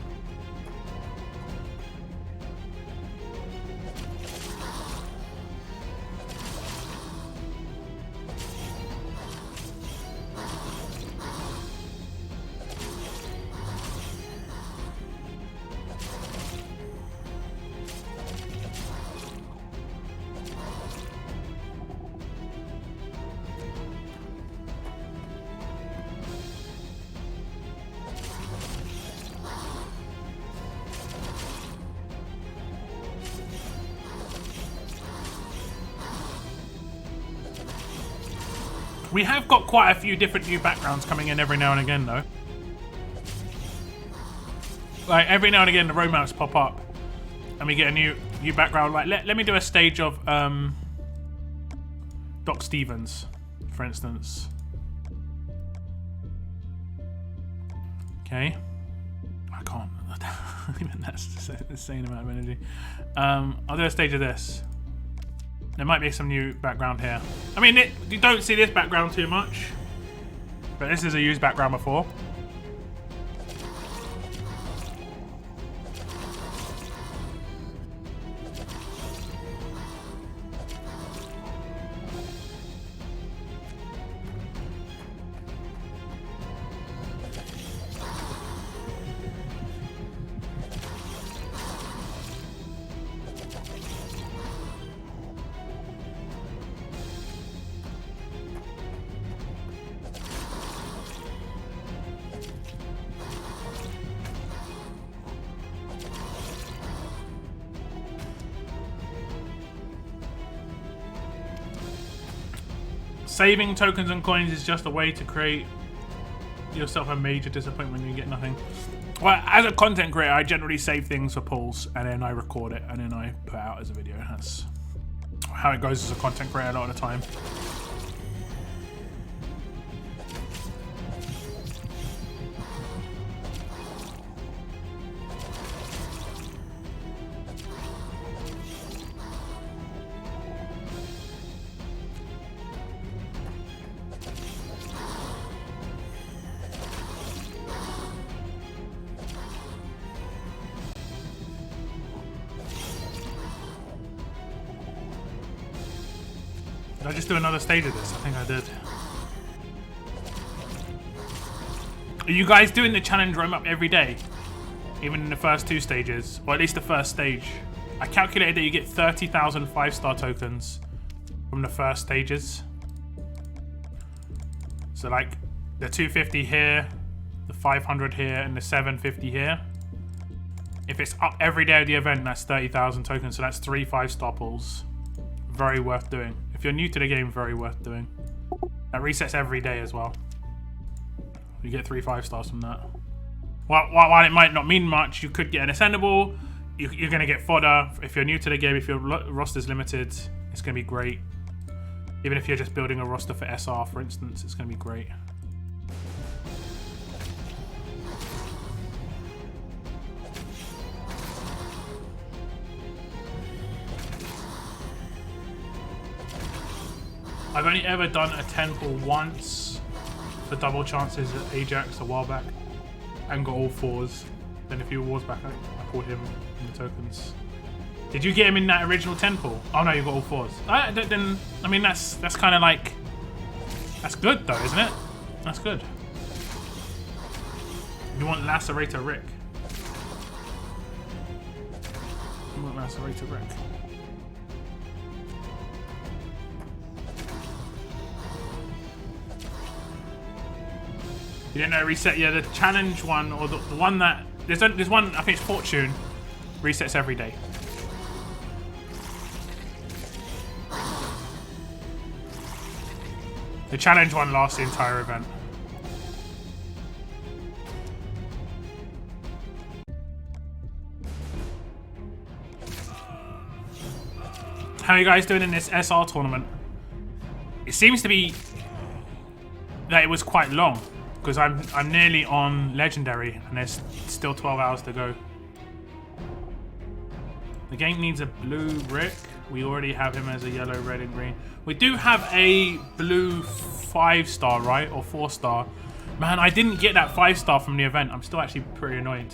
We have got quite a few different new backgrounds coming in every now and again, though. Like, every now and again, the road maps pop up, and we get a new background. Like, let me do a stage of Doc Stevens, for instance. Okay. I can't. Even that's the insane amount of energy. I'll do a stage of this. There might be some new background here. I mean, you don't see this background too much, but this is a used background before. Saving tokens and coins is just a way to create yourself a major disappointment when you get nothing. Well, as a content creator, I generally save things for pulls, and then I record it, and then I put it out as a video. That's how it goes as a content creator a lot of the time. Did I just do another stage of this? I think I did. Are you guys doing the challenge roam up every day? Even in the first 2 stages? Or at least the first stage? I calculated that you get 30,000 5-star tokens from the first stages. So like the 250 here, the 500 here, and the 750 here. If it's up every day of the event, that's 30,000 tokens. So that's 3 5-star pulls. Very worth doing. If you're new to the game, very worth doing. That resets every day as well. You get 3 5-stars from that. While it might not mean much, you could get an ascendable. You're going to get fodder. If you're new to the game, if your roster's limited, it's going to be great. Even if you're just building a roster for SR, for instance, it's going to be great. I've only ever done a 10 pull once for double chances at Ajax a while back and got all 4s. Then a few awards back, I pulled him in the tokens. Did you get him in that original 10 pull? Oh no, you got all 4s. Then I mean that's kind of like, that's good though, isn't it? That's good. You want Lacerator Rick? You want Lacerator Rick? You didn't know reset? Yeah, the challenge one, or the one that there's one. I think it's Fortune. Resets every day. The challenge one lasts the entire event. How are you guys doing in this SR tournament? It seems to be that it was quite long because I'm nearly on Legendary and there's still 12 hours to go. The game needs a blue Rick. We already have him as a yellow, red, and green. We do have a blue 5-star, right? Or 4-star. Man, I didn't get that 5-star from the event. I'm still actually pretty annoyed.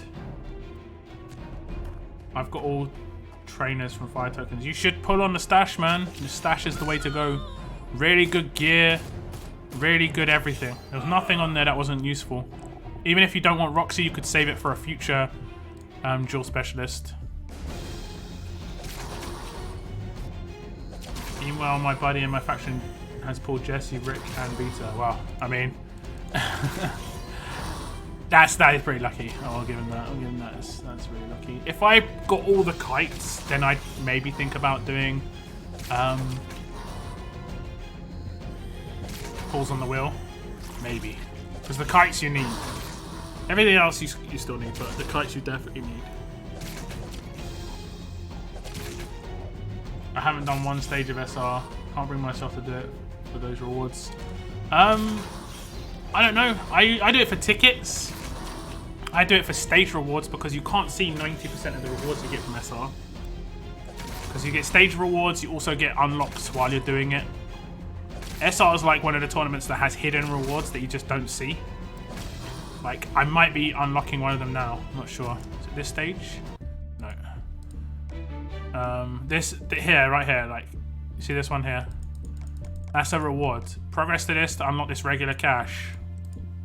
I've got all trainers from fire tokens. You should pull on the stash, man. The stash is the way to go. Really good gear. Really good everything. There was nothing on there that wasn't useful. Even if you don't want Roxy, you could save it for a future dual specialist. Meanwhile, my buddy in my faction has pulled Jesse, Rick, and Beta. Wow, I mean, that is pretty lucky. Oh, I'll give him that. I'll give him that. That's really lucky. If I got all the kites, then I'd maybe think about doing pulls on the wheel. Maybe, because the kites you need. Everything else you still need, but the kites you definitely need. I haven't done one stage of SR. Can't bring myself to do it for those rewards. I don't know. I do it for tickets. I do it for stage rewards because you can't see 90% of the rewards you get from SR. Because you get stage rewards, you also get unlocks while you're doing it. SR is like one of the tournaments that has hidden rewards that you just don't see. Like, I might be unlocking one of them now. I'm not sure. Is it this stage? No. Right here, like, you see this one here? That's a reward. Progress to this to unlock this regular cash.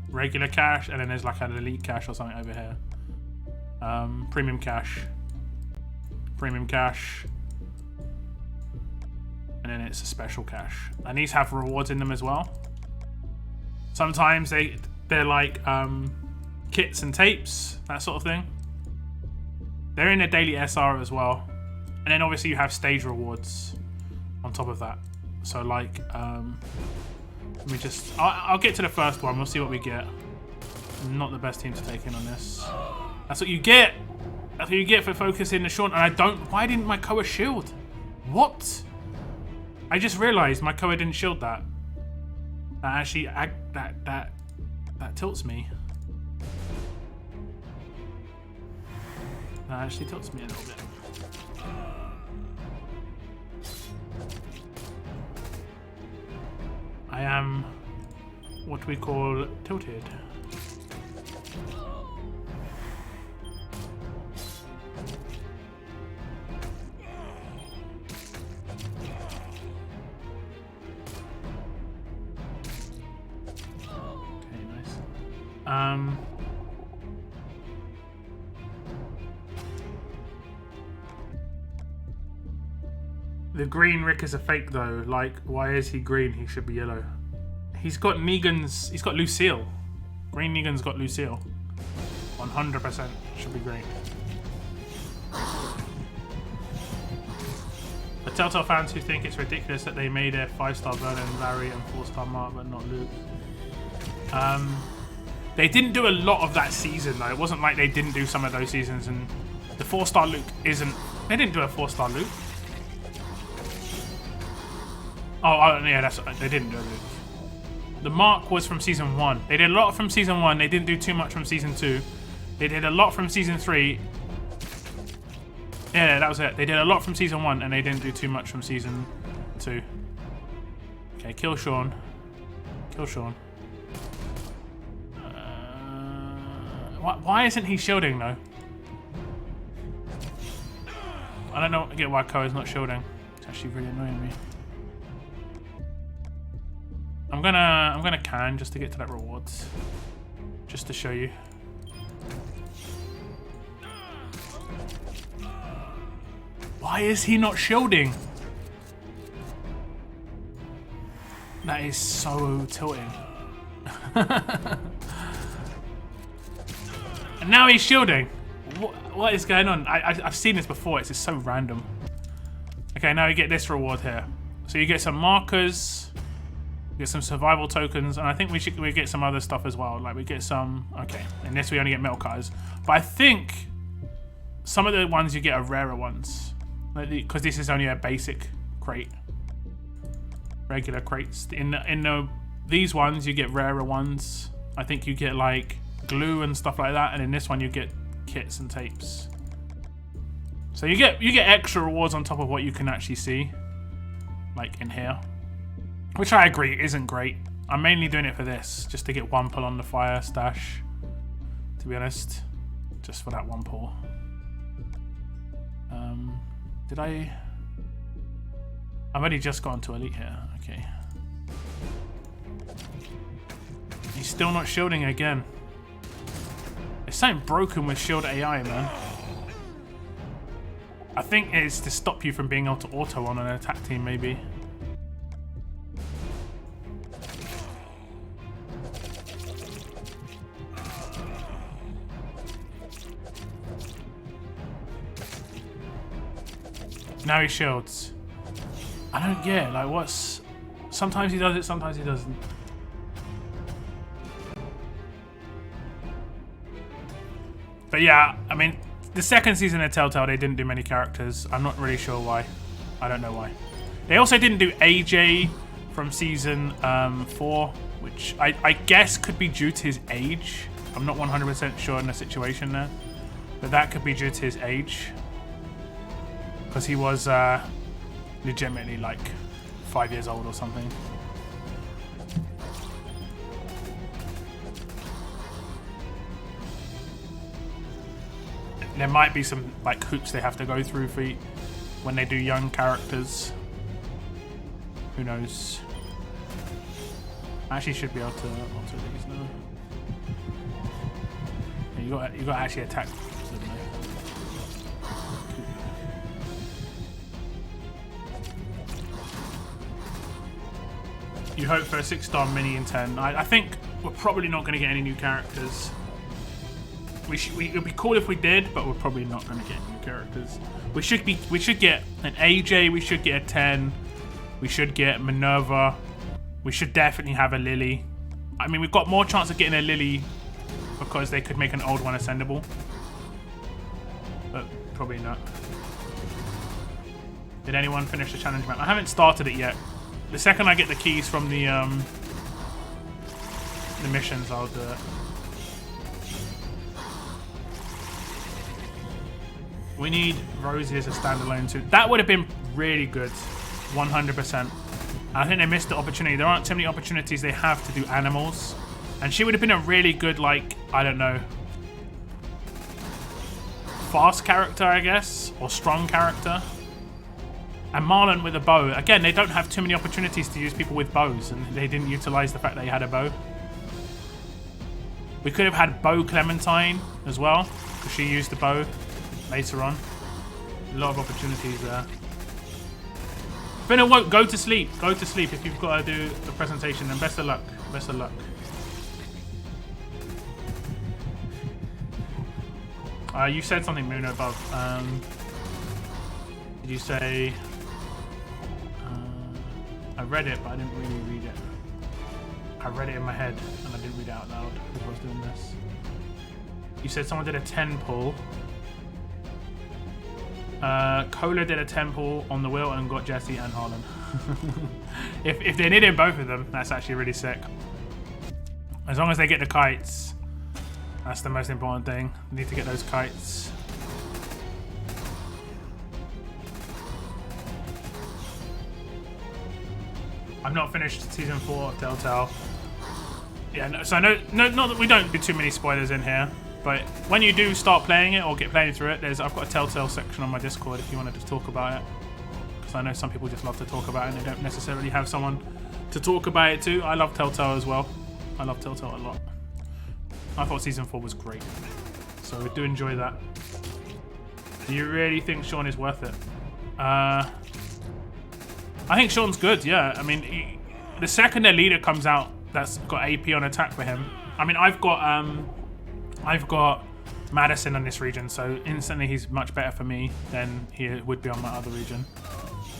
Regular cash, and then there's like an elite cash or something over here. Premium cash. Premium cash. And then it's a special cash. And these have rewards in them as well. Sometimes they're like kits and tapes, that sort of thing. They're in a daily SR as well. And then obviously you have stage rewards on top of that. So like, let me just, I'll get to the first one. We'll see what we get. Not the best team to take in on this. That's what you get. That's what you get for focusing the short. And why didn't my Koa shield? What? I just realized my Koa didn't shield that. That actually, that tilts me. That actually tilts me a little bit. I am what we call tilted. Okay, nice. The green Rick is a fake though. Like, why is he green? He should be yellow. He's got Negan's. He's got Lucille. Green Negan's got Lucille. 100% should be green. The Telltale fans who think it's ridiculous that they made a 5-star Vernon, Larry, and 4-star Mark, but not Luke. They didn't do a lot of that season though. It wasn't like they didn't do some of those seasons, and the 4-star Luke isn't. They didn't do a 4-star Luke. Oh yeah, they didn't do a Luke. The Mark was from season 1. They did a lot from season 1. They didn't do too much from season 2. They did a lot from season 3. Yeah, that was it. They did a lot from season 1 and they didn't do too much from season 2. Okay, Okay, kill Sean. Kill Sean. Why isn't he shielding though? I don't know. Get why Koa's not shielding. It's actually really annoying me. I'm gonna can just to get to that rewards, just to show you. Why is he not shielding? That is so tilting. And now he's shielding. What is going on? I've seen this before. It's just so random. Okay, now you get this reward here. So you get some markers, you get some survival tokens, and I think we get some other stuff as well. Like we get some. Okay, in this we only get metal cutters, but I think some of the ones you get are rarer ones, because this is only a basic crate. Regular crates. In these ones you get rarer ones. I think you get like glue and stuff like that, and in this one you get kits and tapes. So you get extra rewards on top of what you can actually see, like in here, which I agree isn't great. I'm mainly doing it for this, just to get one pull on the fire stash, to be honest, just for that one pull. Did I've only just gone to elite here. Okay, he's still not shielding again. There's something broken with shield AI, man. I think it's to stop you from being able to auto on an attack team, maybe. Now he shields. I don't get, like, what's... Sometimes he does it, sometimes he doesn't. But yeah, I mean, the second season of Telltale, they didn't do many characters. I'm not really sure why. I don't know why. They also didn't do AJ from season 4, which I guess could be due to his age. I'm not 100% sure in the situation there, but that could be due to his age, because he was legitimately like 5 years old or something. There might be some like hoops they have to go through for when they do young characters. Who knows? I actually should be able to alter these now. Yeah, you got to actually attack. You hope for a 6-star mini in 10. I think we're probably not going to get any new characters. It would be cool if we did, but we're probably not going to get new characters. We should get an AJ. We should get a 10. We should get Minerva. We should definitely have a Lily. I mean, we've got more chance of getting a Lily because they could make an old one ascendable, but probably not. Did anyone finish the challenge map? I haven't started it yet. The second I get the keys from the missions, I'll do it. We need Rosie as a standalone too. That would have been really good, 100%. I think they missed the opportunity. There aren't too many opportunities they have to do animals, and she would have been a really good, like, I don't know, fast character, I guess, or strong character. And Marlon with a bow. Again, they don't have too many opportunities to use people with bows, and they didn't utilize the fact that he had a bow. We could have had Bo Clementine as well, because she used the bow later on. A lot of opportunities there. Finna woke, go to sleep. Go to sleep if you've got to do the presentation, and best of luck. Best of luck. You said something, Muno, above. Did you say... I read it, but I didn't really read it. I read it in my head, and I didn't read it out loud because I was doing this. You said someone did a 10 pull. Cola did a 10 pull on the wheel and got Jesse and Harlan. if they needed both of them, that's actually really sick. As long as they get the kites, that's the most important thing. They need to get those kites. I've not finished season 4 of Telltale. Yeah, no, so no, not that we don't do too many spoilers in here, but when you do start playing it or get playing through it, I've got a Telltale section on my Discord if you wanted to talk about it. Because I know some people just love to talk about it and they don't necessarily have someone to talk about it too. I love Telltale as well. I love Telltale a lot. I thought season 4 was great, so I do enjoy that. Do you really think Sean is worth it? I think Sean's good, yeah. I mean, the second their leader comes out that's got AP on attack for him. I mean, I've got Madison on this region, so instantly he's much better for me than he would be on my other region.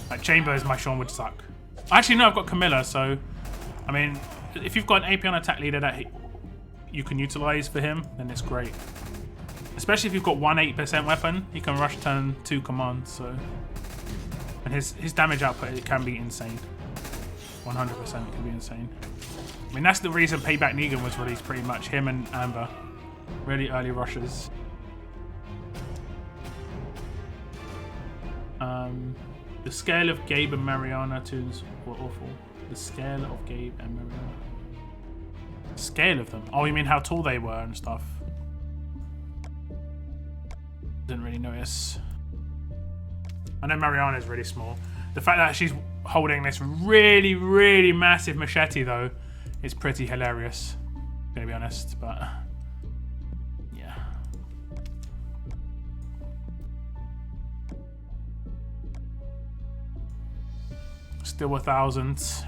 Like Chambers, my Sean would suck. Actually, no, I've got Camilla, so I mean, if you've got an AP on attack leader that you can utilize for him, then it's great. Especially if you've got 1-8% weapon, he can rush turn 2 commands, so. And his damage output, it can be insane. 100% it can be insane. I mean, that's the reason Payback Negan was released, pretty much. Him and Amber. Really early rushes. The scale of Gabe and Mariana tunes were awful. The scale of Gabe and Mariana. Scale of them? Oh, you mean how tall they were and stuff? Didn't really notice. I know Mariana's really small. The fact that she's holding this really, really massive machete, though, is pretty hilarious. Gonna be honest, but yeah. Still 1,000.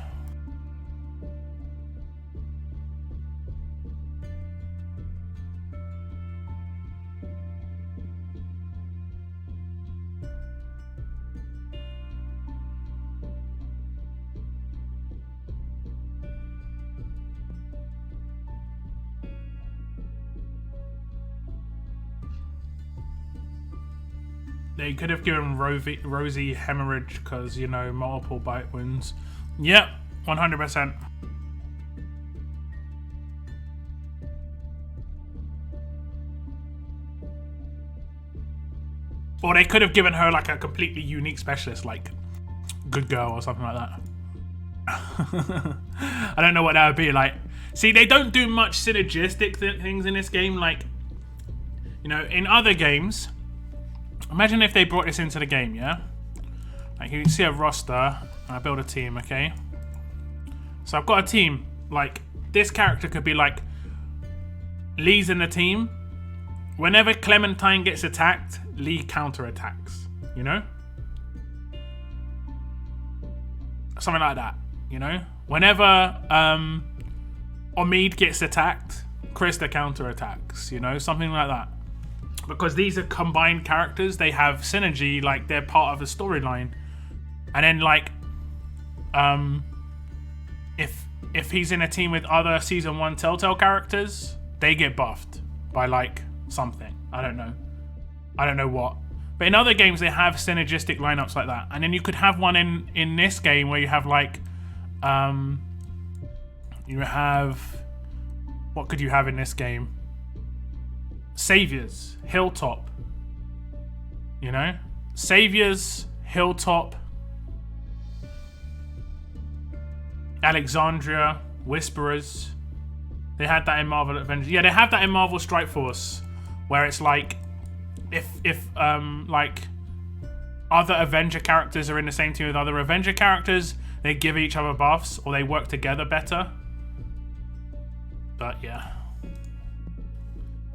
They could have given Rosie hemorrhage because, you know, multiple bite wounds. Yep, 100%. Or they could have given her like a completely unique specialist, like Good Girl or something like that. I don't know what that would be like. See, they don't do much synergistic things in this game. Like, you know, in other games, imagine if they brought this into the game, yeah? Like, you see a roster, and I build a team, okay? So I've got a team, like, this character could be like, Lee's in the team. Whenever Clementine gets attacked, Lee counterattacks, you know? Something like that, you know? Whenever Omid gets attacked, Krista counterattacks, you know? Something like that. Because these are combined characters, they have synergy, like they're part of the storyline. And then like, if he's in a team with other season 1 Telltale characters, they get buffed by like something. I don't know what. But in other games, they have synergistic lineups like that. And then you could have one in this game where you have like, what could you have in this game? Saviors, Hilltop, you know? Saviors, Hilltop, Alexandria, Whisperers. They had that in Marvel Avengers. Yeah, they have that in Marvel Strike Force, where it's like, if like other Avenger characters are in the same team with other Avenger characters, they give each other buffs or they work together better. But yeah.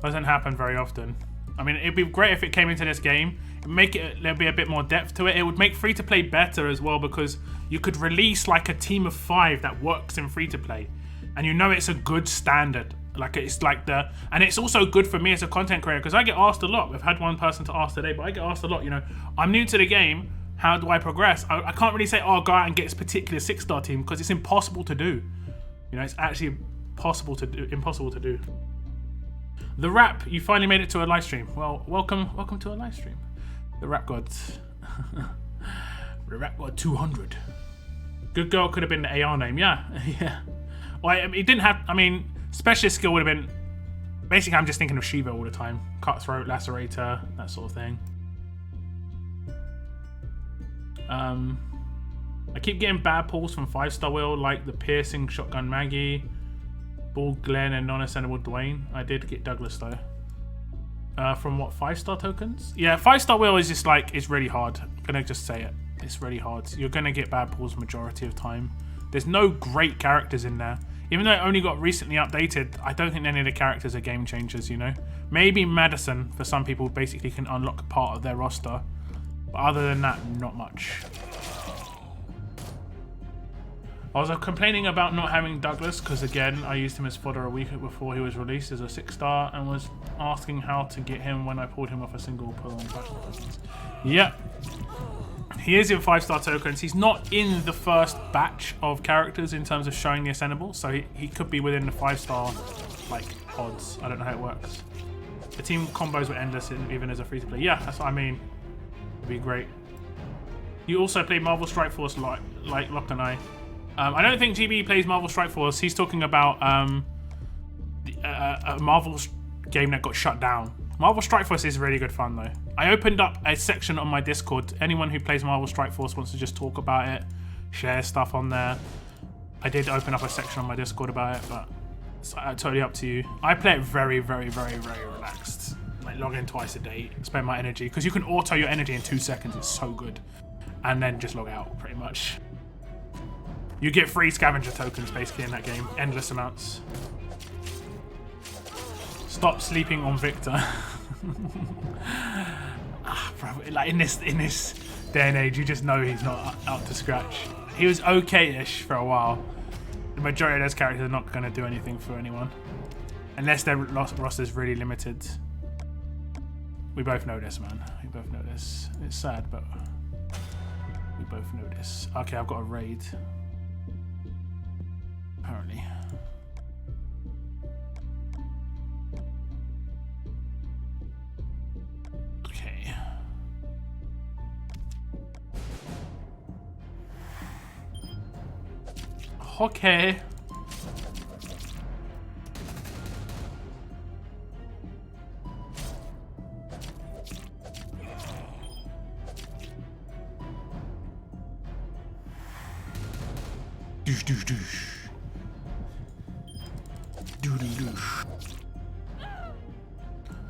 Doesn't happen very often. I mean, it'd be great if it came into this game. There'd be a bit more depth to it. It would make free-to-play better as well, because you could release like a team of 5 that works in free-to-play, and you know it's a good standard. Like it's like and it's also good for me as a content creator, because I get asked a lot. We've had one person to ask today, but I get asked a lot. You know, I'm new to the game. How do I progress? I can't really say, oh, go out and get this particular 6-star team, because it's impossible to do. You know, it's actually impossible to do. The Rap, you finally made it to a live stream. Well, welcome to a live stream. The Rap Gods. The Rap God 200. Good Girl could have been the AR name, yeah. Yeah. Well, I mean, it didn't have, I mean, specialist skill would have been, basically I'm just thinking of Shiva all the time. Cutthroat, Lacerator, that sort of thing. I keep getting bad pulls from 5-star Will, like the piercing shotgun Maggie, Bald Glenn, and non-ascendable Dwayne. I did get Douglas though. From what, 5-star tokens? Yeah, 5-star Will is just like, it's really hard. I'm gonna just say it. It's really hard. You're gonna get bad pulls majority of time. There's no great characters in there. Even though it only got recently updated, I don't think any of the characters are game changers, you know? Maybe Madison, for some people, basically can unlock part of their roster. But other than that, not much. I was complaining about not having Douglas because, again, I used him as fodder a week before he was released as a 6-star and was asking how to get him when I pulled him off a single pull on fashion tokens. Yep. He is in 5-star tokens. He's not in the first batch of characters in terms of showing the ascendable, so he could be within the 5-star like odds. I don't know how it works. The team combos were endless even as a free-to-play. Yeah, that's what I mean. It'd be great. You also play Marvel Strike Force like Locke and I. I don't think GB plays Marvel Strike Force. He's talking about a Marvel game that got shut down. Marvel Strike Force is really good fun though. I opened up a section on my Discord. Anyone who plays Marvel Strike Force wants to just talk about it, share stuff on there. I did open up a section on my Discord about it, but it's totally up to you. I play it very, very, very, very relaxed. Like log in twice a day, spend my energy, because you can auto your energy in 2 seconds. It's so good. And then just log out pretty much. You get free scavenger tokens basically in that game, endless amounts. Stop sleeping on Victor. Bro, like in this day and age, you just know he's not up to scratch. He was okay-ish for a while. The majority of those characters are not going to do anything for anyone, unless their roster is really limited. We both know this, man. We both know this. It's sad, but we both know this. Okay, I've got a raid. Apparently. Okay. Okay. Douche, douche, douche.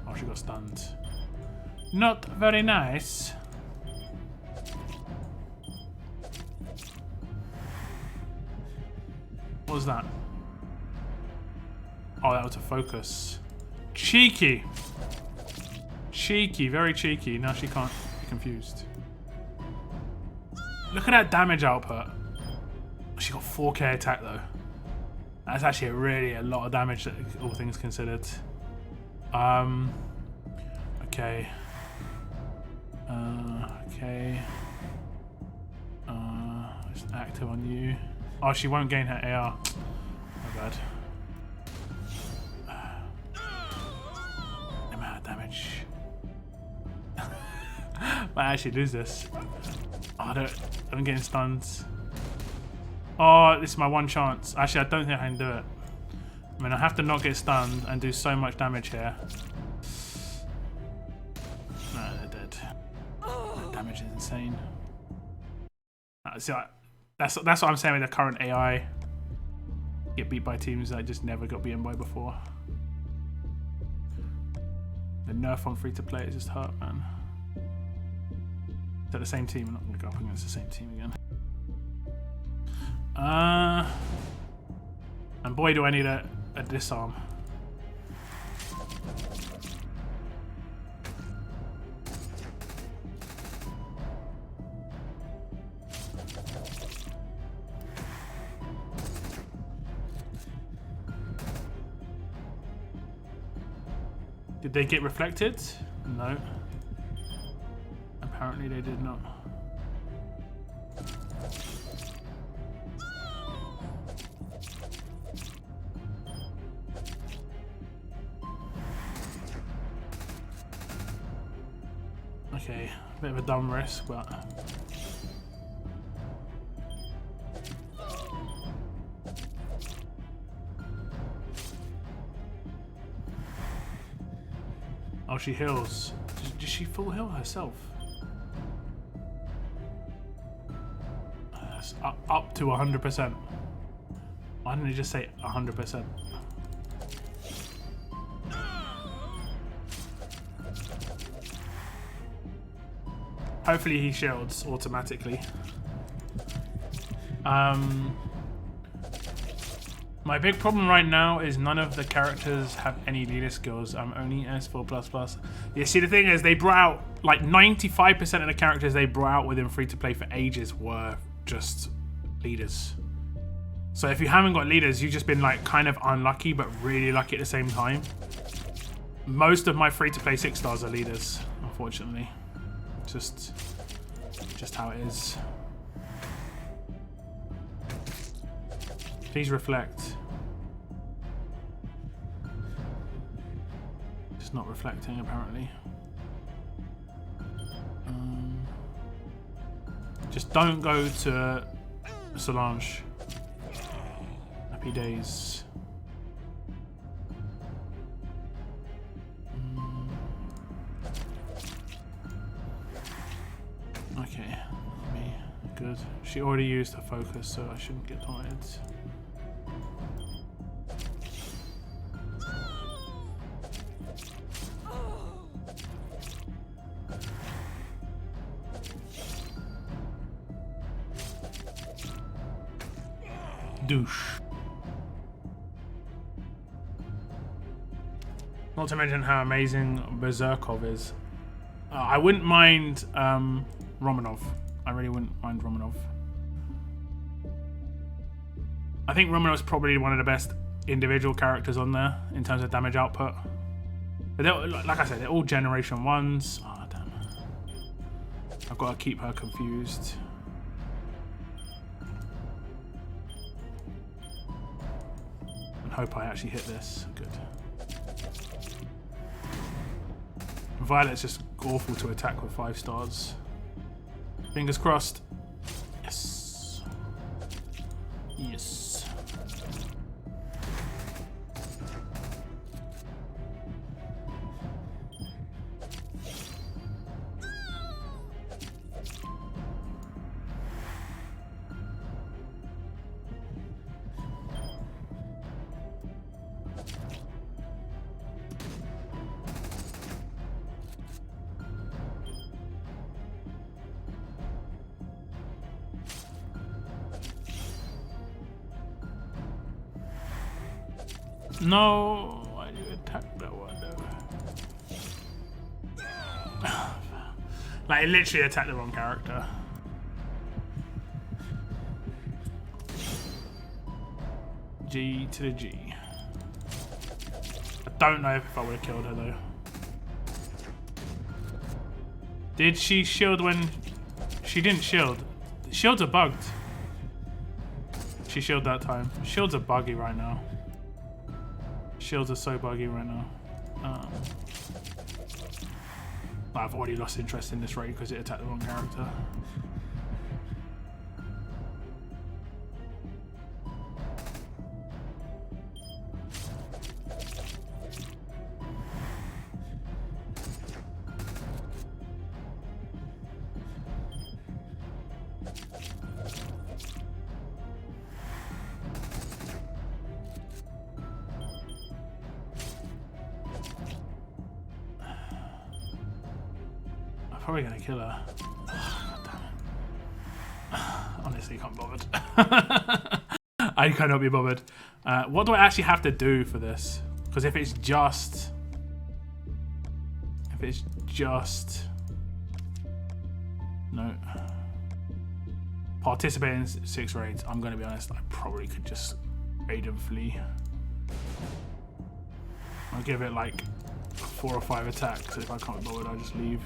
Oh, she got stunned. Not very nice. What was that? Oh, that was a focus. Cheeky. Cheeky, very cheeky. Now she can't be confused. Look at that damage output. She got 4k attack though. That's actually really a lot of damage, all things considered. Okay. Okay. Just active on you. Oh, she won't gain her AR. My bad. No amount of damage. Might actually lose this. Oh, I'm getting stunned. Oh, this is my one chance. Actually, I don't think I can do it. I mean, I have to not get stunned and do so much damage here. No, they're dead. The damage is insane. See, that's what I'm saying with the current AI. Get beat by teams that I just never got beaten by before. The nerf on free-to-play is just hurt, man. Is that the same team? I'm not going to go up against the same team again. And boy, do I need a disarm. Did they get reflected? No. Apparently they did not. Okay, a bit of a dumb risk, but oh, she heals. Did she full heal herself? up to 100%. Why didn't it just say 100%? Hopefully he shields automatically. My big problem right now is none of the characters have any leader skills. I'm only S4++. Yeah, see the thing is they brought out like 95% of the characters they brought out within free to play for ages were just leaders. So if you haven't got leaders, you've just been like kind of unlucky but really lucky at the same time. Most of my free to play 6 stars are leaders, unfortunately. Just how it is. Please reflect. It's not reflecting apparently. Just don't go to Solange. Happy days. Okay, me good. She already used her focus, so I shouldn't get tired. Douche. Not to mention how amazing Berserkov is. I wouldn't mind Romanov. I really wouldn't mind Romanov. I think Romanov's probably one of the best individual characters on there in terms of damage output. But like I said, they're all generation 1s. Oh, damn. I've got to keep her confused. And hope I actually hit this. Good. Violet's just awful to attack with 5 stars. Fingers crossed. Yes. Yes. No, why did you attack that one though? Like, it literally attacked the wrong character. G to the G. I don't know if I would have killed her though. Did she shield when... She didn't shield. Shields are bugged. She shielded that time. Shields are buggy right now. Shields are so buggy right now. I've already lost interest in this raid because it attacked the wrong character. Probably gonna kill her. Oh, God damn it. Honestly, can't be bothered. I cannot be bothered. What do I actually have to do for this? Because if it's just... No. Participate in 6 raids. I'm gonna be honest, I probably could just raid and flee. I'll give it like 4 or 5 attacks. If I can't be bothered, I'll just leave.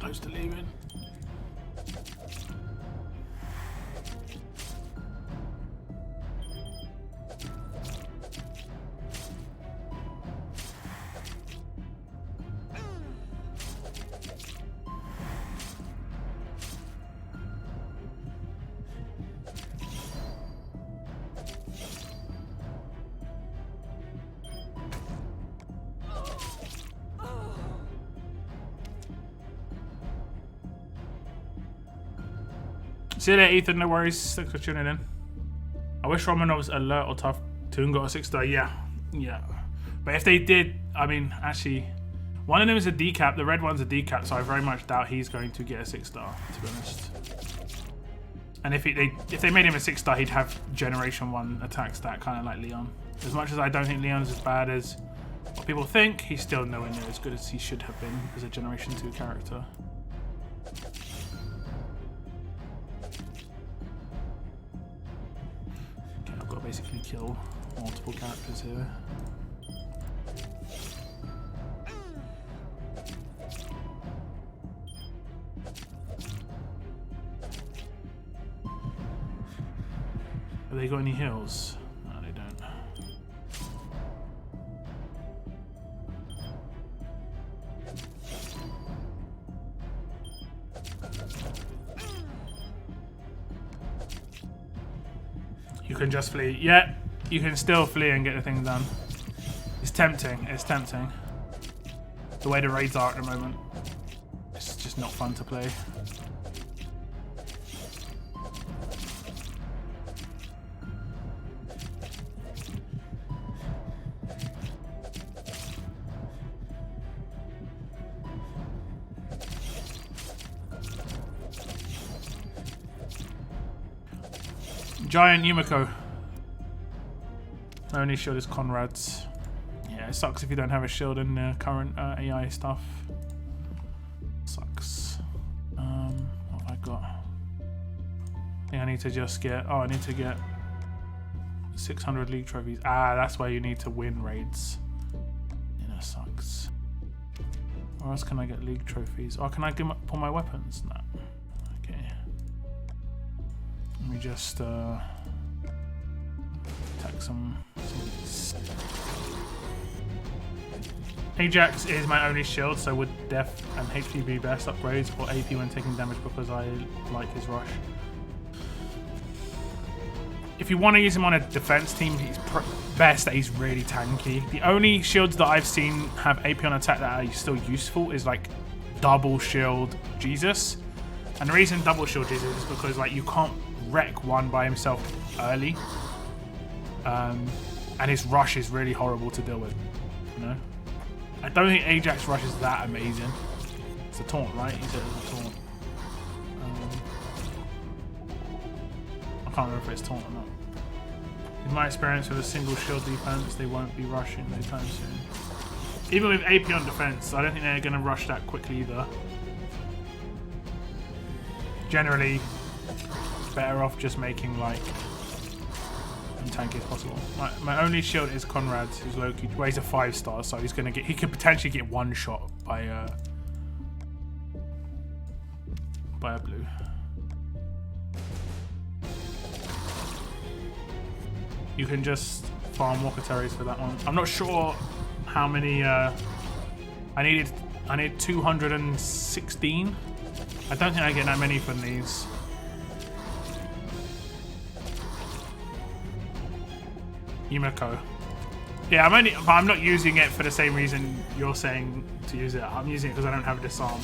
close to leaving. See you later, Ethan. No worries. Thanks for tuning in. I wish Romanov's alert or tough tune got a 6-star. Yeah. But if they did, I mean, actually, one of them is a decap. The red one's a decap, so I very much doubt he's going to get a 6-star, to be honest. And if they made him a 6-star, he'd have Generation 1 attack stat, kind of like Leon. As much as I don't think Leon's as bad as what people think, he's still nowhere near as good as he should have been as a Generation 2 character. I've got to basically kill multiple characters here. Have they got any heals? No, they don't. You can just flee. Yeah, you can still flee and get the thing done. It's tempting. It's tempting. The way the raids are at the moment, it's just not fun to play. Giant Yumiko. My only shield is Conrad's. Yeah, it sucks if you don't have a shield in the current AI stuff. Sucks. What have I got? I think I need to just get... Oh, I need to get 600 league trophies. Ah, that's where you need to win raids. Yeah, that sucks. Where else can I get league trophies? Oh, can I pull my weapons? No. Okay. Let me just attack some Ajax is my only shield, so would Def and HP be best upgrades or AP when taking damage because I like his rush? If you want to use him on a defense team, he's best that he's really tanky. The only shields that I've seen have AP on attack that are still useful is like double shield Jesus. And the reason double shield Jesus is because like you can't wreck one by himself early, and his rush is really horrible to deal with. You know, I don't think Ajax rush is that amazing. It's a taunt, right? He said it was a taunt. I can't remember if it's taunt or not. In my experience with a single shield defense, they won't be rushing anytime soon. Even with AP on defense, I don't think they're going to rush that quickly either. Generally, better off just making like as tanky as possible. My only shield is Conrad, who's Loki. Well, he's a 5-star, so he's gonna get. He could potentially get one shot by a blue. You can just farm Walker-Terries for that one. I'm not sure how many. I need 216. I don't think I get that many from these. Yumiko. Yeah, I'm not using it for the same reason you're saying to use it. I'm using it because I don't have a disarm.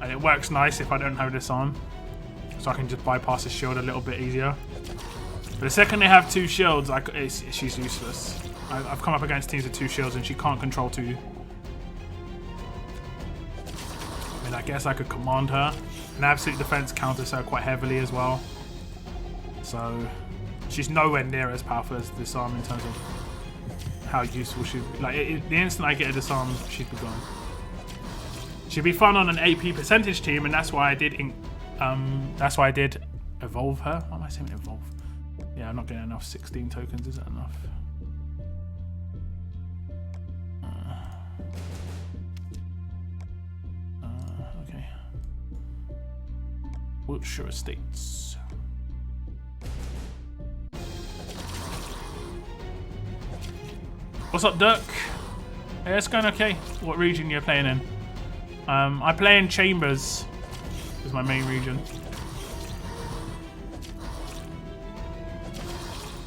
And it works nice if I don't have a disarm. So I can just bypass the shield a little bit easier. But the second they have 2 shields, she's useless. I've come up against teams with 2 shields and she can't control 2. I mean, I guess I could command her. And Absolute Defense counters her quite heavily as well. So she's nowhere near as powerful as the disarm in terms of how useful she would be. Like, the instant I get a disarm, she'd be gone. She'd be fun on an AP percentage team, and that's why I did evolve her. Why am I saying evolve? Yeah, I'm not getting enough 16 tokens. Is that enough? Wiltshire Estates. What's up, Dirk? Yeah, it's going okay. What region you're playing in? I play in Chambers. Is my main region.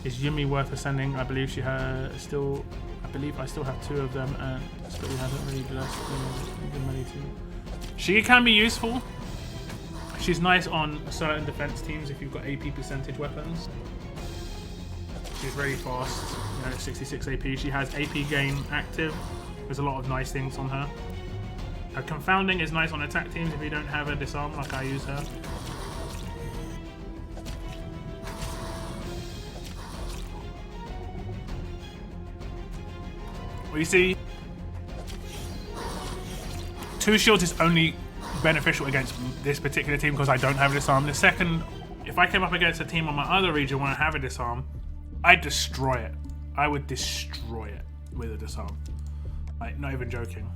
Is Yumi worth ascending? I believe she has still. I believe I still have 2 of them, and but we haven't really blessed the money to. She can be useful. She's nice on certain defense teams if you've got AP percentage weapons. She's very fast. You know, 66 AP. She has AP gain active. There's a lot of nice things on her. Her confounding is nice on attack teams if you don't have a disarm like I use her. Well, you see, 2 shields is only beneficial against this particular team because I don't have a disarm. The second, if I came up against a team on my other region when I have a disarm, I'd destroy it. I would destroy it with a disarm. Like, not even joking.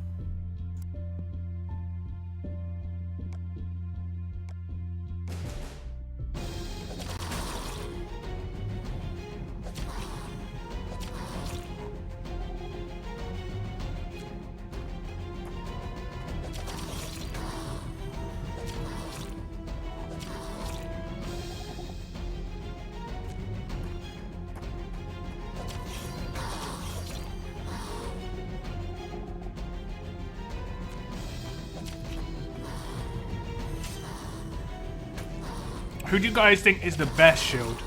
Who do you guys think is the best shield?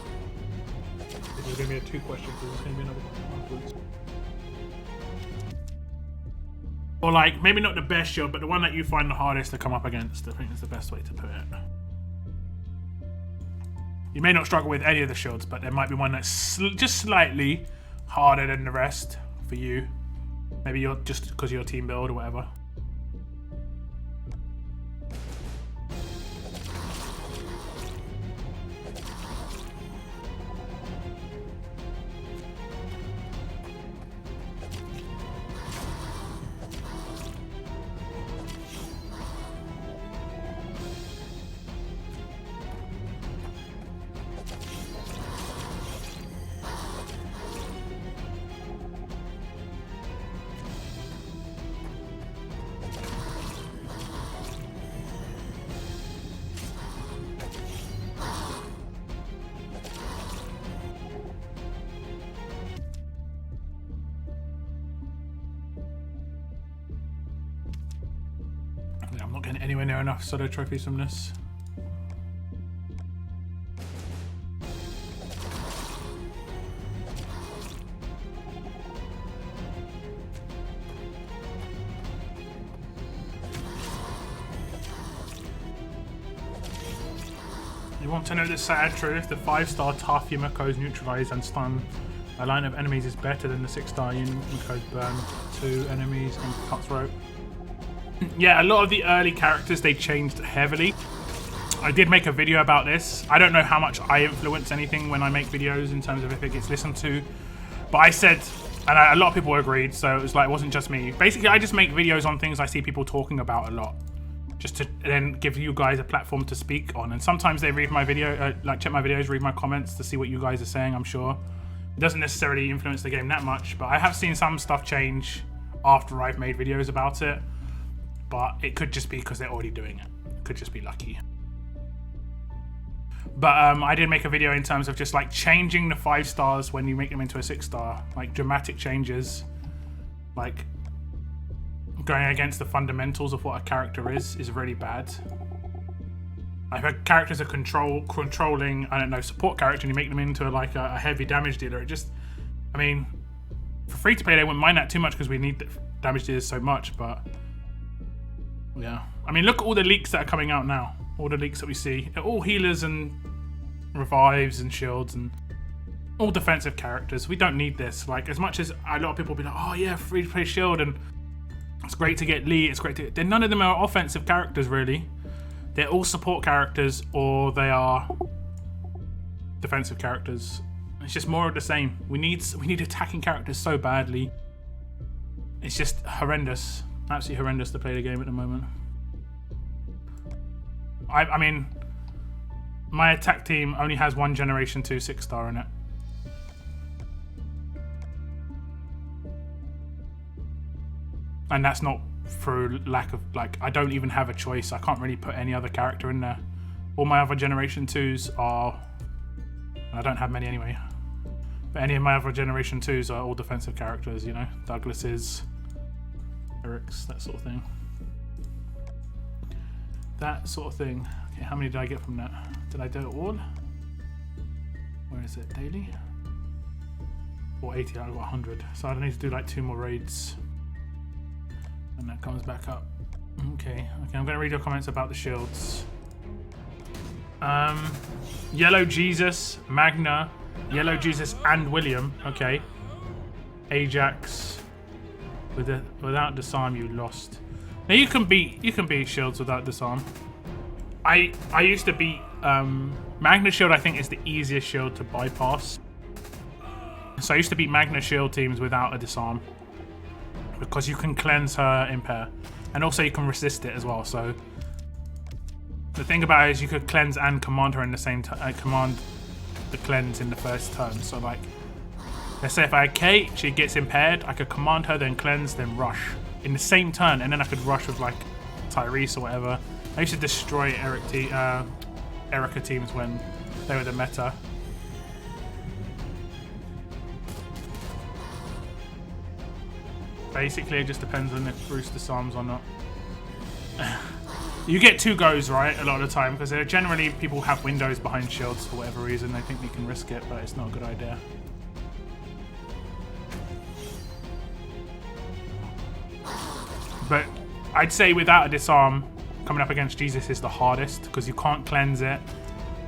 This is going to be a 2 question, so there's going to be another one afterwards. Or like, maybe not the best shield, but the one that you find the hardest to come up against. I think is the best way to put it. You may not struggle with any of the shields, but there might be one that's just slightly harder than the rest for you. Maybe you're just because of your team build or whatever. I'm not getting anywhere near enough solo trophies from this. You want to know the sad truth? The 5-star tough Yumiko's neutralize and stun a line of enemies is better than the 6-star Yumiko's burn 2 enemies and cutthroat. Yeah, a lot of the early characters, they changed heavily. I did make a video about this. I don't know how much I influence anything when I make videos in terms of if it gets listened to. But I said, and a lot of people agreed, so it was like, it wasn't just me. Basically, I just make videos on things I see people talking about a lot. Just to then give you guys a platform to speak on. And sometimes they read my video, like check my videos, read my comments to see what you guys are saying, I'm sure. It doesn't necessarily influence the game that much, but I have seen some stuff change after I've made videos about it. But it could just be because they're already doing it. Could just be lucky. But I did make a video in terms of just like changing the 5 stars when you make them into a 6-star. Like dramatic changes. Like going against the fundamentals of what a character is really bad. Like if a character's a controlling, I don't know, support character and you make them into like a heavy damage dealer, it just, I mean, for free to play they wouldn't mind that too much because we need the damage dealers so much, but yeah. I mean, look at all the leaks that are coming out now. All the leaks that we see. They're all healers and revives and shields and all defensive characters. We don't need this. Like, as much as a lot of people will be like, oh yeah, free to play shield and it's great to get Lee, it's great to... Then none of them are offensive characters, really. They're all support characters or they are defensive characters. It's just more of the same. We need attacking characters so badly. It's just horrendous. Absolutely horrendous to play the game at the moment. I mean, My attack team only has one Generation 2 6-star in it. And that's not through lack of, like, I don't even have a choice. I can't really put any other character in there. All my other Generation 2s are, and I don't have many anyway, but any of my other Generation 2s are all defensive characters, you know, Douglas's, Eric's, that sort of thing. That sort of thing. Okay, how many did I get from that? Did I do it all? Where is it? Daily? Or 80, I got 100. So I need to do like 2 more raids. And that comes back up. Okay, I'm gonna read your comments about the shields. Yellow Jesus, Magna, Yellow Jesus and William, okay. Ajax. Without disarm you lost. Now you can beat shields without disarm. I used to beat Magna Shield. I think is the easiest shield to bypass. So I used to beat Magna Shield teams without a disarm because you can cleanse her impair, and also you can resist it as well. So the thing about it is you could cleanse and command her in the same time. Command the cleanse in the first turn. So like, let's say if I had Kate, she gets impaired. I could command her, then cleanse, then rush in the same turn, and then I could rush with like Tyrese or whatever. I used to destroy Erica teams when they were the meta. Basically, it just depends on if Bruce disarms or not. You get 2 goes, right, a lot of the time, because generally people have windows behind shields for whatever reason. They think they can risk it, but it's not a good idea. But I'd say without a disarm, coming up against Jesus is the hardest because you can't cleanse it.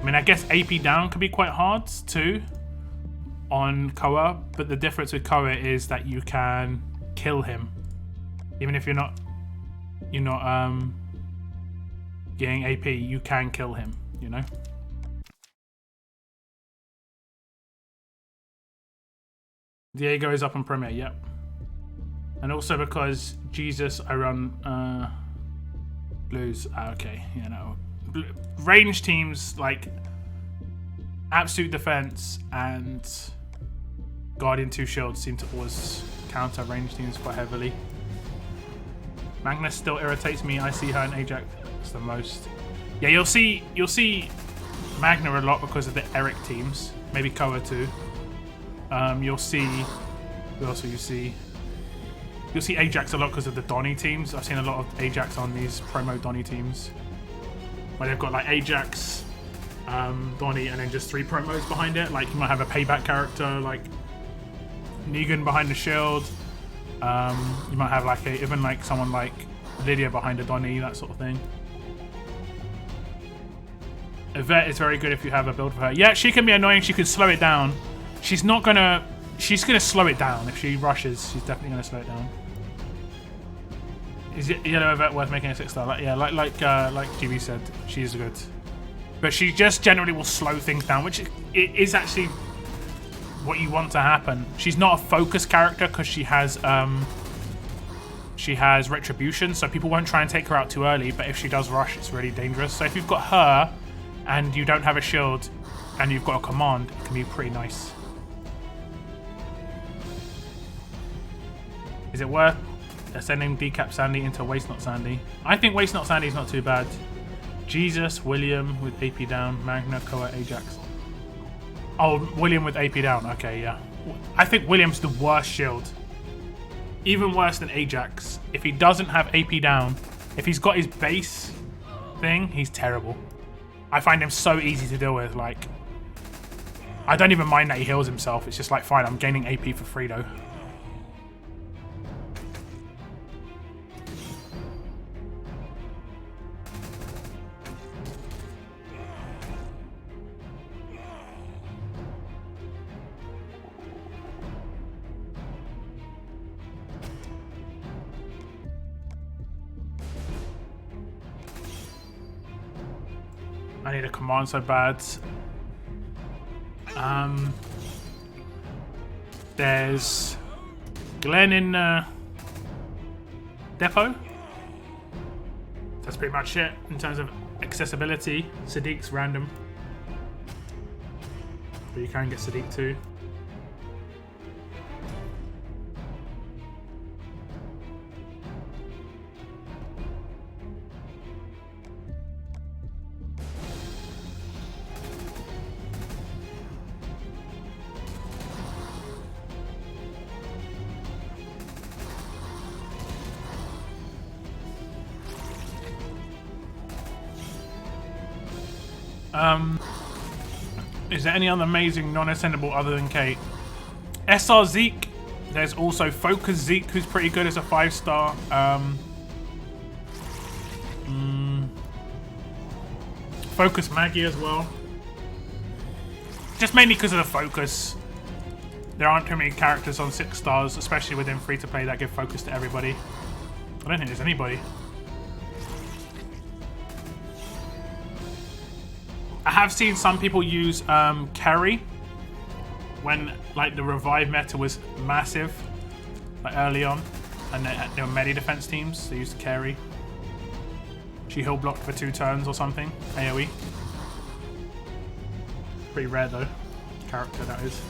I mean, I guess AP down could be quite hard too on Koa, but the difference with Koa is that you can kill him, even if you're not getting AP. You can kill him, you know. Diego is up on Premier, yep. And also because Jesus, I run blues. Okay, you know, range teams like Absolute Defense and Guardian 2 Shields seem to always counter range teams quite heavily. Magnus still irritates me. I see her in Ajax the most. Yeah, you'll see Magna a lot because of the Eric teams. Maybe Koa too. You'll see. Who else will you see? You'll see Ajax a lot because of the Donny teams. I've seen a lot of Ajax on these promo Donny teams, where they've got like Ajax, Donny, and then just 3 promos behind it. Like you might have a payback character like Negan behind the shield. You might have like even like someone like Lydia behind a Donny, that sort of thing. Yvette is very good if you have a build for her. Yeah, she can be annoying. She can slow it down. She's gonna slow it down if she rushes. She's definitely gonna slow it down. Is Yellow Yvette worth making a 6-star? Like, yeah, like GB said, she's good, but she just generally will slow things down, which is actually what you want to happen. She's not a focus character because she has retribution, so people won't try and take her out too early. But if she does rush, it's really dangerous. So if you've got her and you don't have a shield and you've got a command, it can be pretty nice. Is it worth sending Decap Sandy into Waste Not Sandy? I think Waste Not Sandy is not too bad. Jesus, William with AP down, Magna, Koa, Ajax. Oh, William with AP down. Okay, yeah. I think William's the worst shield. Even worse than Ajax. If he doesn't have AP down, if he's got his base thing, he's terrible. I find him so easy to deal with. Like, I don't even mind that he heals himself. It's just like, fine, I'm gaining AP for free though. I need a command so bad. There's Glenn in Depot. That's pretty much it in terms of accessibility. Sadiq's random. but you can get Sadiq too. Is there any other amazing non-ascendable other than Kate? SR Zeke. There's also Focus Zeke, who's pretty good as a 5-star. Focus Maggie as well. Just mainly because of the focus. There aren't too many characters on 6 stars, especially within free-to-play, that give focus to everybody. I don't think there's anybody. I have seen some people use Kerry when like the revive meta was massive, like early on, and there were many defense teams. They used Kerry. She heal blocked for 2 turns or something. AoE. Pretty rare though. Character that is.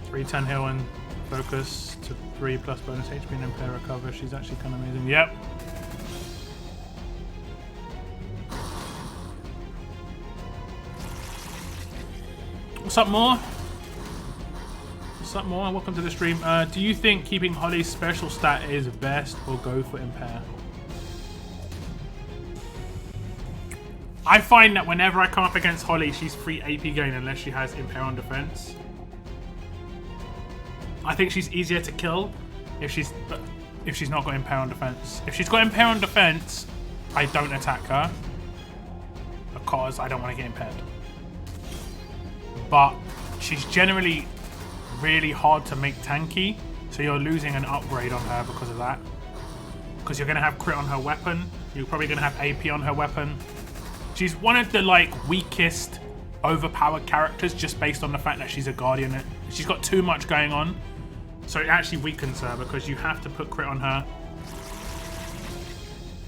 310 heal and focus to 3 plus bonus HP and impair recover. She's actually kind of amazing. Yep. What's up, More? What's up, More? Welcome to the stream. Do you think keeping Holly's special stat is best or go for impair? I find that whenever I come up against Holly, she's free AP gain unless she has impair on defense. I think she's easier to kill if she's not got impair on defense. If she's got impair on defense, I don't attack her because I don't want to get impaired. But she's generally really hard to make tanky, so you're losing an upgrade on her because of that. Because you're going to have crit on her weapon, you're probably going to have AP on her weapon. She's one of the like weakest overpowered characters just based on the fact that she's a guardian. She's got too much going on, so it actually weakens her because you have to put crit on her.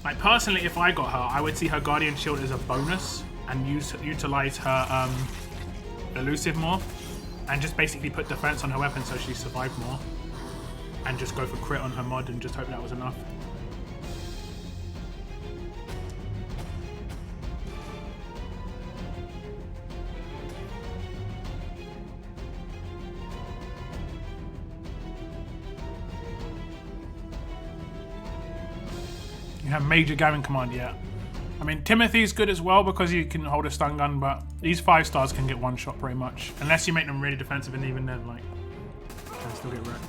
Like personally, if I got her, I would see her guardian shield as a bonus and utilize her elusive more, and just basically put defense on her weapon so she survived more, and just go for crit on her mod and just hope that was enough. You have Major Gavin command, yeah. I mean, Timothy's good as well because you can hold a stun gun, but these 5 stars can get one shot pretty much. Unless you make them really defensive, and even then, like, can still get wrecked.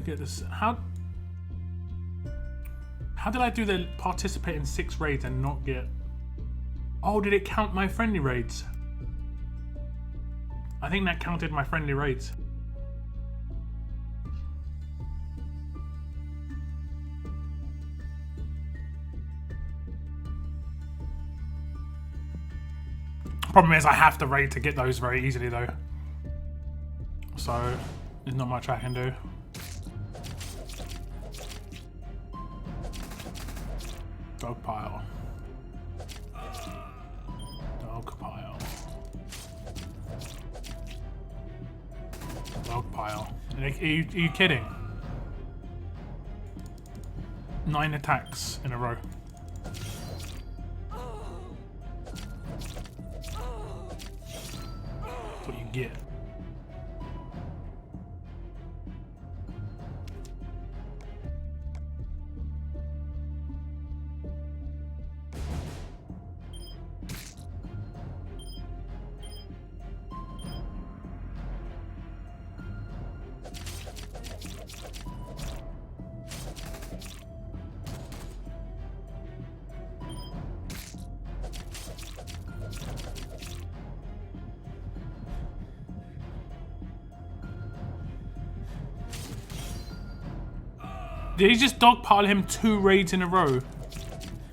Get this. How did I do the participate in 6 raids and not get? Oh, did it count my friendly raids? I think that counted my friendly raids. Problem is I have to raid to get those very easily though, so there's not much I can do. Dog pile. Dog pile. Dog pile. Are you kidding? 9 attacks in a row. That's what you get. Did he just dogpile him 2 raids in a row?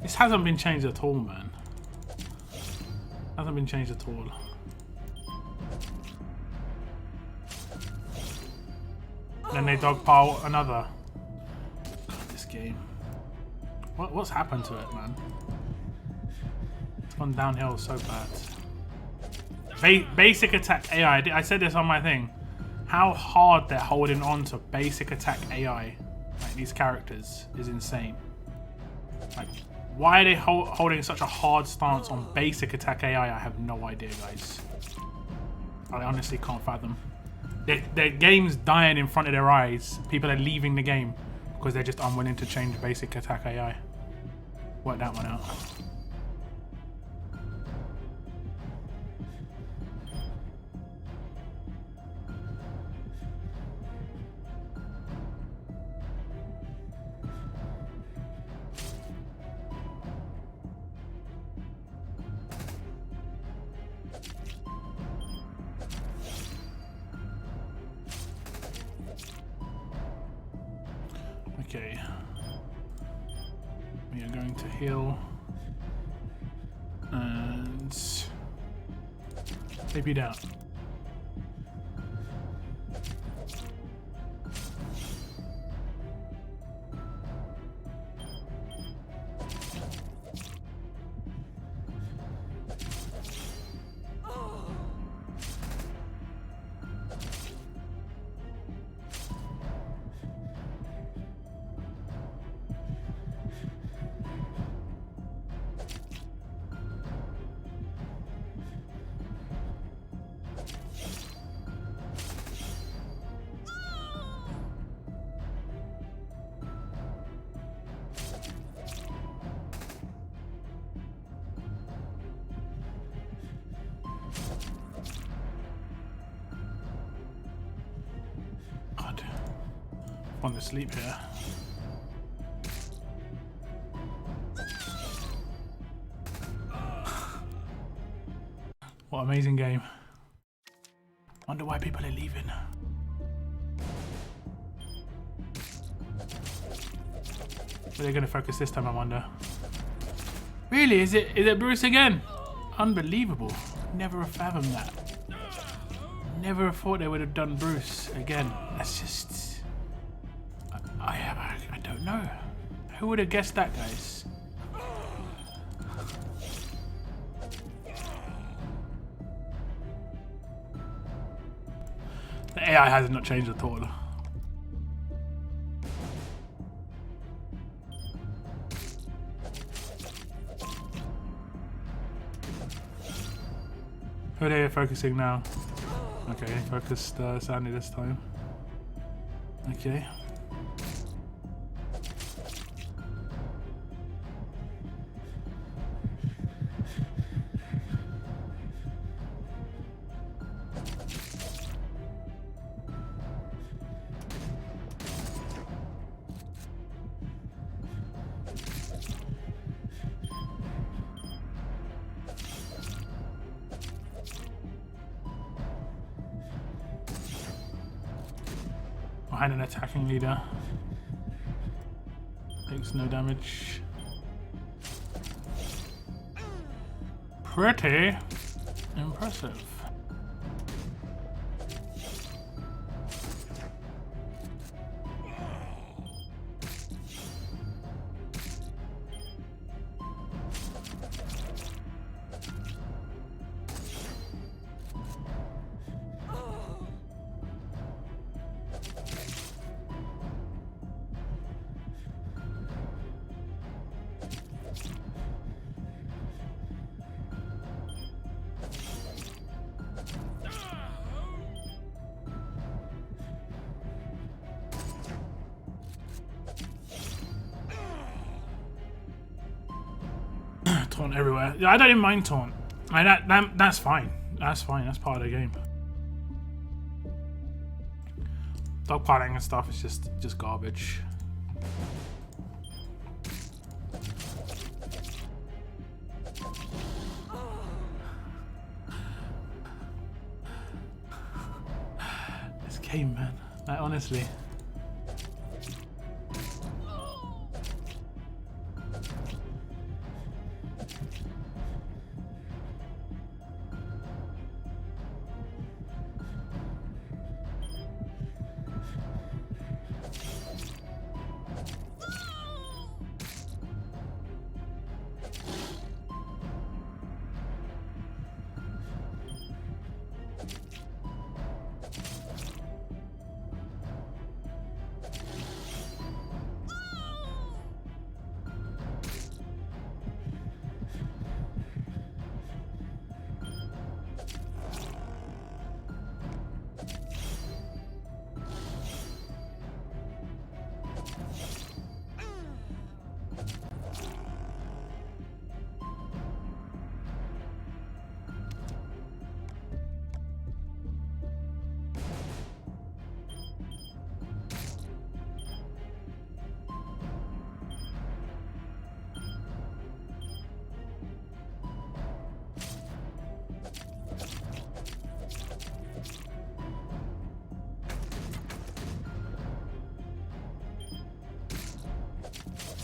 This hasn't been changed at all, man. Hasn't been changed at all. Then they dogpile another. God, this game. What's happened to it, man? It's gone downhill so bad. Basic attack AI. I said this on my thing. How hard they're holding on to basic attack AI. Like, these characters is insane. Like, why are they holding such a hard stance on basic attack AI? I have no idea, guys. I honestly can't fathom. Their game's dying in front of their eyes. People are leaving the game because they're just unwilling to change basic attack AI. Work that one out. Okay, we are going to heal and take you down. Want to sleep here. What an amazing game. Wonder why people are leaving. Where are they going to focus this time, I wonder? Really? Is it Bruce again? Unbelievable. Never have fathomed that. Never thought they would have done Bruce again. That's just... I don't know. Who would have guessed that, guys? The AI has not changed at all. Who are they focusing now? Okay, focused Sandy this time. Okay. Behind an attacking leader. Takes no damage. Pretty impressive. Taunt everywhere. Yeah, I don't even mind taunt. That's fine. That's fine. That's part of the game. Dogpiling and stuff is just garbage. This game, man. Like, honestly.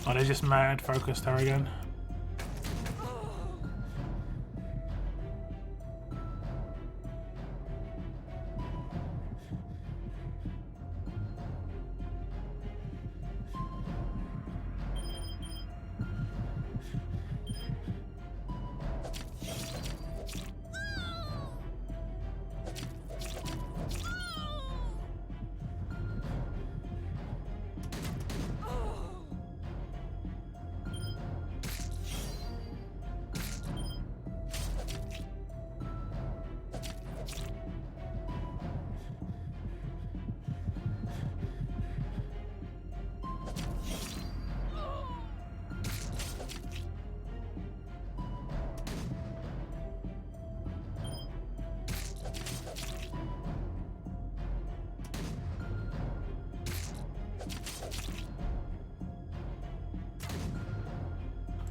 Oh, they just mad focused her again.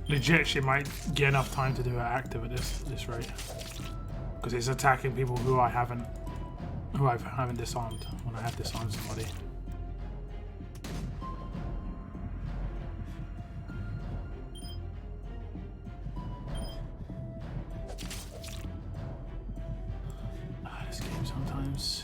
Legit, she might get enough time to do her active at this rate, because it's attacking people who I haven't disarmed when I have disarmed somebody. This game sometimes.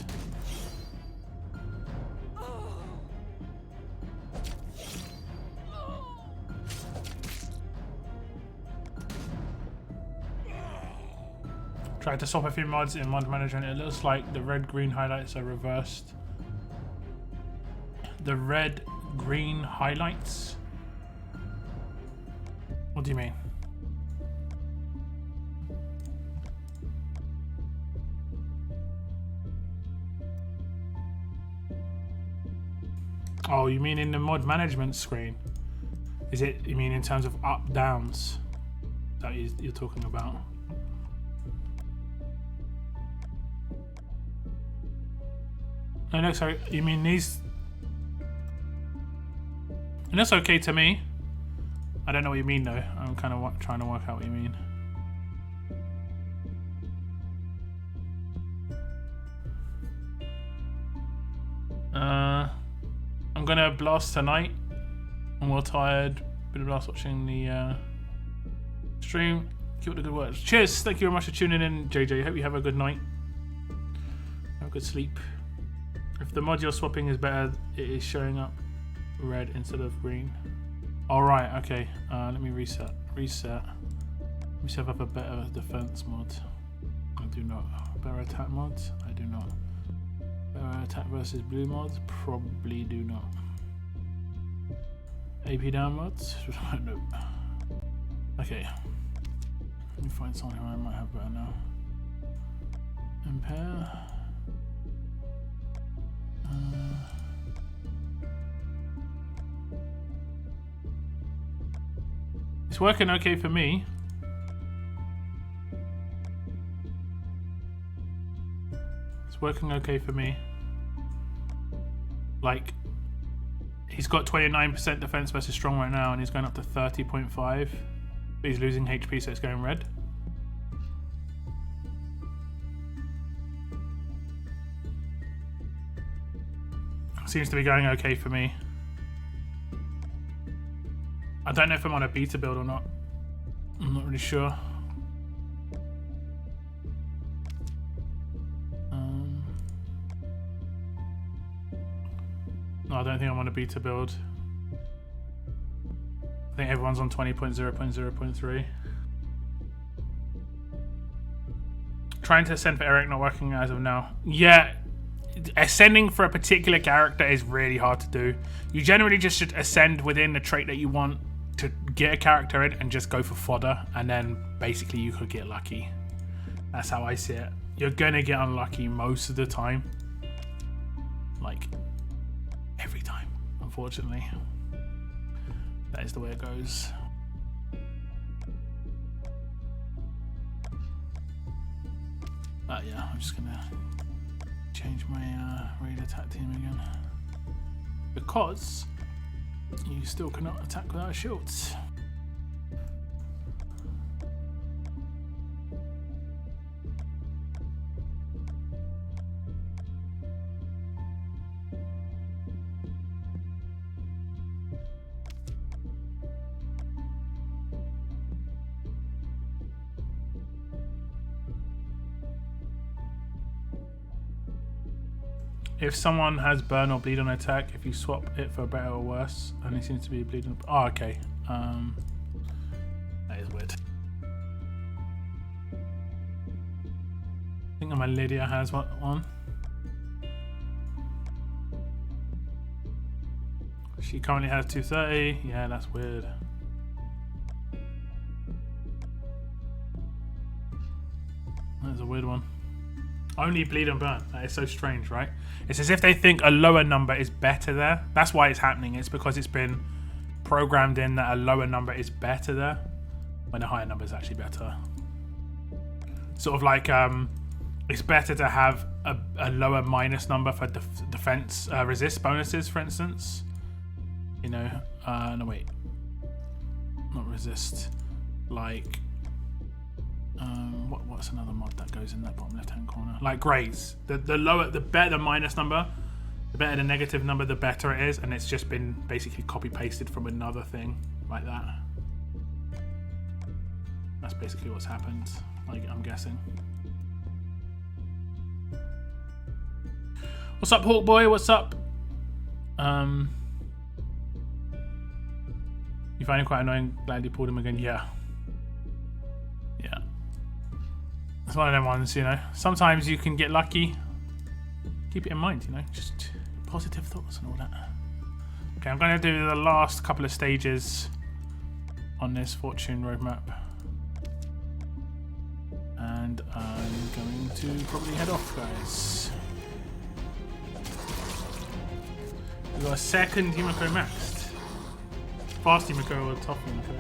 Tried to swap a few mods in Mod Manager and it looks like the red-green highlights are reversed. The red-green highlights? What do you mean? Oh, you mean in the mod management screen? Is it, you mean in terms of up, downs? That you're talking about? Oh, no, sorry, you mean these? And that's okay to me. I don't know what you mean though. I'm kind of trying to work out what you mean. I'm gonna blast tonight. I'm well tired. Been a blast watching the stream. Keep up the good work. Cheers. Thank you very much for tuning in, JJ. Hope you have a good night. Have a good sleep. If the mod you're swapping is better, it is showing up red instead of green. Alright, okay. Let me reset. Let me set up a better defense mod. I do not. Better attack mods? I do not. Better attack versus blue mods? Probably do not. AP down mods? No. Okay. Let me find something I might have better now. Impair. It's working okay for me. It's working okay for me. Like, he's got 29% defense versus strong right now, and he's going up to 30.5. But he's losing HP, so it's going red. Seems to be going okay for me. I don't know if I'm on a beta build or not. I'm not really sure. No, I don't think I'm on a beta build. I think everyone's on 20.0.0.3. Trying to ascend for Eric, not working as of now. Yeah, ascending for a particular character is really hard to do. You generally just should ascend within the trait that you want to get a character in and just go for fodder, and then basically you could get lucky. That's how I see it. You're gonna get unlucky most of the time. Like, every time, unfortunately. That is the way it goes. Yeah, I'm just gonna change my raid attack team again. Because you still cannot attack without shields. If someone has burn or bleed on attack, if you swap it for better or worse, and it seems to be bleeding. Oh, okay. That is weird. I think my Lydia has one. She currently has 230. Yeah, that's weird. That's a weird one. Only bleed and burn. That is so strange, right? It's as if they think a lower number is better there. That's why it's happening. It's because it's been programmed in that a lower number is better there, when a higher number is actually better. Sort of like it's better to have a lower minus number for defense resist bonuses, for instance. You know, no wait, not resist. Like. What's another mod that goes in that bottom left hand corner? Like graze. The better the minus number, the better the negative number, the better it is, and it's just been basically copy pasted from another thing like that. That's basically what's happened, like, I'm guessing. What's up, Hawk Boy? What's up? You find him quite annoying? Glad you pulled him again. Yeah. It's one of them ones, you know. Sometimes you can get lucky. Keep it in mind, you know. Just positive thoughts and all that. Okay, I'm going to do the last couple of stages on this fortune roadmap. And I'm going to probably head off, guys. We've got a second Yumiko maxed. Fast Yumiko or top Yumiko.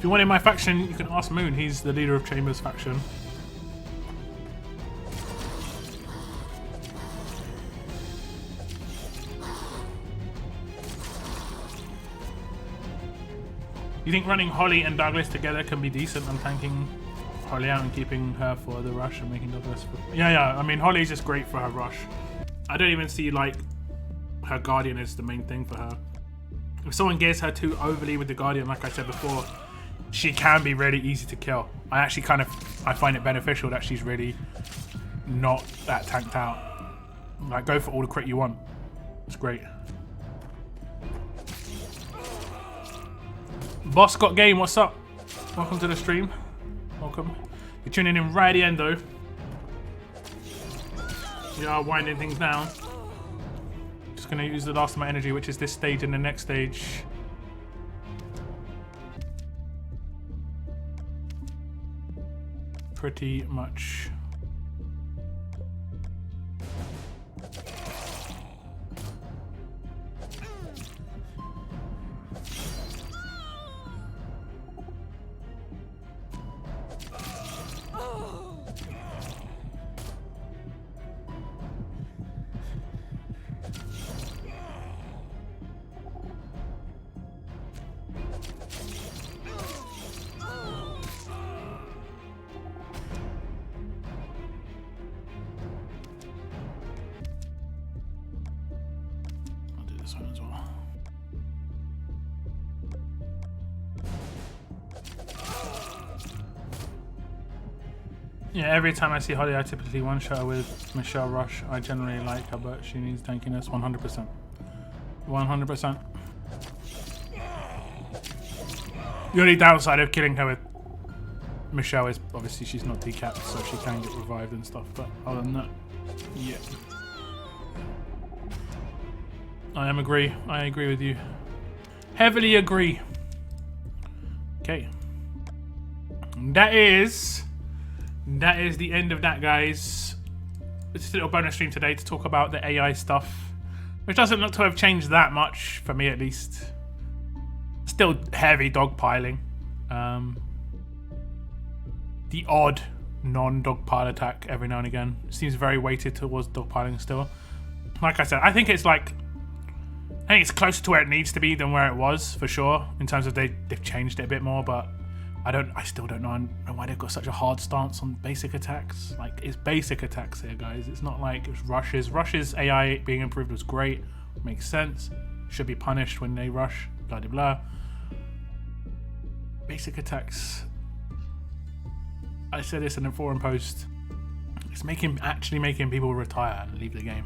If you want in my faction, you can ask Moon. He's the leader of Chambers' faction. You think running Holly and Douglas together can be decent on tanking Holly out and keeping her for the rush and making Douglas for... Yeah. I mean, Holly's just great for her rush. I don't even see, like, her Guardian is the main thing for her. If someone gears her too overly with the Guardian, like I said before, she can be really easy to kill. I actually I find it beneficial that she's really not that tanked out. Like, go for all the crit you want. It's great. Boss Got Game, what's up? Welcome to the stream. Welcome. You're tuning in right at the end though. We are winding things down. Just gonna use the last of my energy, which is this stage and the next stage. Pretty much. Yeah, every time I see Holly, I typically one-shot her with Michelle Rush. I generally like her, but she needs tankiness 100%. 100%. The only downside of killing her with Michelle is obviously she's not decapped, so she can get revived and stuff, but other than that, yeah. I agree with you. Heavily agree. Okay. That is the end of that, guys. It's a little bonus stream today to talk about the AI stuff, which doesn't look to have changed that much, for me at least. Still heavy dogpiling. The odd non-dogpile attack every now and again. Seems very weighted towards dogpiling still. Like I said, I think it's closer to where it needs to be than where it was, for sure, in terms of they've changed it a bit more, but I still don't know why they've got such a hard stance on basic attacks. Like, it's basic attacks here, guys. It's not like it's rushes. Rush's AI being improved was great. Makes sense. Should be punished when they rush. Blah, blah, blah. Basic attacks. I said this in a forum post. It's actually making people retire and leave the game.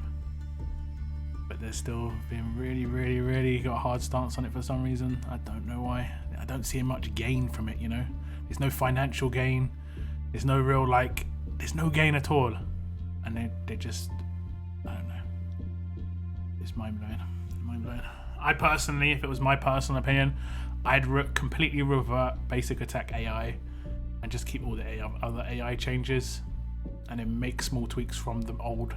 But they're still being really got a hard stance on it for some reason. I don't know why. I don't see much gain from it, you know? There's no financial gain. There's no real, there's no gain at all. And they just, I don't know. It's mind-blowing. Mind-blowing. I personally, if it was my personal opinion, I'd completely revert basic attack AI and just keep all the other AI changes and then make small tweaks from the old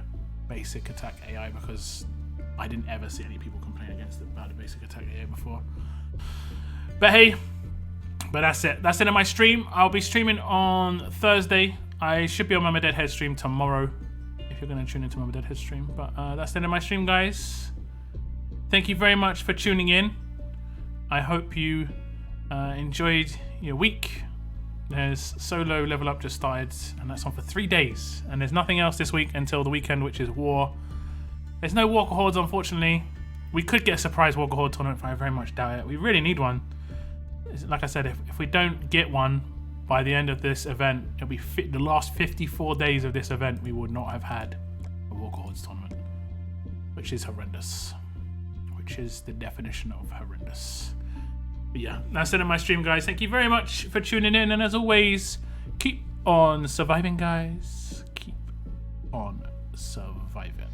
basic attack AI, because I didn't ever see any people complain about the basic attack AI before. But hey, that's it. That's it in my stream. I'll be streaming on Thursday. I should be on Mama Deadhead stream tomorrow, if you're going to tune into Mama Deadhead stream. But that's the end of my stream, guys. Thank you very much for tuning in. I hope you enjoyed your week. There's solo level up just started, and that's on for 3 days. And there's nothing else this week until the weekend, which is War. There's no Walker Hordes, unfortunately. We could get a surprise Walker Horde tournament, but I very much doubt it. We really need one. Like I said, if we don't get one by the end of this event, it'll be the last 54 days of this event, we would not have had a Walker Hordes tournament, which is horrendous. Which is the definition of horrendous. But yeah, that's it in my stream, guys. Thank you very much for tuning in, and as always, keep on surviving, guys. Keep on surviving.